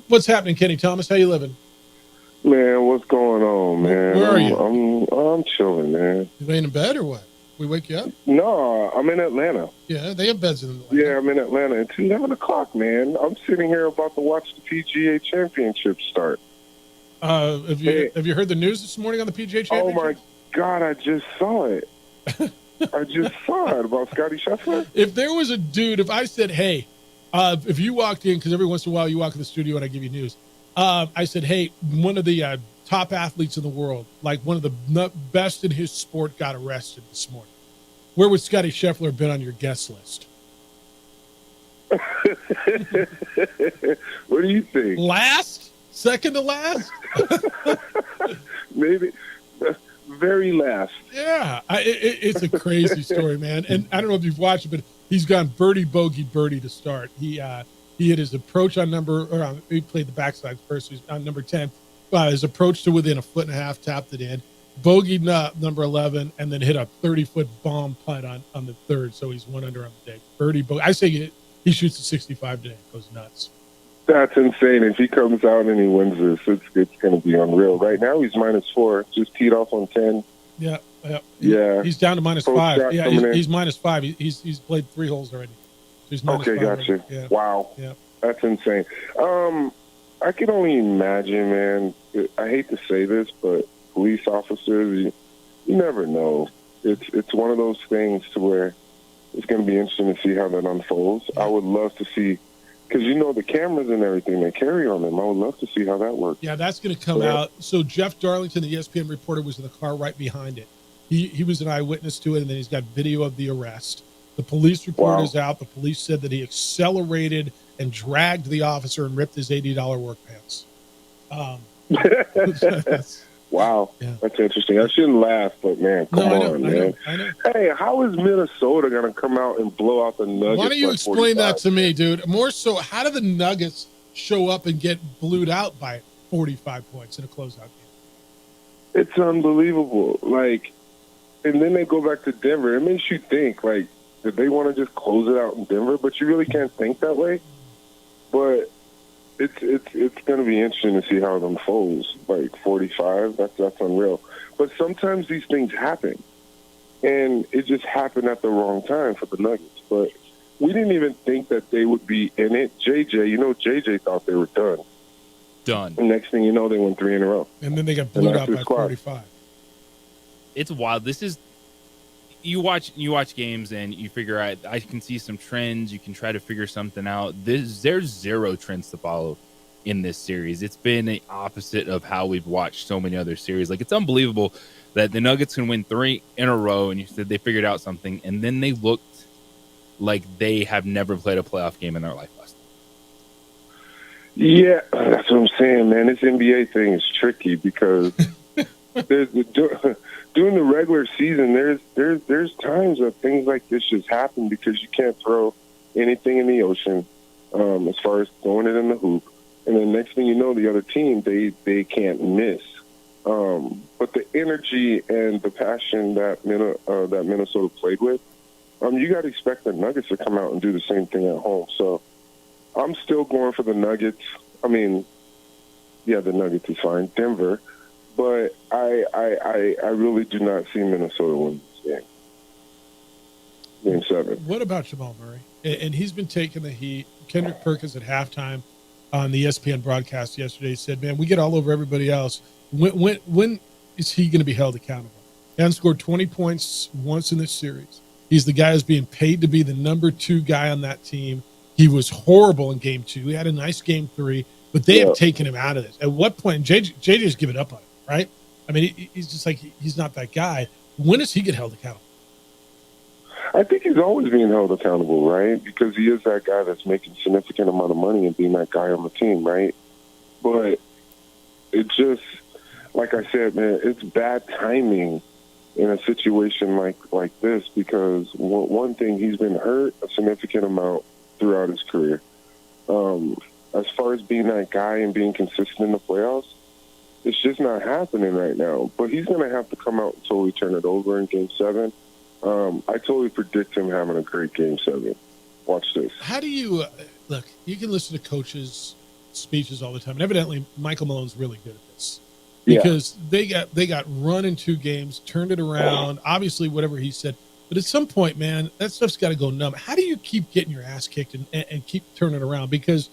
What's happening, Kenny Thomas? How you living? Man, what's going on, man? Where are you? I'm chilling, man. You laying in bed or what? We wake you up? No, I'm in Atlanta. Yeah, they have beds in Atlanta. Yeah, I'm in Atlanta. It's 11 o'clock, man. I'm sitting here about to watch the PGA Championship start. Have you heard the news this morning on the PGA Championship? Oh, my God, I just saw it. I just saw it about Scotty Scheffler. If there was a dude, if I said, hey, if you walked in, because every once in a while you walk in the studio and I give you news, I said, hey, one of the top athletes in the world, like one of the best in his sport, got arrested this morning. Where would Scotty Scheffler have been on your guest list? What do you think? Last? Second to last? Maybe. Very last. Yeah. It's a crazy story, man. And I don't know if you've watched it, but he's gone birdie, bogey, birdie to start. He hit his approach on he played the backside first. He's on number 10. His approach to within a foot and a half, tapped it in. Bogeyed number 11, and then hit a 30-foot bomb putt on the 3rd, so he's 1 under on the day. Birdie, bogey. I say he shoots a 65 today. It goes nuts. That's insane. If he comes out and he wins this, it's going to be unreal. Right now, he's -4. Just teed off on 10. Yeah. He's down to -5. Yeah, he's -5. He's played 3 holes already. So he's okay, gotcha. Yeah. Wow. Yeah. That's insane. I can only imagine, man. I hate to say this, but police officers, you never know. It's one of those things to where it's going to be interesting to see how that unfolds. I would love to see, because the cameras and everything they carry on them. I would love to see how that works. Yeah, that's going to come out. So Jeff Darlington, the ESPN reporter, was in the car right behind it. He was an eyewitness to it, and then he's got video of the arrest. The police report is out. The police said that he accelerated and dragged the officer and ripped his $80 work pants. Wow, yeah. That's interesting. I shouldn't laugh, but man, come on, man. I know. Hey, how is Minnesota going to come out and blow out the Nuggets? Why don't you explain that to me, dude? More so, how did the Nuggets show up and get blued out by 45 points in a closeout game? It's unbelievable. And then they go back to Denver. It makes you think, did they want to just close it out in Denver? But you really can't think that way. But it's going to be interesting to see how it unfolds. 45, that's unreal. But sometimes these things happen, and it just happened at the wrong time for the Nuggets. But we didn't even think that they would be in it. JJ thought they were done. Done. And next thing you know, they won 3 in a row. And then they got blew out by 45. It's wild. This is you watch games and you figure out. I can see some trends. You can try to figure something out. There's 0 trends to follow in this series. It's been the opposite of how we've watched so many other series. It's unbelievable that the Nuggets can win 3 in a row, and you said they figured out something, and then they looked like they have never played a playoff game in their life last night. Yeah, that's what I'm saying, man. This NBA thing is tricky because during the regular season, there's times that things like this just happen because you can't throw anything in the ocean as far as throwing it in the hoop. And then next thing you know, the other team, they can't miss. But the energy and the passion that Minnesota played with, you got to expect the Nuggets to come out and do the same thing at home. So I'm still going for the Nuggets. I mean, yeah, the Nuggets is fine. Denver. But I really do not see Minnesota win this game. Game 7. What about Jamal Murray? And he's been taking the heat. Kendrick Perkins at halftime on the ESPN broadcast yesterday said, man, we get all over everybody else. When is he going to be held accountable? He hasn't scored 20 points once in this series. He's the guy who's being paid to be the number 2 guy on that team. He was horrible in game 2. He had a nice game 3, but they have taken him out of this. At what point, JJ's given up on it, right? I mean, he's just he's not that guy. When does he get held accountable? I think he's always being held accountable, right? Because he is that guy that's making a significant amount of money and being that guy on the team, right? But it just, like I said, man, it's bad timing in a situation like this because one thing, he's been hurt a significant amount throughout his career. As far as being that guy and being consistent in the playoffs, it's just not happening right now. But he's going to have to come out and totally turn it over in Game 7. I totally predict him having a great Game 7. Watch this. How do you look? You can listen to coaches' speeches all the time, and evidently Michael Malone's really good at this because they got run in 2 games, turned it around. Obviously, whatever he said, but at some point, man, that stuff's got to go numb. How do you keep getting your ass kicked and keep turning it around? Because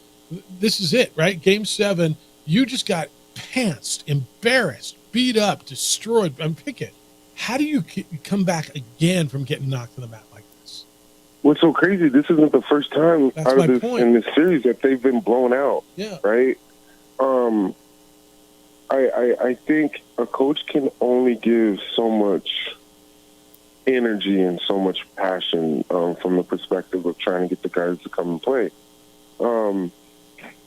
this is it, right? Game 7, you just got pantsed, embarrassed, beat up, destroyed. Pick it. How do you come back again from getting knocked to the mat like this? What's so crazy, this isn't the first time in this series that they've been blown out. Yeah. Right? I think a coach can only give so much energy and so much passion from the perspective of trying to get the guys to come and play.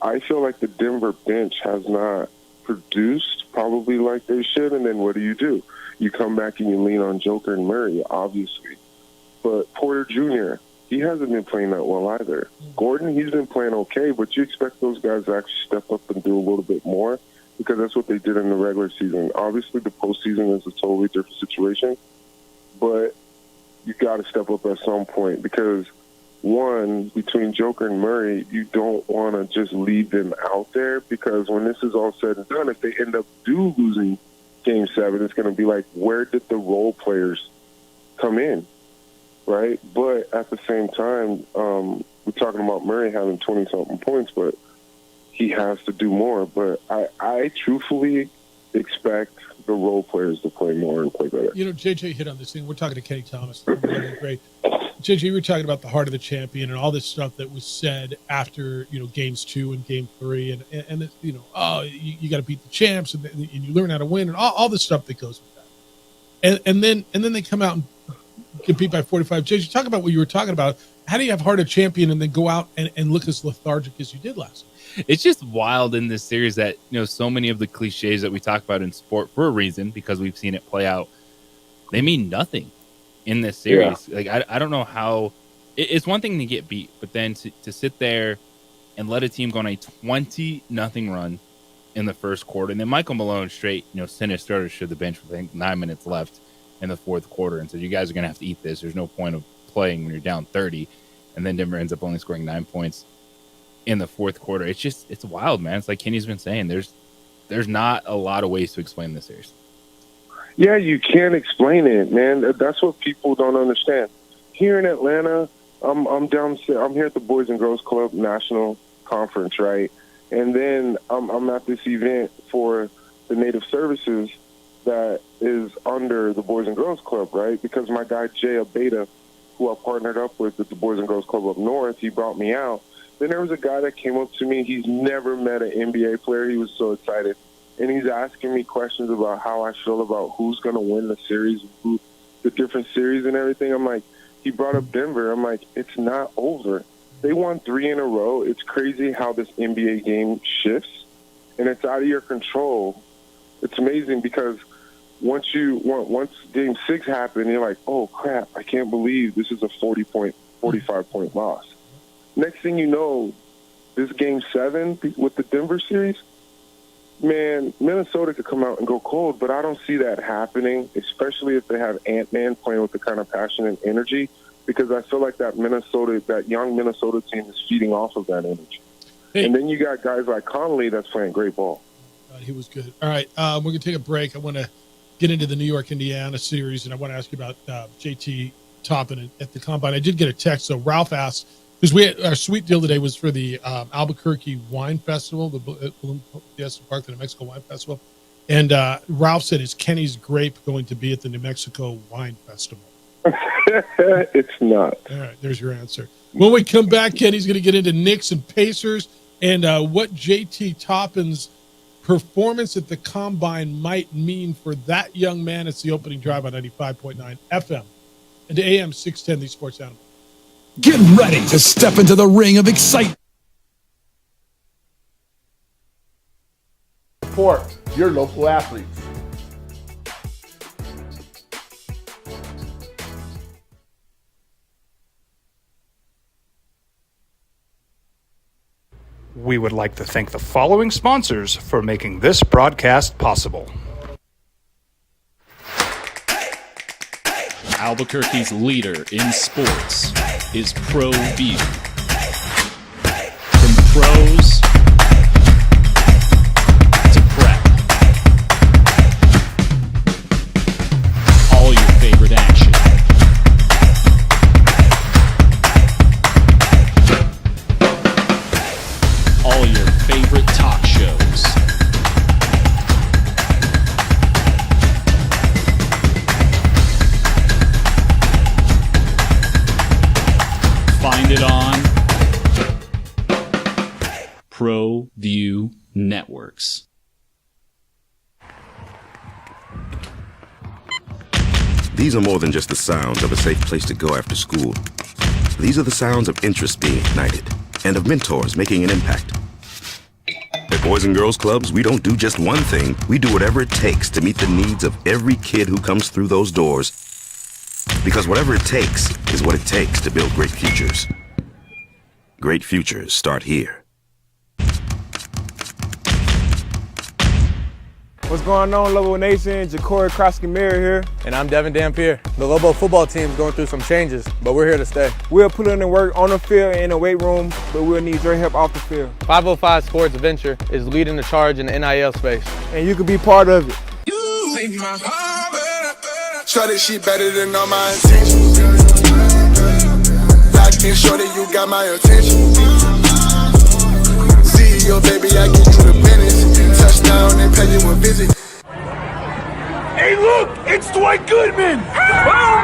I feel like the Denver bench has not produced probably like they should, and then what do? You come back and you lean on Joker and Murray, obviously. But Porter Jr., he hasn't been playing that well either. Gordon, he's been playing okay, but you expect those guys to actually step up and do a little bit more because that's what they did in the regular season. Obviously, the postseason is a totally different situation, but you got to step up at some point because, one, between Joker and Murray, you don't want to just leave them out there because when this is all said and done, if they end up losing Game 7, it's going to be like, where did the role players come in, right? But at the same time, we're talking about Murray having 20-something points, but he has to do more. But I truthfully expect the role players to play more and play better. You know, JJ hit on this thing. We're talking to Kenny Thomas. Great. JJ, you were talking about the heart of the champion and all this stuff that was said after, games 2 and game 3 and you got to beat the champs and you learn how to win and all this stuff that goes with that. And then they come out and get beat by 45. JJ, talk about what you were talking about. How do you have heart of champion and then go out and look as lethargic as you did last night? It's just wild in this series that, so many of the cliches that we talk about in sport for a reason, because we've seen it play out, they mean nothing in this series. Yeah. Like, I don't know how it's one thing to get beat, but then to sit there and let a team go on a 20-0 run in the first quarter. And then Michael Malone straight, sent his starters to the bench with, I think, 9 minutes left in the fourth quarter and said, you guys are going to have to eat this. There's no point of playing when you're down 30. And then Denver ends up only scoring 9 points in the fourth quarter. It's wild, man. It's like Kenny's been saying, there's not a lot of ways to explain this series. Yeah, you can't explain it, man. That's what people don't understand. Here in Atlanta, I'm here at the Boys and Girls Club National Conference, right? And then I'm at this event for the Native Services that is under the Boys and Girls Club, right? Because my guy Jay Abeda, who I partnered up with at the Boys and Girls Club up north, he brought me out. Then there was a guy that came up to me. He's never met an NBA player. He was so excited. And he's asking me questions about how I feel about who's going to win the series, the different series and everything. I'm like, he brought up Denver. I'm like, it's not over. They won 3 in a row. It's crazy how this NBA game shifts, and it's out of your control. It's amazing because once Game 6 happened, you're like, oh, crap, I can't believe this is a 45-point loss. Next thing you know, this Game 7 with the Denver series, man, Minnesota could come out and go cold, but I don't see that happening, especially if they have Ant-Man playing with the kind of passion and energy, because I feel like that young Minnesota team is feeding off of that energy. Hey. And then you got guys like Conley that's playing great ball. He was good. All right, we're going to take a break. I want to get into the New York-Indiana series, and I want to ask you about JT Toppin at the Combine. I did get a text, so Ralph asked, because our sweet deal today was for the Albuquerque Wine Festival, the Park, the New Mexico Wine Festival. And Ralph said, is Kenny's grape going to be at the New Mexico Wine Festival? It's not. All right, there's your answer. When we come back, Kenny's going to get into Knicks and Pacers and what JT Toppin's performance at the combine might mean for that young man. It's the opening drive on 95.9 FM and AM 610, the Sports Animal. Get ready to step into the ring of excitement. Support your local athletes. We would like to thank the following sponsors for making this broadcast possible. Albuquerque's leader in sports is ProView. From pros to prep, all your favorite action. All your favorite talk shows. Find it on ProView Networks. These are more than just the sounds of a safe place to go after school. These are the sounds of interest being ignited and of mentors making an impact. At Boys and Girls Clubs, we don't do just one thing. We do whatever it takes to meet the needs of every kid who comes through those doors. Because whatever it takes is what it takes to build great futures. Great futures start here. What's going on, Lobo Nation? Ja'Cory Krosky-Miller here. And I'm Devin Dampier. The Lobo football team's going through some changes, but we're here to stay. We'll put in the work on the field and in the weight room, but we'll need your help off the field. 505 Sports Venture is leading the charge in the NIL space. And you can be part of it. Shorty, she better than all my intentions. Locked in, shorty, you got my attention. CEO, baby, I get you the business. Touchdown and pay you a visit. Hey, look, it's Dwight Goodman. Boom!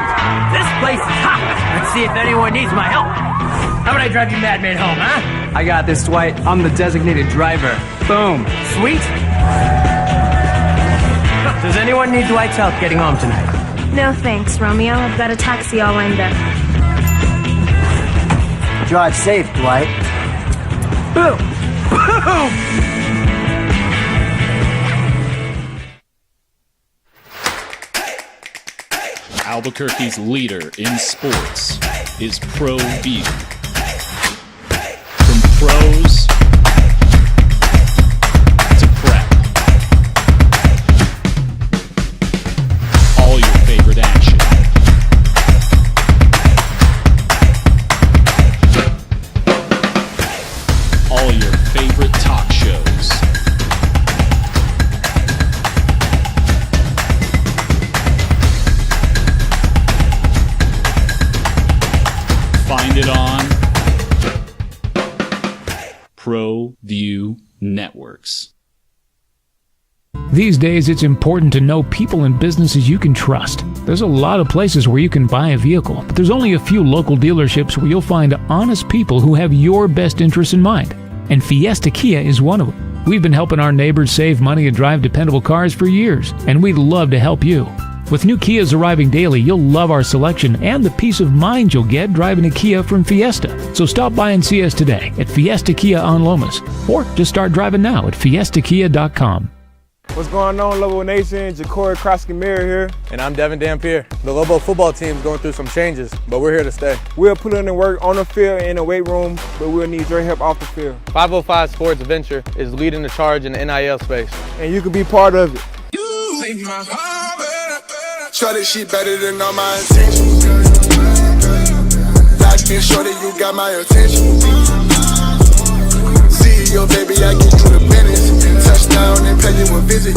This place is hot. Let's see if anyone needs my help. How about I drive you madman home, huh? I got this, Dwight. I'm the designated driver. Boom. Sweet. Does anyone need Dwight's help getting home tonight? No thanks, Romeo. I've got a taxi all lined up. Drive safe, Dwight. Boom! Boom! Albuquerque's leader in sports is ProView. From pros to prep, all your favorite action. All your favorite talk shows. Find it on ProView Networks. These days, it's important to know people and businesses you can trust. There's a lot of places where you can buy a vehicle, but there's only a few local dealerships where you'll find honest people who have your best interests in mind. And Fiesta Kia is one of them. We've been helping our neighbors save money and drive dependable cars for years, and we'd love to help you. With new Kias arriving daily, you'll love our selection and the peace of mind you'll get driving a Kia from Fiesta. So stop by and see us today at Fiesta Kia on Lomas, or just start driving now at fiestakia.com. What's going on, Lobo Nation? Ja'Cory Krosky-Miller here. And I'm Devin Dampier. The Lobo football team's going through some changes, but we're here to stay. We'll put in the work on the field and in the weight room, but we'll need your help off the field. 505 Sports Venture is leading the charge in the NIL space. And you can be part of it. Shorty, she better than all my intentions. Locked in, shorty, you got my attention. CEO, baby, I get you the business. Touchdown and pay you a visit.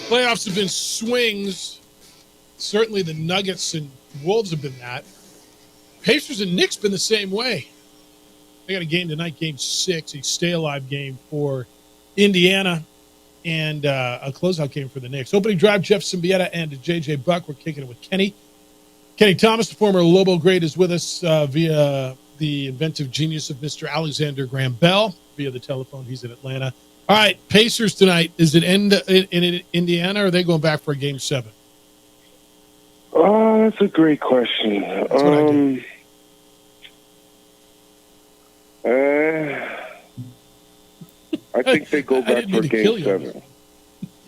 Playoffs have been swings. Certainly the Nuggets and Wolves have been that. Pacers and Knicks been the same way. They got a game tonight, game 6, a stay-alive game for Indiana, and a closeout game for the Knicks. Opening drive, Jeff Symbieta and J.J. Buck. We're kicking it with Kenny. Kenny Thomas, the former Lobo great, is with us via the inventive genius of Mr. Alexander Graham Bell via the telephone. He's in Atlanta. All right, Pacers tonight. Is it in Indiana, or are they going back for a game 7? Oh, that's a great question. I think they go back for game 7.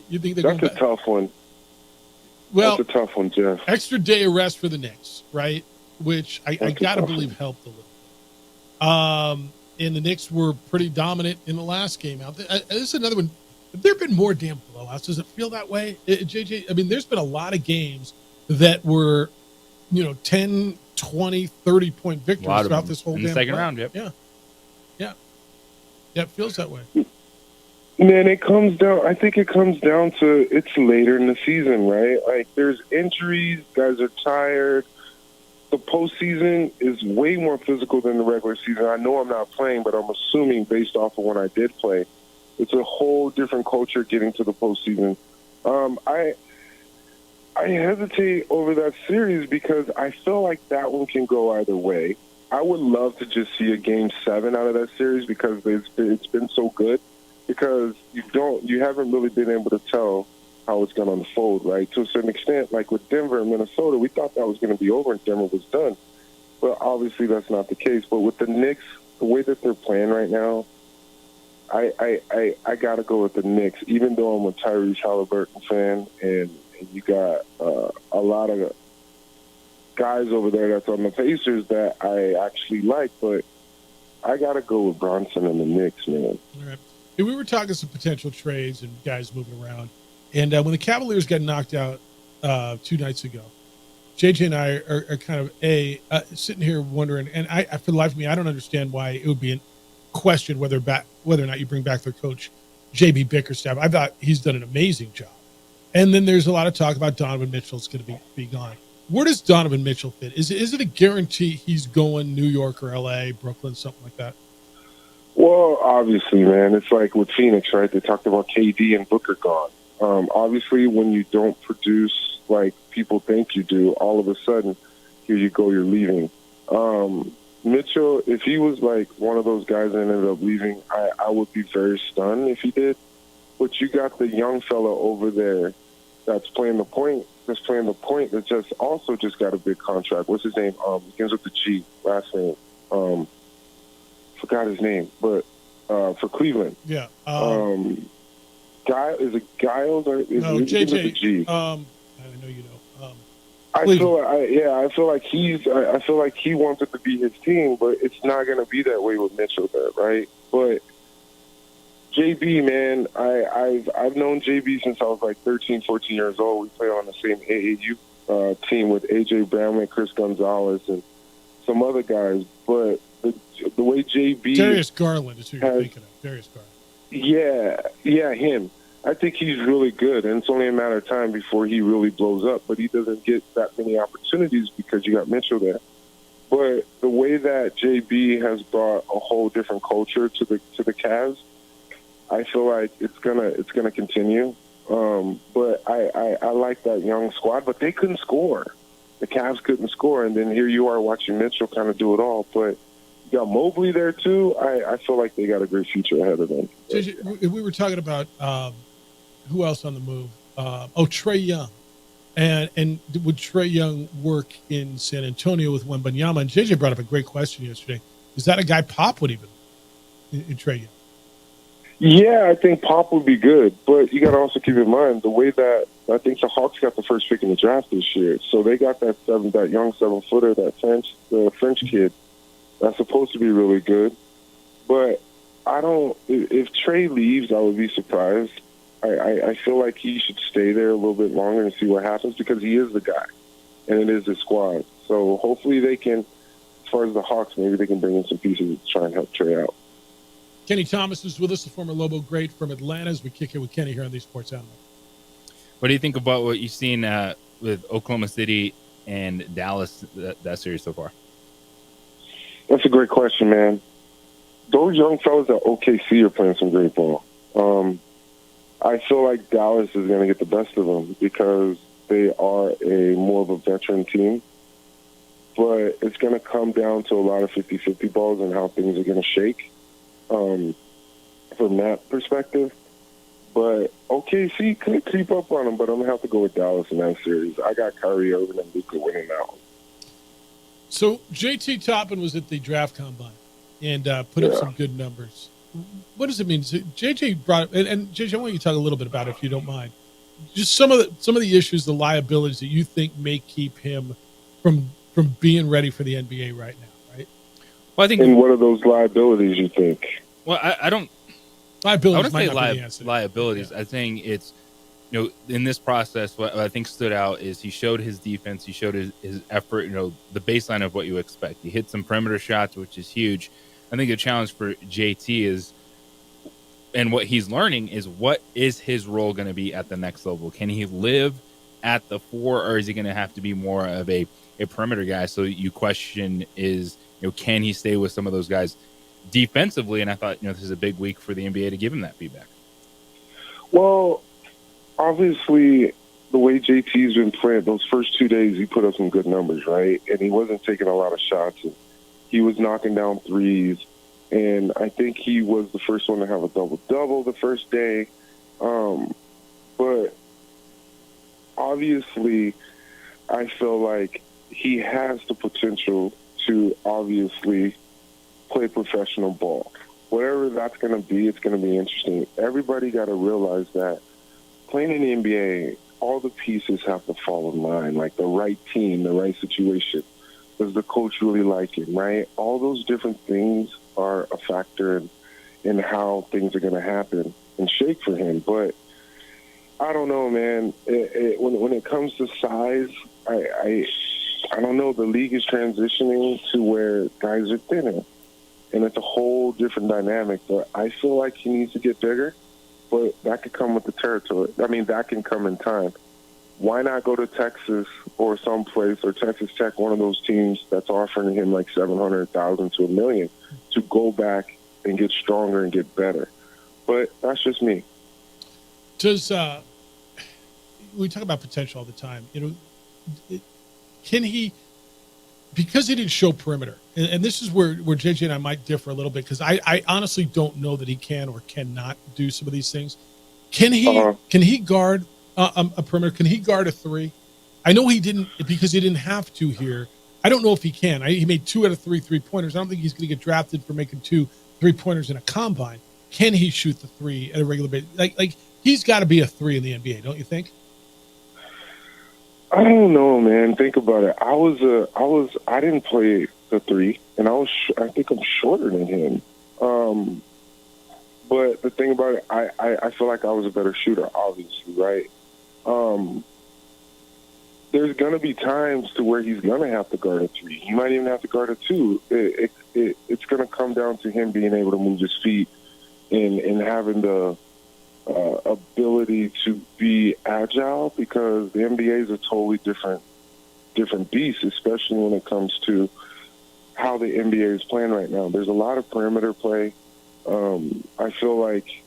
You think they That's go a back? tough one. Well, that's a tough one, Jeff. Extra day of rest for the Knicks, right? Which I got to believe helped a little bit. And the Knicks were pretty dominant in the last game out. This is another one. Have there been more damn blowouts? Does it feel that way? JJ, I mean, there's been a lot of games that were, 10, 20, 30-point victories throughout this whole in damn the second play. round, yep. Yeah, it feels that way. Man, I think it comes down to it's later in the season, right? Like, there's injuries, guys are tired. The postseason is way more physical than the regular season. I know I'm not playing, but I'm assuming based off of when I did play, it's a whole different culture getting to the postseason. I hesitate over that series because I feel like that one can go either way. I would love to just see a game 7 out of that series because it's been so good. Because you haven't really been able to tell how it's going to unfold, right? To a certain extent, like with Denver and Minnesota, we thought that was going to be over and Denver was done. But obviously that's not the case. But with the Knicks, the way that they're playing right now, I got to go with the Knicks, even though I'm a Tyrese Halliburton fan and you got a lot of guys over there that's on the Pacers that I actually like. But I got to go with Bronson and the Knicks, man. All right. And we were talking some potential trades and guys moving around. And when the Cavaliers got knocked out 2 nights ago, JJ and I are kind of sitting here wondering, and I for the life of me, I don't understand why it would be in question whether or not you bring back their coach, JB Bickerstaff. I thought he's done an amazing job. And then there's a lot of talk about Donovan Mitchell's going to be gone. Where does Donovan Mitchell fit? Is it a guarantee he's going New York or LA, Brooklyn, something like that? Well, obviously, man, it's like with Phoenix, right? They talked about KD and Booker gone. Obviously, when you don't produce like people think you do, all of a sudden, here you go, you're leaving. Mitchell, if he was like one of those guys that ended up leaving, I would be very stunned if he did. But you got the young fella over there that's playing the point, that just also just got a big contract. What's his name? Begins with the G, last name. Forgot his name, but for Cleveland. Yeah. Is it Giles or is no, it JJ? G? I know you know. I feel like he wants it to be his team, but it's not going to be that way with Mitchell there, right? But JB, man, I've known JB since I was like 13, 14 years old. We played on the same AAU team with AJ Bramlett, Chris Gonzalez, and some other guys, but the way JB... Darius Garland is who you're thinking of. Darius Garland. Yeah, him. I think he's really good, and it's only a matter of time before he really blows up, but he doesn't get that many opportunities because you got Mitchell there. But the way that JB has brought a whole different culture to the Cavs, I feel like it's gonna continue. But I like that young squad, but they couldn't score. The Cavs couldn't score, and then here you are watching Mitchell kind of do it all. But you got Mobley there, too. I feel like they got a great future ahead of them. JJ, we were talking about who else on the move? Trae Young. And would Trae Young work in San Antonio with Wembanyama? And JJ brought up a great question yesterday. Is that a guy Pop would even in Trae Young? Yeah, I think Pop would be good, but you got to also keep in mind the way that I think the Hawks got the first pick in the draft this year, so they got that young 7-footer, the French kid, that's supposed to be really good. But if Trae leaves, I would be surprised. I feel like he should stay there a little bit longer and see what happens because he is the guy, and it is the squad. So hopefully they can, as far as the Hawks, maybe they can bring in some pieces to try and help Trae out. Kenny Thomas is with us, the former Lobo great from Atlanta, as we kick it with Kenny here on the Sports Animal. What do you think about what you've seen with Oklahoma City and Dallas, that series so far? That's a great question, man. Those young fellas at OKC are playing some great ball. I feel like Dallas is going to get the best of them because they are more of a veteran team. But it's going to come down to a lot of 50-50 balls and how things are going to shake from that perspective. But OKC could creep up on them, but I'm going to have to go with Dallas in that series. I got Kyrie Irving and Luka winning that one. So JT Toppin was at the draft combine and put up some good numbers. What does it mean? So JJ brought and JJ, I want you to talk a little bit about it if you don't mind. Just some of the issues, the liabilities that you think may keep him from being ready for the NBA right now, right? Well, I think. And what are those liabilities you think? Well, I don't. Liabilities. I wouldn't say liabilities. I think it's, in this process, what I think stood out is he showed his defense, he showed his effort. The baseline of what you expect. He hit some perimeter shots, which is huge. I think the challenge for JT is, and what he's learning is, what is his role going to be at the next level? Can he live at the 4, or is he going to have to be more of a perimeter guy? So you question is, can he stay with some of those guys defensively? And I thought, this is a big week for the NBA to give him that feedback. Well, obviously, the way JT's been playing, those first 2 days, he put up some good numbers, right? And he wasn't taking a lot of shots. And he was knocking down threes. And I think he was the first one to have a double-double the first day. But obviously, I feel like he has the potential to obviously play professional ball. Whatever that's going to be, it's going to be interesting. Everybody got to realize that playing in the NBA, all the pieces have to fall in line, like the right team, the right situation. Does the coach really like him, right? All those different things are a factor in how things are going to happen and shake for him. But I don't know, man. When it comes to size, I don't know. The league is transitioning to where guys are thinner, and it's a whole different dynamic. But I feel like he needs to get bigger, but that could come with the territory. I mean, that can come in time. Why not go to Texas or someplace, or Texas Tech, one of those teams that's offering him like $700,000 to $1 million, to go back and get stronger and get better? But that's just me. Does we talk about potential all the time? Can he? Because he didn't show perimeter, and this is where JJ and I might differ a little bit, because I honestly don't know that he can or cannot do some of these things. Can he? Can he guard a perimeter? Can he guard a 3? I know he didn't, because he didn't have to here. I don't know if he can. He made 2 out of 3 3-pointers. I don't think he's going to get drafted for making 2 3-pointers in a combine. Can he shoot the 3 at a regular basis? Like he's got to be a 3 in the NBA, don't you think? I don't know, man. Think about it. I didn't play the 3, and I think I'm shorter than him. But the thing about it, I feel like I was a better shooter, obviously, right? There's going to be times to where he's going to have to guard a 3. He might even have to guard a 2. It's going to come down to him being able to move his feet and having the ability to be agile, because the NBA is a totally different beast, especially when it comes to how the NBA is playing right now. There's a lot of perimeter play. I feel like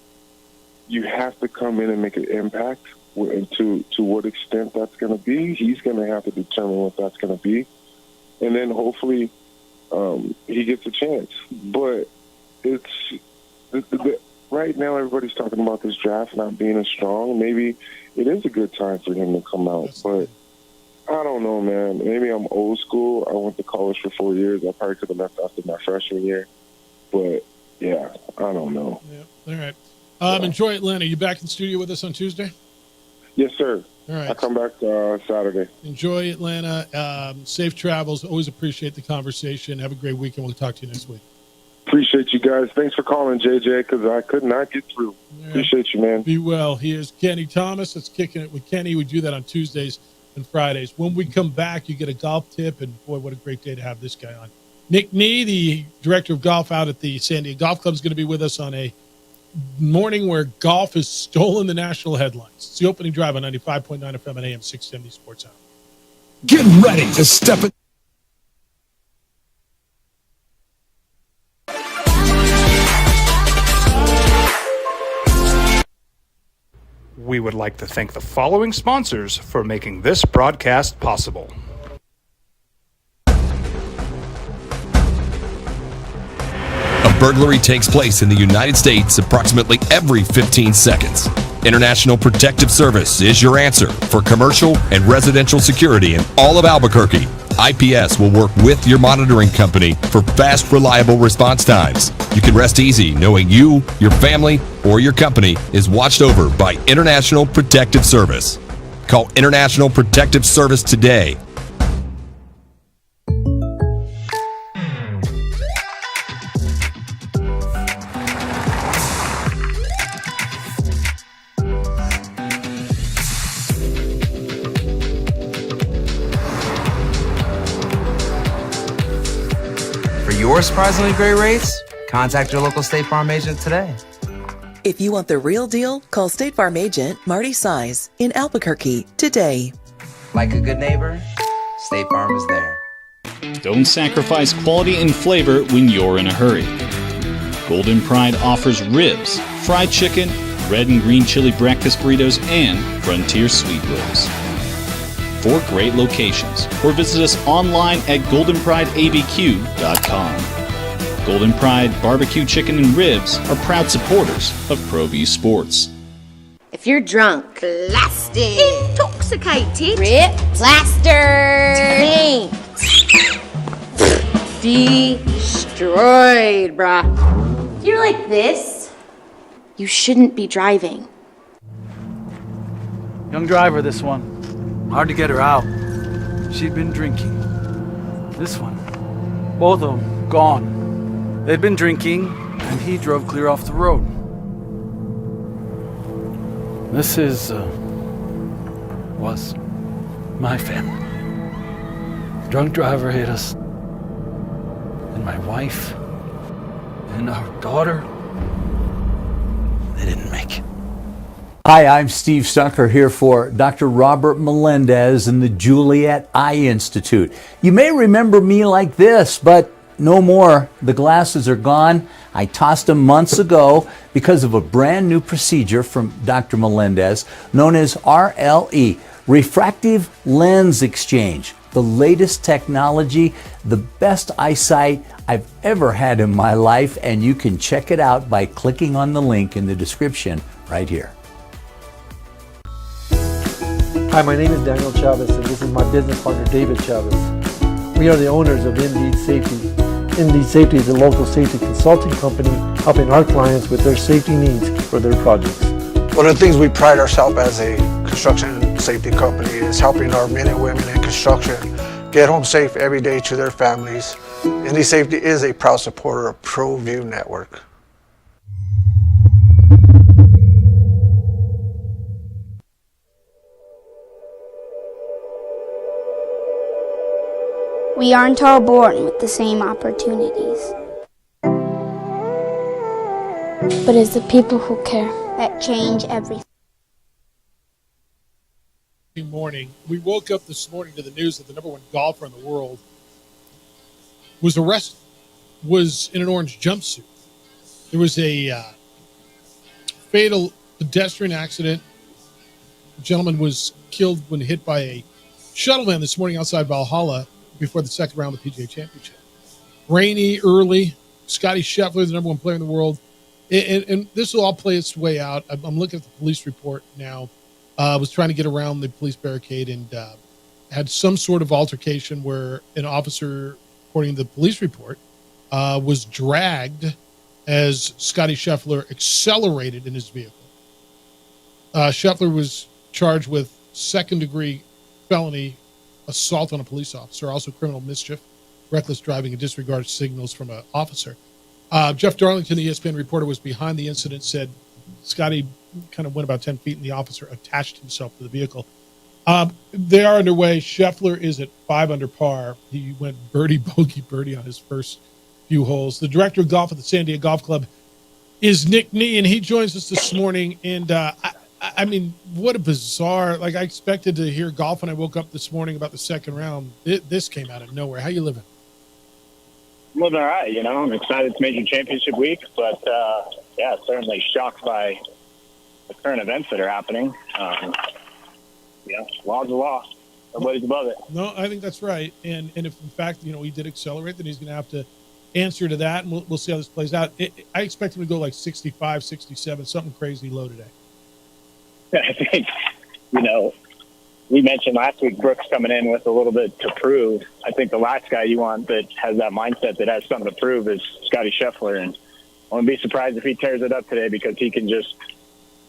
you have to come in and make an impact. And to what extent that's going to be, he's going to have to determine what that's going to be. And then hopefully he gets a chance. But right now everybody's talking about this draft not being as strong. Maybe it is a good time for him to come out. But I don't know, man. Maybe I'm old school. I went to college for 4 years. I probably could have left after my freshman year. But, yeah, I don't know. Yeah. All right. Enjoy Atlanta. You back in the studio with us on Tuesday? Yes, sir. All right. I come back Saturday. Enjoy Atlanta. Safe travels. Always appreciate the conversation. Have a great weekend. We'll talk to you next week. Appreciate you guys. Thanks for calling, JJ, because I could not get through. Yeah. Appreciate you, man. Be well. He is Kenny Thomas. That's Kicking It with Kenny. We do that on Tuesdays and Fridays. When we come back, you get a golf tip, and boy, what a great day to have this guy on. Nick Nee, the director of golf out at the San Diego Golf Club, is going to be with us on a morning where golf has stolen the national headlines. It's the opening drive on 95.9 FM and AM 670 Sports Hour. Get ready to step it. we would like to thank the following sponsors for making this broadcast possible. A burglary takes place in the United States approximately every 15 seconds. International Protective Service is your answer for commercial and residential security in all of Albuquerque. IPS will work with your monitoring company for fast, reliable response times. You can rest easy knowing you, your family, or your company is watched over by International Protective Service. Call International Protective Service today. Your surprisingly great rates? Contact your local State Farm agent today. If you want the real deal, call State Farm agent Marty Size in Albuquerque today. Like a good neighbor, State Farm is there. Don't sacrifice quality and flavor when you're in a hurry. Golden Pride offers ribs, fried chicken, red and green chili breakfast burritos, and Frontier sweet rolls. 4 great locations, or visit us online at goldenprideabq.com. Golden Pride Barbecue Chicken and Ribs are proud supporters of ProView Sports. If you're drunk, blasted, intoxicated, rip, plastered, destroyed, bruh. If you're like this, you shouldn't be driving. Young driver, this one. Hard to get her out. She'd been drinking. This one. Both of them gone. They'd been drinking, and he drove clear off the road. This was my family. Drunk driver hit us. And my wife and our daughter, they didn't make it. Hi, I'm Steve Stunker here for Dr. Robert Melendez and the Juliet Eye Institute. You may remember me like this, but no more. The glasses are gone. I tossed them months ago because of a brand new procedure from Dr. Melendez known as RLE, Refractive Lens Exchange. The latest technology, the best eyesight I've ever had in my life, and you can check it out by clicking on the link in the description right here. Hi, my name is Daniel Chavez, and this is my business partner, David Chavez. We are the owners of Indeed Safety. Indeed Safety is a local safety consulting company helping our clients with their safety needs for their projects. One of the things we pride ourselves as a construction safety company is helping our men and women in construction get home safe every day to their families. Indeed Safety is a proud supporter of ProView Network. We aren't all born with the same opportunities. But it's the people who care that change everything. Morning, we woke up this morning to the news that the number 1 golfer in the world was arrested, was in an orange jumpsuit. There was a fatal pedestrian accident. The gentleman was killed when hit by a shuttle van this morning outside Valhalla before the second round of the PGA Championship. Rainy, early. Scotty Scheffler, the number 1 player in the world. And this will all play its way out. I'm looking at the police report now. Was trying to get around the police barricade and had some sort of altercation where an officer, according to the police report, was dragged as Scotty Scheffler accelerated in his vehicle. Scheffler was charged with second-degree felony assault on a police officer, also criminal mischief, reckless driving, and disregard of signals from an officer. Jeff Darlington, the ESPN reporter, was behind the incident, said Scotty kind of went about 10 feet and the officer attached himself to the vehicle. They are underway. Scheffler is at 5 under par. He went birdie, bogey, birdie on his first few holes. The director of golf at the San Diego Golf Club is Nick Nee, and he joins us this morning. And I mean, what a bizarre, like I expected to hear golf when I woke up this morning about the second round. This came out of nowhere. How you living? I'm living all right, you know. I'm excited it's Major Championship Week, but, yeah, certainly shocked by the current events that are happening. Law's the law. Nobody's above it. No, I think that's right. And if in fact, he did accelerate, then he's going to have to answer to that, and we'll see how this plays out. I expect him to go like 65, 67, something crazy low today. I think, we mentioned last week Brooks coming in with a little bit to prove. I think the last guy you want that has that mindset that has something to prove is Scotty Scheffler, and I wouldn't be surprised if he tears it up today because he can just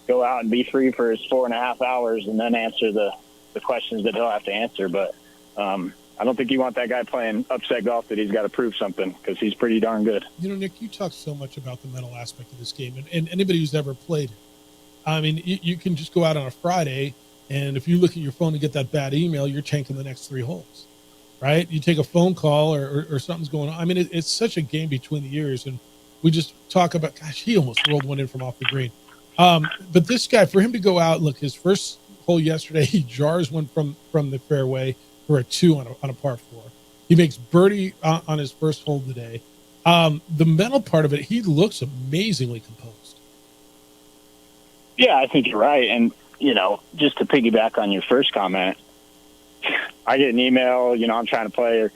go out and be free for his 4.5 hours and then answer the questions that he'll have to answer. But I don't think you want that guy playing upset golf that he's got to prove something because he's pretty darn good. Nick, you talk so much about the mental aspect of this game, and anybody who's ever played it. I mean, you can just go out on a Friday, and if you look at your phone and get that bad email, you're tanking the next 3 holes, right? You take a phone call or something's going on. I mean, it's such a game between the ears, and we just talk about, gosh, he almost rolled one in from off the green. But this guy, for him to go out, look, his first hole yesterday, he jars one from the fairway for a 2 on a par 4. He makes birdie on his first hole today. The mental part of it, he looks amazingly composed. Yeah, I think you're right. And, just to piggyback on your first comment, I get an email, I'm trying to play, or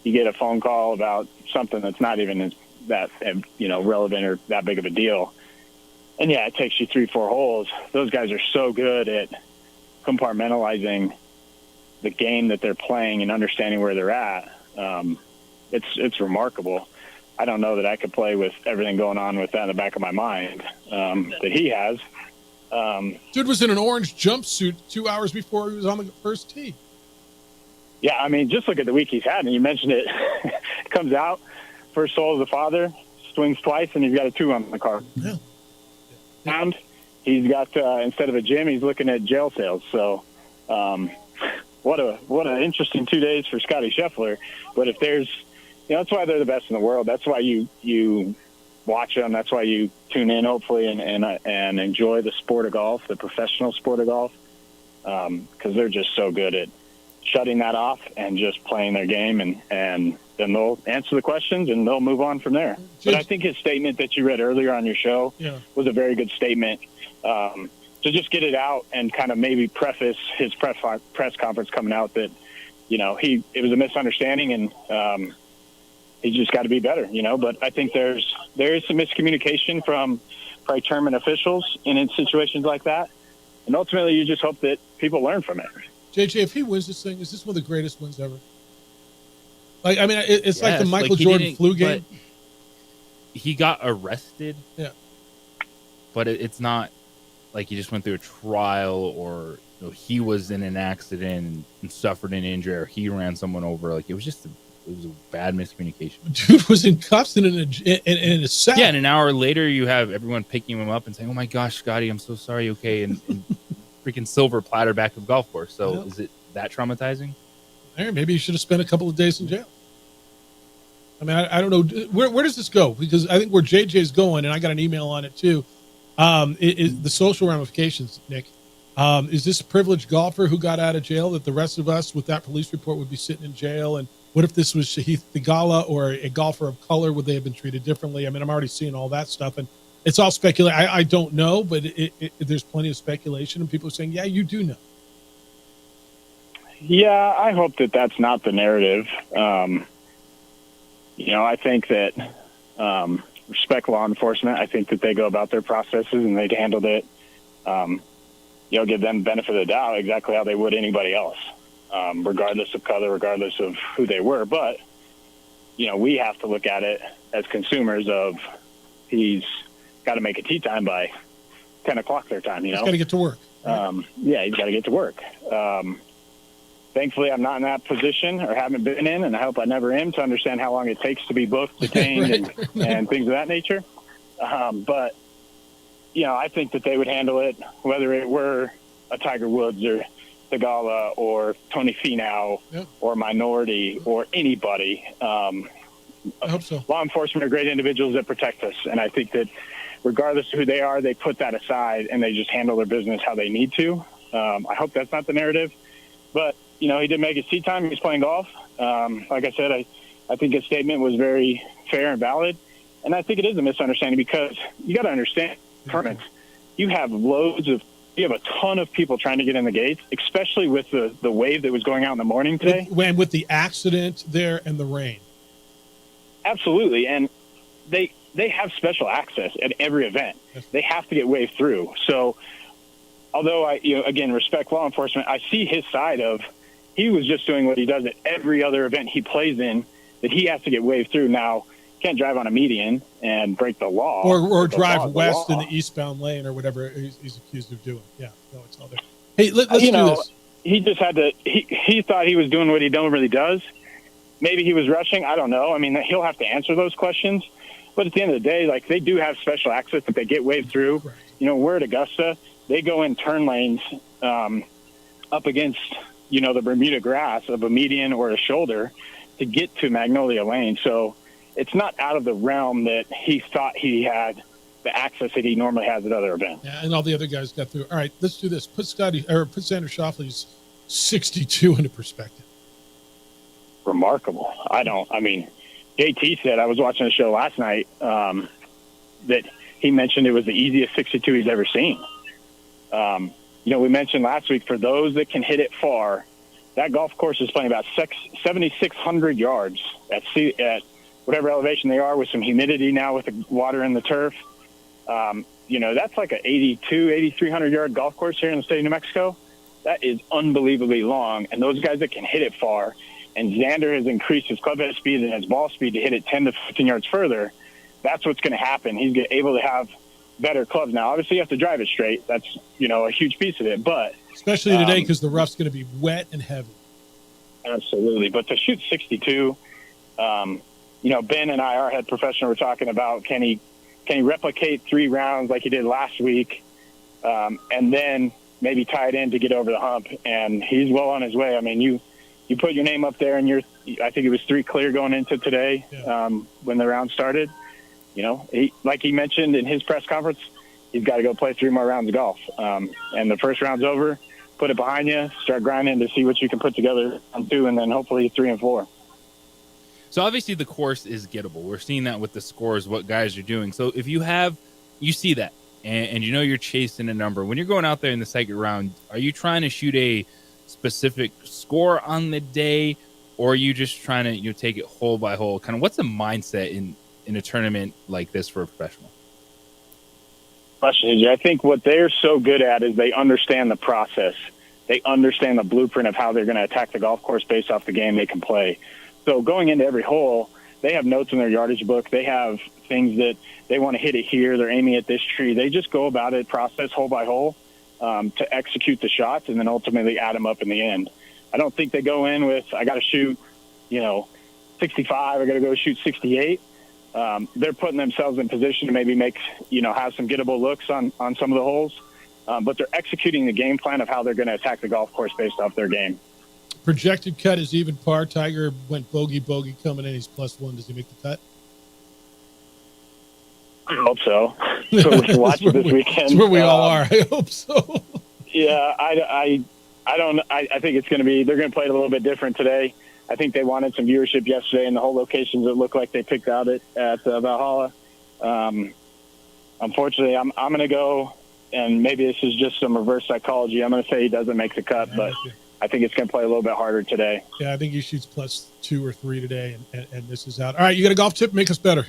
you get a phone call about something that's not even that, relevant or that big of a deal. And yeah, it takes you 3-4 holes. Those guys are so good at compartmentalizing the game that they're playing and understanding where they're at. It's remarkable. I don't know that I could play with everything going on with that in the back of my mind that he has. Dude was in an orange jumpsuit 2 hours before he was on the first tee. Yeah, I mean, just look at the week he's had, and you mentioned it. Comes out, first hole of the father, swings twice, and he's got a 2 on the card. Yeah. And he's got instead of a gym, he's looking at jail cells. So, what an interesting 2 days for Scotty Scheffler. But if there's, that's why they're the best in the world. That's why you watch them. That's why you tune in, hopefully, and enjoy the sport of golf, the professional sport of golf, because they're just so good at shutting that off and just playing their game, and then they'll answer the questions and they'll move on from there. But I think his statement that you read earlier on your show was a very good statement to just get it out and kind of maybe preface his press conference coming out that, it was a misunderstanding and he's just got to be better, But I think there is some miscommunication from probably tournament officials in situations like that. And ultimately, you just hope that people learn from it. JJ, if he wins this thing, is this one of the greatest wins ever? Like, I mean, it's like the Michael Jordan flu game. He got arrested. Yeah. But it's not like he just went through a trial or he was in an accident and suffered an injury or he ran someone over. Like, it was a bad miscommunication. Dude was in cuffs and in a sack. Yeah, and an hour later, you have everyone picking him up and saying, "Oh my gosh, Scotty, I'm so sorry." Okay, and freaking silver platter back of golf course. So is it that traumatizing? Maybe you should have spent a couple of days in jail. I mean, I don't know. Where does this go? Because I think where JJ's going, and I got an email on it too, is the social ramifications, Nick. Is this a privileged golfer who got out of jail that the rest of us with that police report would be sitting in jail? And what if this was Shahith Theegala or a golfer of color? Would they have been treated differently? I mean, I'm already seeing all that stuff. And it's all speculation. I don't know, but there's plenty of speculation. And people are saying, yeah, you do know. Yeah, I hope that that's not the narrative. I think that respect law enforcement. I think that they go about their processes and they handled it. Give them the benefit of the doubt exactly how they would anybody else, regardless of color, regardless of who they were. But, we have to look at it as consumers of he's got to make a tee time by 10 o'clock their time, He's got to get to work. He's got to get to work. Thankfully, I'm not in that position or haven't been in, and I hope I never am, to understand how long it takes to be booked, detained, and things of that nature. But, I think that they would handle it, whether it were a Tiger Woods or Theegala or Tony Finau or Minority or anybody. I hope so. Law enforcement are great individuals that protect us, and I think that regardless of who they are, they put that aside and they just handle their business how they need to. I hope that's not the narrative. But, he did make his tee time. He was playing golf. Like I said, I think his statement was very fair and valid. And I think it is a misunderstanding because you got to understand tournaments. you have a ton of people trying to get in the gates, especially with the wave that was going out in the morning today. With the accident there and the rain. Absolutely. And they have special access at every event. They have to get waved through. So although I, again, respect law enforcement, I see his side of he was just doing what he does at every other event he plays in, that he has to get waved through. Now, can't drive on a median and break the law. Or drive west in the eastbound lane or whatever he's accused of doing. Yeah, no, it's not there. Hey, let's do this. He just had to, he thought he was doing what he normally does. Maybe he was rushing. I don't know. I mean, he'll have to answer those questions. But at the end of the day, like, they do have special access that they get waved through. Right. We're at Augusta. They go in turn lanes up against, the Bermuda grass of a median or a shoulder to get to Magnolia Lane. So it's not out of the realm that he thought he had the access that he normally has at other events. Yeah, and all the other guys got through. All right, let's do this. Put Xander Schauffele's 62 into perspective. Remarkable. JT said, I was watching a show last night, that he mentioned it was the easiest 62 he's ever seen. We mentioned last week, for those that can hit it far, that golf course is playing about 7,600 yards at whatever elevation they are, with some humidity now with the water in the turf. That's like an 8,300 yard golf course here in the state of New Mexico. That is unbelievably long. And those guys that can hit it far, and Xander has increased his club head speed and his ball speed to hit it 10 to 15 yards further, that's what's going to happen. He's able to have better clubs. Now, obviously, you have to drive it straight. That's, a huge piece of it. But especially today, because the rough's going to be wet and heavy. Absolutely. But to shoot 62, Ben and I, our head professional, were talking about, can he replicate 3 rounds like he did last week, and then maybe tie it in to get over the hump? And he's well on his way. I mean, you put your name up there, and I think it was 3 clear going into today. Yeah. When the round started. Like he mentioned in his press conference, he's got to go play 3 more rounds of golf. And the first round's over, put it behind you, start grinding to see what you can put together on 2, and then hopefully 3 and 4. So obviously the course is gettable. We're seeing that with the scores, what guys are doing. So if you see that, and you're chasing a number, when you're going out there in the second round, are you trying to shoot a specific score on the day, or are you just trying to take it hole by hole? Kind of what's the mindset in a tournament like this for a professional? Question, AJ. I think what they're so good at is they understand the process. They understand the blueprint of how they're going to attack the golf course based off the game they can play. So going into every hole, they have notes in their yardage book. They have things that they want to hit it here. They're aiming at this tree. They just go about it, process hole by hole, to execute the shots and then ultimately add them up in the end. I don't think they go in with, I got to shoot, 65. I got to go shoot 68. They're putting themselves in position to maybe make, have some gettable looks on some of the holes. But they're executing the game plan of how they're going to attack the golf course based off their game. Projected cut is even par. Tiger went bogey coming in. He's +1. Does he make the cut? I hope so. So we can watch it this weekend. That's where we all are. I hope so. Yeah, I don't. I think it's going to be. They're going to play it a little bit different today. I think they wanted some viewership yesterday in the whole locations that look like they picked out at Valhalla. Unfortunately, I'm going to go, and maybe this is just some reverse psychology. I'm going to say he doesn't make the cut, but I think it's going to play a little bit harder today. Yeah, I think he shoots +2 or 3 today, and this is out. All right, you got a golf tip? Make us better.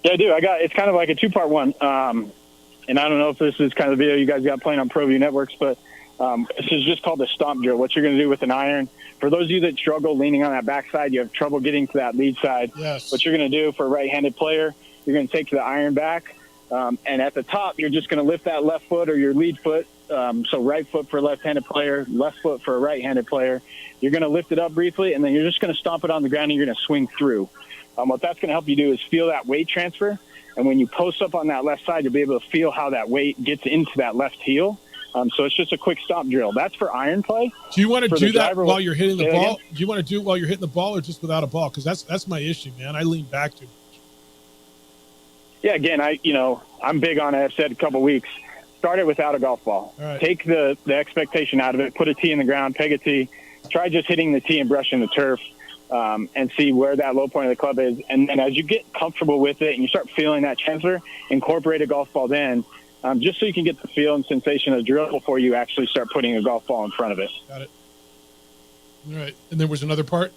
Yeah, I do. It's kind of like a 2-part one. And I don't know if this is kind of the video you guys got playing on ProView Networks, but this is just called the stomp drill. What you're going to do with an iron. For those of you that struggle leaning on that backside, you have trouble getting to that lead side. Yes. What you're going to do for a right-handed player, you're going to take the iron back, and at the top, you're just going to lift that left foot or your lead foot. So right foot for a left-handed player, left foot for a right-handed player. You're going to lift it up briefly, and then you're just going to stomp it on the ground, and you're going to swing through. What that's going to help you do is feel that weight transfer. And when you post up on that left side, you'll be able to feel how that weight gets into that left heel. So it's just a quick stomp drill. That's for iron play. Do you want to do that while you're hitting the ball? Do you want to do it while you're hitting the ball or just without a ball? Because that's my issue, man. I lean back too much. Yeah, again, I'm big on it. I've said a couple weeks. Start it without a golf ball. Right. Take the expectation out of it. Put a tee in the ground. Peg a tee. Try just hitting the tee and brushing the turf. And see where that low point of the club is. And then as you get comfortable with it and you start feeling that transfer, incorporate a golf ball then just so you can get the feel and sensation of the drill before you actually start putting a golf ball in front of it. Got it. All right. And there was another part?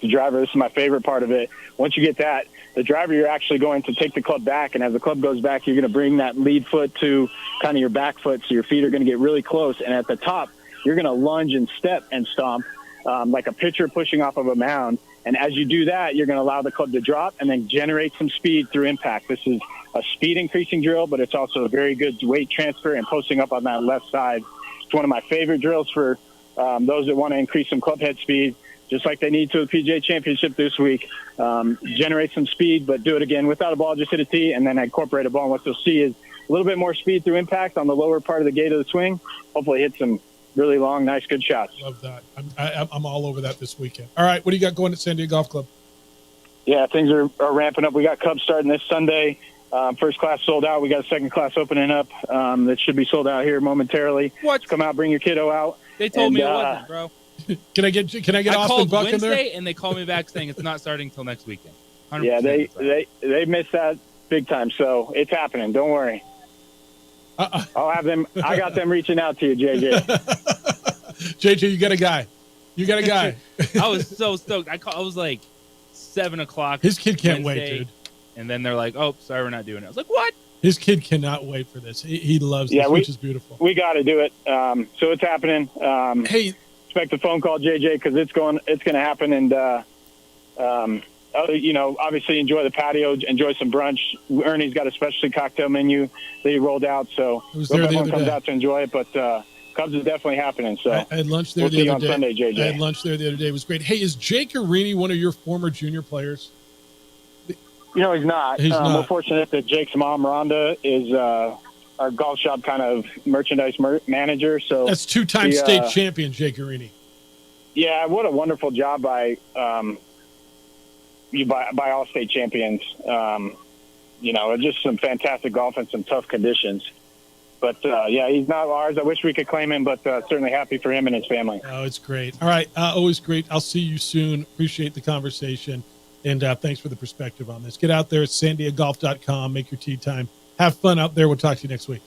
The driver, this is my favorite part of it. Once you get that, the driver, you're actually going to take the club back, and as the club goes back, you're going to bring that lead foot to kind of your back foot, so your feet are going to get really close. And at the top, you're going to lunge and step and stomp like a pitcher pushing off of a mound. And as you do that, you're going to allow the club to drop and then generate some speed through impact. This is a speed increasing drill, but it's also a very good weight transfer and posting up on that left side. It's one of my favorite drills for those that want to increase some club head speed, just like they need to a PGA Championship this week. Generate some speed, but do it again without a ball, just hit a tee, and then incorporate a ball. And what you'll see is a little bit more speed through impact on the lower part of the gate of the swing. Hopefully hit some really long, nice, good shots. Love that. I'm all over that this weekend. All right, what do you got going at San Diego Golf Club? Yeah, things are ramping up. We got Cubs starting this Sunday. First class sold out. We got a second class opening up that should be sold out here momentarily. What? Come out, bring your kiddo out. They told me it wasn't, bro. Can I get I Austin called Buck in Wednesday, there? and they called me back saying it's not starting until next weekend. 100%. Yeah, they missed that big time, so it's happening. Don't worry. I'll have them. I got them reaching out to you, JJ. JJ, you got a guy. You got a guy. I was so stoked. I was like 7 o'clock. His kid can't Wednesday, wait, dude. And then they're like, "Oh, sorry, we're not doing it." I was like, "What?" His kid cannot wait for this. He loves this, which is beautiful. We got to do it. So it's happening. Hey, expect a phone call, JJ, because it's going to happen. And obviously enjoy the patio, enjoy some brunch. Ernie's got a specialty cocktail menu that he rolled out, so hope everyone comes out to enjoy it. But Cubs is definitely happening. So I had lunch there we'll see the you other on day. Sunday, JJ. I had lunch there the other day. It was great. Hey, is Jake Arini one of your former junior players? He's not. He's not. We're fortunate that Jake's mom, Rhonda, is our golf shop kind of merchandise manager. So that's two-time state champion Jake Arini. Yeah, what a wonderful job by all state champions. Just some fantastic golf and some tough conditions. But he's not ours. I wish we could claim him, but certainly happy for him and his family. Oh, it's great. All right, always great. I'll see you soon. Appreciate the conversation. And thanks for the perspective on this. Get out there at sandiegolf.com. Make your tee time. Have fun out there. We'll talk to you next week.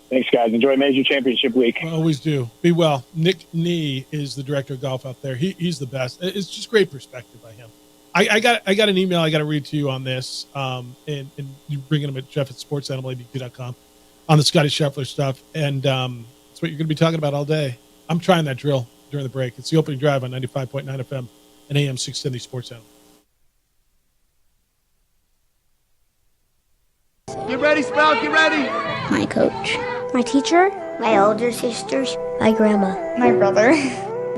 Thanks, guys. Enjoy Major Championship Week. Always do. Be well. Nick Nee is the director of golf out there. He's the best. It's just great perspective by him. I got an email I got to read to you on this, and you bringing him at Jeff at sportsanimalabq.com on the Scotty Scheffler stuff. And that's what you're going to be talking about all day. I'm trying that drill during the break. It's the opening drive on 95.9 FM and AM 670 Sports Animal. Get ready, Sprout, get ready. My coach. My teacher. My older sisters. My grandma. My brother.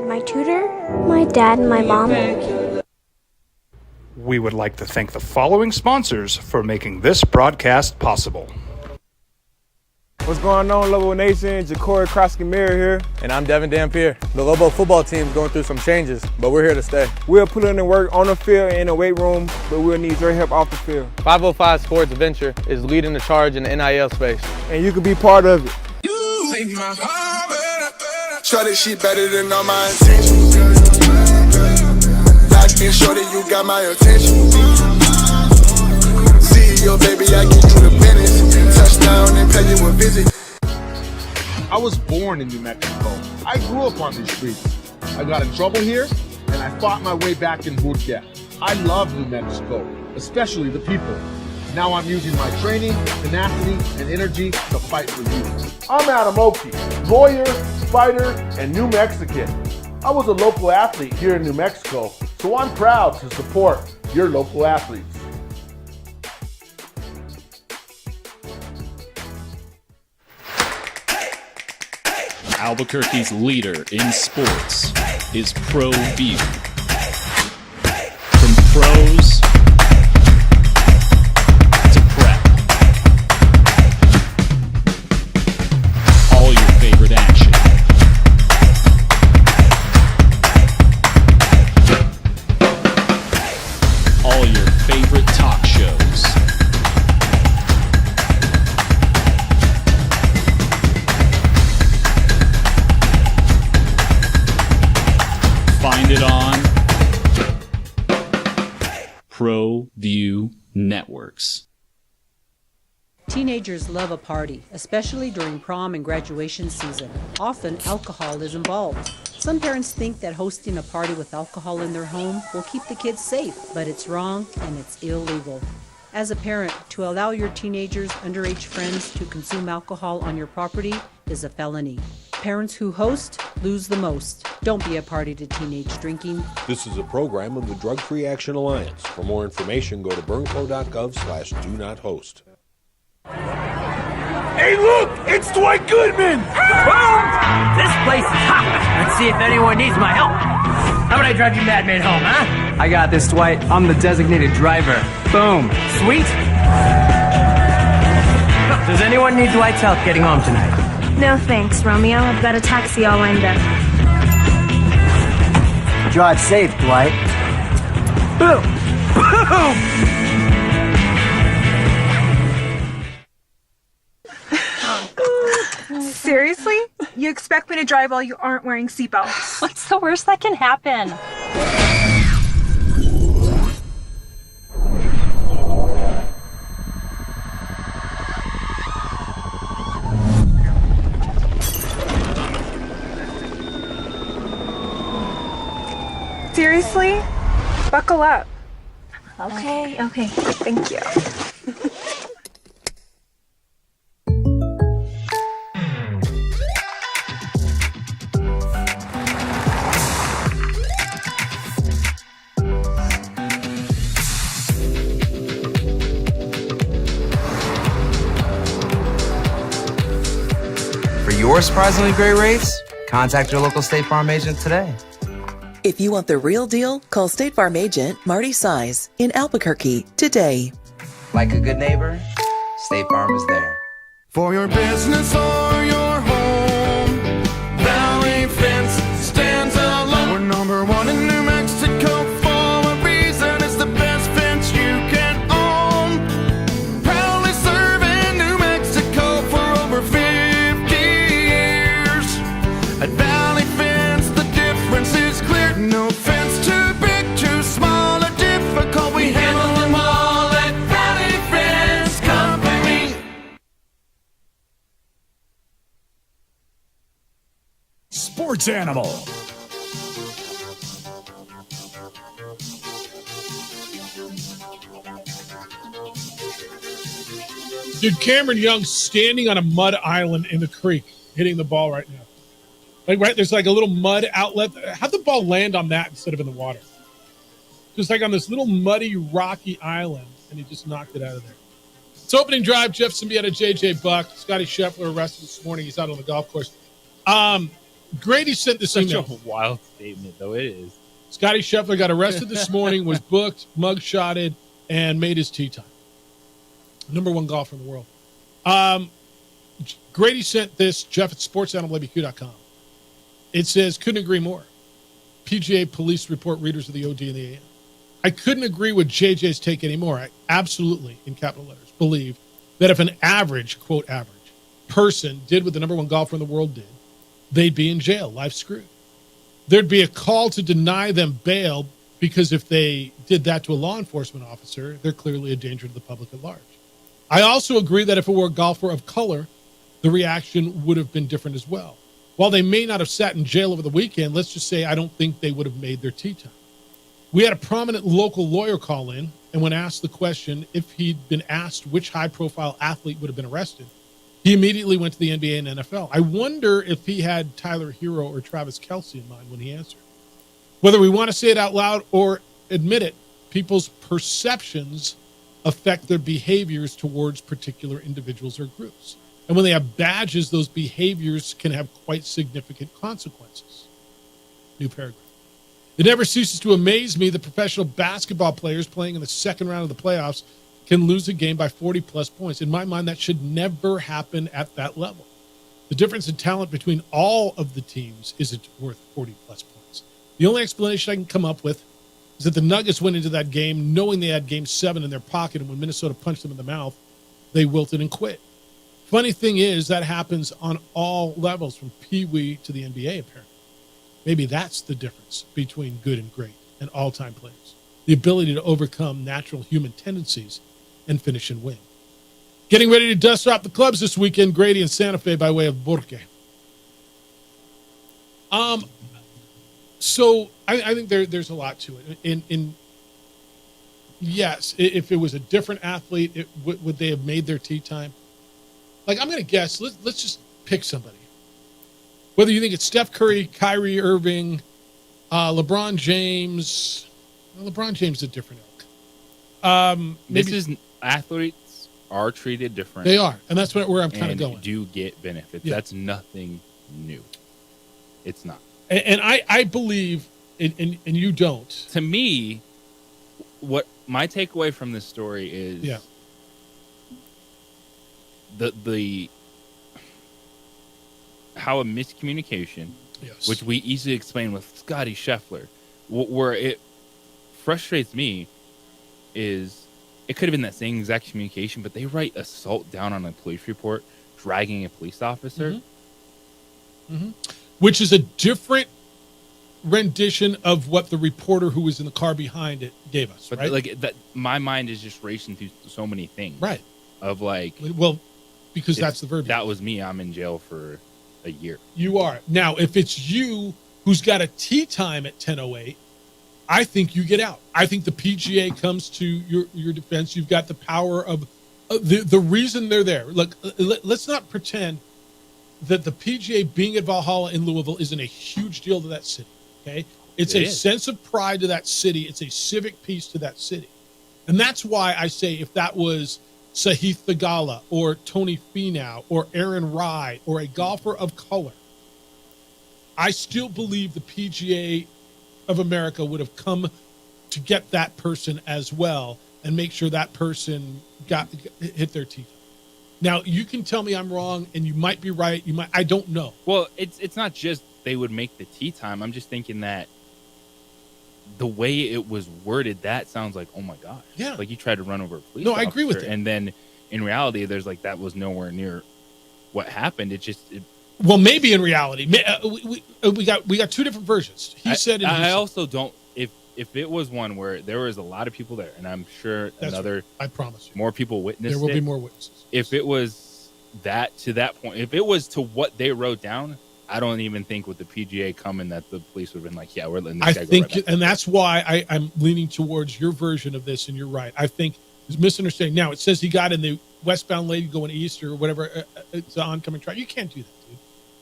My tutor. My dad and my mom. We would like to thank the following sponsors for making this broadcast possible. What's going on, Lobo Nation? Ja'Cory Krosky-Miller here. And I'm Devin Dampier. The Lobo football team's going through some changes, but we're here to stay. We'll put in the work on the field and in the weight room, but we'll need your help off the field. 505 Sports Venture is leading the charge in the NIL space. And you can be part of it. Shorty, she better than all my intentions. Locked in, shorty, you got my attention. CEO, baby, I give you the business. Touchdown and pay you a visit. I was born in New Mexico. I grew up on these streets. I got in trouble here, and I fought my way back in boot camp. I love New Mexico, especially the people. Now I'm using my training, tenacity, and energy to fight for you. I'm Adam Oki, lawyer, fighter, and New Mexican. I was a local athlete here in New Mexico, so I'm proud to support your local athletes. Albuquerque's leader in sports is ProView. From pros to prep, all your favorite action. All your favorite talk shows. Find it on ProView Networks. Teenagers love a party, especially during prom and graduation season. Often, alcohol is involved. Some parents think that hosting a party with alcohol in their home will keep the kids safe, but it's wrong and it's illegal. As a parent, to allow your teenagers' underage friends to consume alcohol on your property is a felony. Parents who host lose the most. Don't be a party to teenage drinking. This is a program of the Drug Free Action Alliance. For more information, go to burnco.gov/do-not-host. Hey, look! It's Dwight Goodman! Boom! This place is hot. Let's see if anyone needs my help. How about I drive you madman home, huh? I got this, Dwight. I'm the designated driver. Boom. Sweet. Does anyone need Dwight's help getting home tonight? No thanks, Romeo. I've got a taxi all lined up. Drive safe, Dwight. Boom! Boom! Seriously? You expect me to drive while you aren't wearing seatbelts? What's the worst that can happen? Seriously? Buckle up. Okay. Thank you. For your surprisingly great rates, contact your local State Farm agent today. If you want the real deal, call State Farm agent Marty Size in Albuquerque today. Like a good neighbor, State Farm is there. For your business or your home, Valley Fence stands alone. We're number one in New Mexico for a reason. It's the best fence you can own. Proudly serving New Mexico for over 50 years. At Valley Fence, the difference is clear. No fence too big, too small, or difficult. We handle them all at Valley Fence Company. Sports Animal. Dude, Cameron Young's standing on a mud island in the creek, hitting the ball right now. Like, right, there's like a little mud outlet. How'd the ball land on that instead of in the water? Just like on this little muddy, rocky island, and he just knocked it out of there. It's opening drive. Jeff Symbieta, JJ Buck, Scotty Scheffler arrested this morning. He's out on the golf course. Grady sent this email. Such a wild statement, though it is. Scotty Scheffler got arrested this morning, was booked, mug-shotted, and made his tee time. Number one golfer in the world. Grady sent this, Jeff at sportsanimalabq.com. It says, couldn't agree more. PGA police report readers of the OD and the AM. I couldn't agree with JJ's take anymore. I absolutely, in capital letters, believe that if an average, quote average, person did what the number one golfer in the world did, they'd be in jail, life screwed. There'd be a call to deny them bail because if they did that to a law enforcement officer, they're clearly a danger to the public at large. I also agree that if it were a golfer of color, the reaction would have been different as well. While they may not have sat in jail over the weekend, let's just say I don't think they would have made their tee time. We had a prominent local lawyer call in, and when asked the question if he'd been asked which high-profile athlete would have been arrested, he immediately went to the NBA and NFL. I wonder if he had Tyler Hero or Travis Kelce in mind when he answered. Whether we want to say it out loud or admit it, people's perceptions affect their behaviors towards particular individuals or groups. And when they have badges, those behaviors can have quite significant consequences. New paragraph. It never ceases to amaze me that professional basketball players playing in the second round of the playoffs can lose a game by 40-plus points. In my mind, that should never happen at that level. The difference in talent between all of the teams isn't worth 40-plus points. The only explanation I can come up with is that the Nuggets went into that game knowing they had Game 7 in their pocket, and when Minnesota punched them in the mouth, they wilted and quit. Funny thing is, that happens on all levels, from Pee-wee to the NBA, apparently. Maybe that's the difference between good and great and all-time players. The ability to overcome natural human tendencies and finish and win. Getting ready to dust off the clubs this weekend, Grady and Santa Fe by way of Burke. So I think there's a lot to it. Yes, if it was a different athlete, would they have made their tee time? Like, I'm going to guess, let's just pick somebody. Whether you think it's Steph Curry, Kyrie Irving, LeBron James. Well, LeBron James is a different ilk. Athletes are treated different. They are, and that's where I'm kind of going. Do get benefits. Yeah. That's nothing new. It's not. And I believe, and you don't. To me, what my takeaway from this story is the how a miscommunication, which we easily explain with Scotty Scheffler, where it frustrates me is it could have been that same exact communication, but they write assault down on a police report, dragging a police officer. Which is a different rendition of what the reporter who was in the car behind it gave us. But right? like that, my mind is just racing through so many things. Right. Of like, well, because that's the verbiage. That was me. I'm in jail for a year. You are. Now, if it's you who's got a tee time at 10:08, I think you get out. I think the PGA comes to your defense. You've got the power of the reason they're there. Look, let's not pretend that the PGA being at Valhalla in Louisville isn't a huge deal to that city. Okay, it's a sense of pride to that city. It's a civic piece to that city, and that's why I say if that was Sahith Theegala or Tony Finau or Aaron Rai or a golfer of color, I still believe the PGA of America would have come to get that person as well and make sure that person hit their tee time. Now, you can tell me I'm wrong, and you might be right. I don't know. Well, it's not just they would make the tee time. I'm just thinking that the way it was worded, that sounds like, oh my gosh. Yeah. Like you tried to run over a police No, I agree with officer. you. And then in reality, there's like, that was nowhere near what happened. Well, maybe in reality, we got two different versions. He said, I also don't. If it was one where there was a lot of people there, and I'm sure I promise you, more people witnessed it. There will be more witnesses. If it was that to that point, if it was to what they wrote down, I don't even think with the PGA coming that the police would have been like, yeah, we're letting this guy go right back. And that's why I'm leaning towards your version of this, and you're right. I think it's misunderstanding. Now, it says he got in the westbound lane going east or whatever. It's an oncoming track. You can't do that, dude.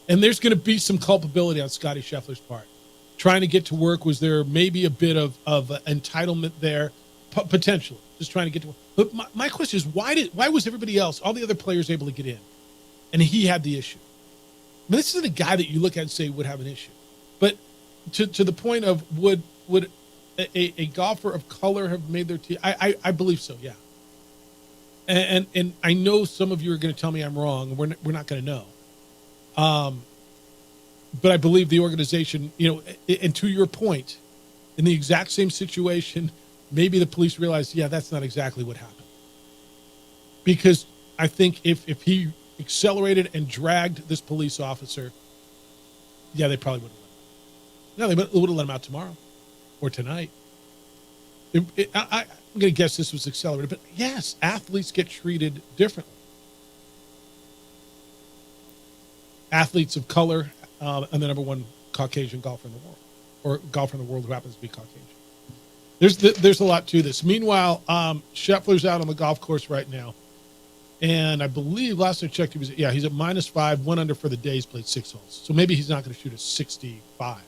And there's going to be some culpability on Scotty Scheffler's part. Trying to get to work, was there maybe a bit of entitlement there? Potentially. Just trying to get to work. But my question is, why was everybody else, all the other players, able to get in? And he had the issue. I mean, this isn't a guy that you look at and say would have an issue. But to the point of would a golfer of color have made their tee? I believe so, yeah. And I know some of you are going to tell me I'm wrong, and we're not going to know. But I believe the organization, and to your point, in the exact same situation, maybe the police realized, yeah, that's not exactly what happened. Because I think if he accelerated and dragged this police officer, yeah, they probably would have let him out. No, they would have let him out tomorrow or tonight. I'm going to guess this was accelerated, but yes, athletes get treated differently. Athletes of color, and the number one Caucasian golfer in the world, or golfer in the world who happens to be Caucasian. There's a lot to this. Meanwhile, Scheffler's out on the golf course right now, and I believe last I checked, he's at -5, 1 under for the day. He's played 6 holes, so maybe he's not going to shoot a 65.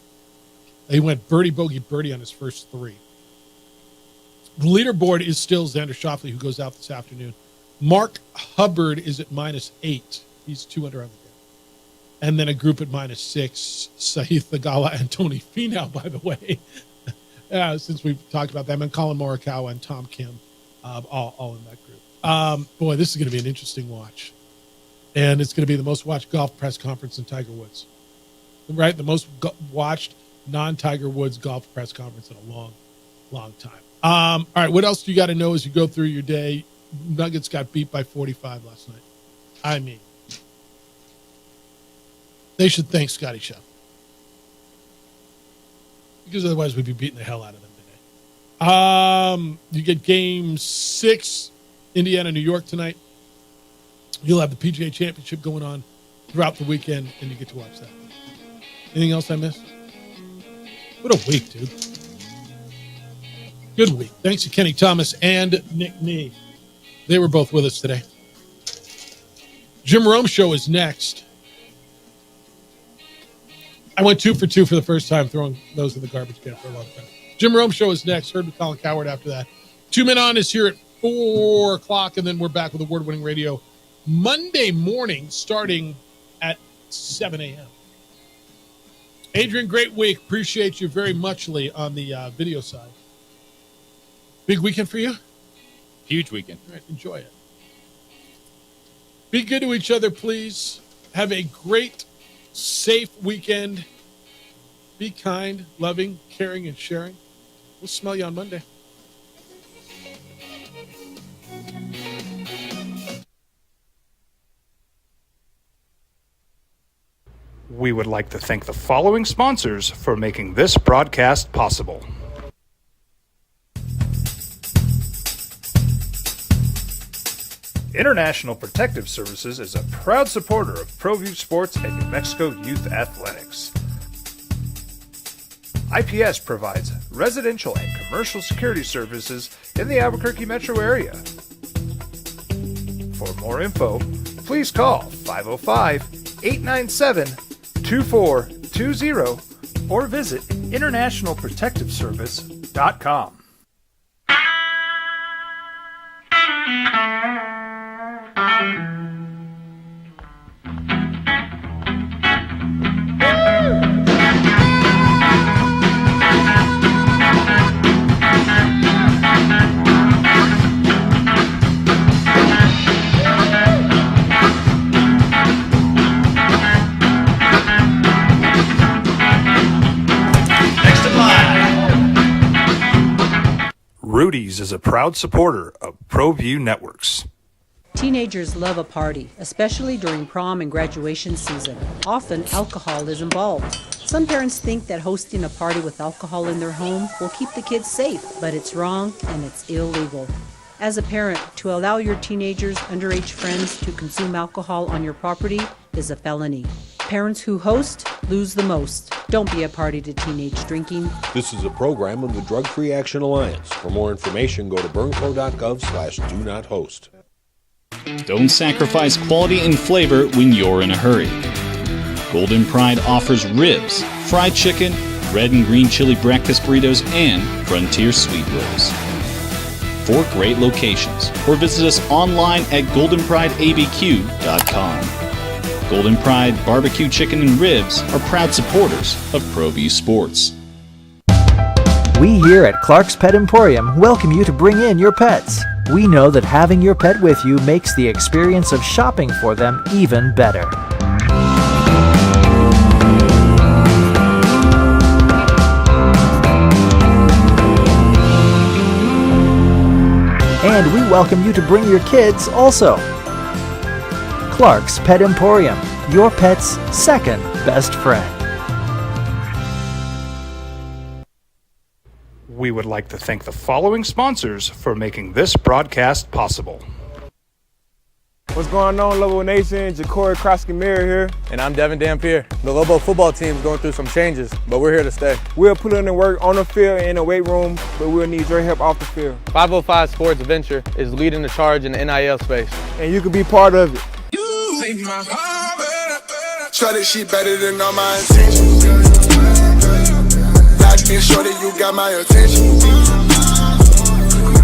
He went birdie, bogey, birdie on his first 3. The leaderboard is still Xander Schauffele, who goes out this afternoon. Mark Hubbard is at -8. He's 2 under on the day. And then a group at -6, Sahith Theegala and Tony Finau, by the way, since we've talked about them, and Colin Morikawa and Tom Kim, all in that group. Boy, this is going to be an interesting watch. And it's going to be the most watched golf press conference in Tiger Woods. Right? The most watched non-Tiger Woods golf press conference in a long, long time. All right, what else do you got to know as you go through your day? Nuggets got beat by 45 last night. I mean, they should thank Scotty Scheffler, because otherwise we'd be beating the hell out of them today. You get game 6, Indiana, New York tonight. You'll have the PGA Championship going on throughout the weekend, and you get to watch that. Anything else I missed? What a week, dude. Good week. Thanks to Kenny Thomas and Nick Nee. They were both with us today. Jim Rome Show is next. I went 2 for 2 for the first time, throwing those in the garbage can for a long time. Jim Rome Show is next. Heard with Colin Coward after that. 2 Men On is here at 4 o'clock, and then we're back with award-winning radio Monday morning starting at 7 a.m. Adrian, great week. Appreciate you very much, Lee, on the video side. Big weekend for you? Huge weekend. All right, enjoy it. Be good to each other, please. Have a great, safe weekend. Be kind, loving, caring, and sharing. We'll smell you on Monday. We would like to thank the following sponsors for making this broadcast possible. International Protective Services is a proud supporter of ProView Sports and New Mexico Youth Athletics. IPS provides residential and commercial security services in the Albuquerque metro area. For more info, please call 505-897-2420 or visit internationalprotectiveservice.com. Rudy's is a proud supporter of ProView Networks. Teenagers love a party, especially during prom and graduation season. Often, alcohol is involved. Some parents think that hosting a party with alcohol in their home will keep the kids safe, but it's wrong and it's illegal. As a parent, to allow your teenagers' underage friends to consume alcohol on your property is a felony. Parents who host lose the most. Don't be a party to teenage drinking. This is a program of the Drug Free Action Alliance. For more information, go to burnco.gov/do-not-host. Don't sacrifice quality and flavor when you're in a hurry. Golden Pride offers ribs, fried chicken, red and green chili breakfast burritos, and Frontier sweet rolls. 4 great locations, or visit us online at goldenprideabq.com. Golden Pride Barbecue Chicken and Ribs are proud supporters of ProView Sports. We here at Clark's Pet Emporium welcome you to bring in your pets. We know that having your pet with you makes the experience of shopping for them even better. And we welcome you to bring your kids also. Clark's Pet Emporium, your pet's second best friend. We would like to thank the following sponsors for making this broadcast possible. What's going on, Lobo Nation? Ja'Cory Krosky-Miller here. And I'm Devin Dampier. The Lobo football team is going through some changes, but we're here to stay. We'll put in the work on the field and in the weight room, but we'll need your help off the field. 505 Sports Venture is leading the charge in the NIL space. And you can be part of it. Shorty, she better than all my intentions. Locked in, shorty, you got my attention.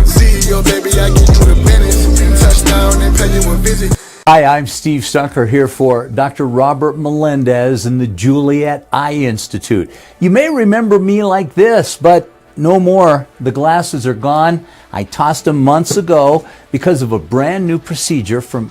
CEO, baby, I get you the business. Touchdown and pay you a visit. Hi, I'm Steve Stucker here for Dr. Robert Melendez and the Juliet Eye Institute. You may remember me like this, but no more. The glasses are gone. I tossed them months ago because of a brand new procedure from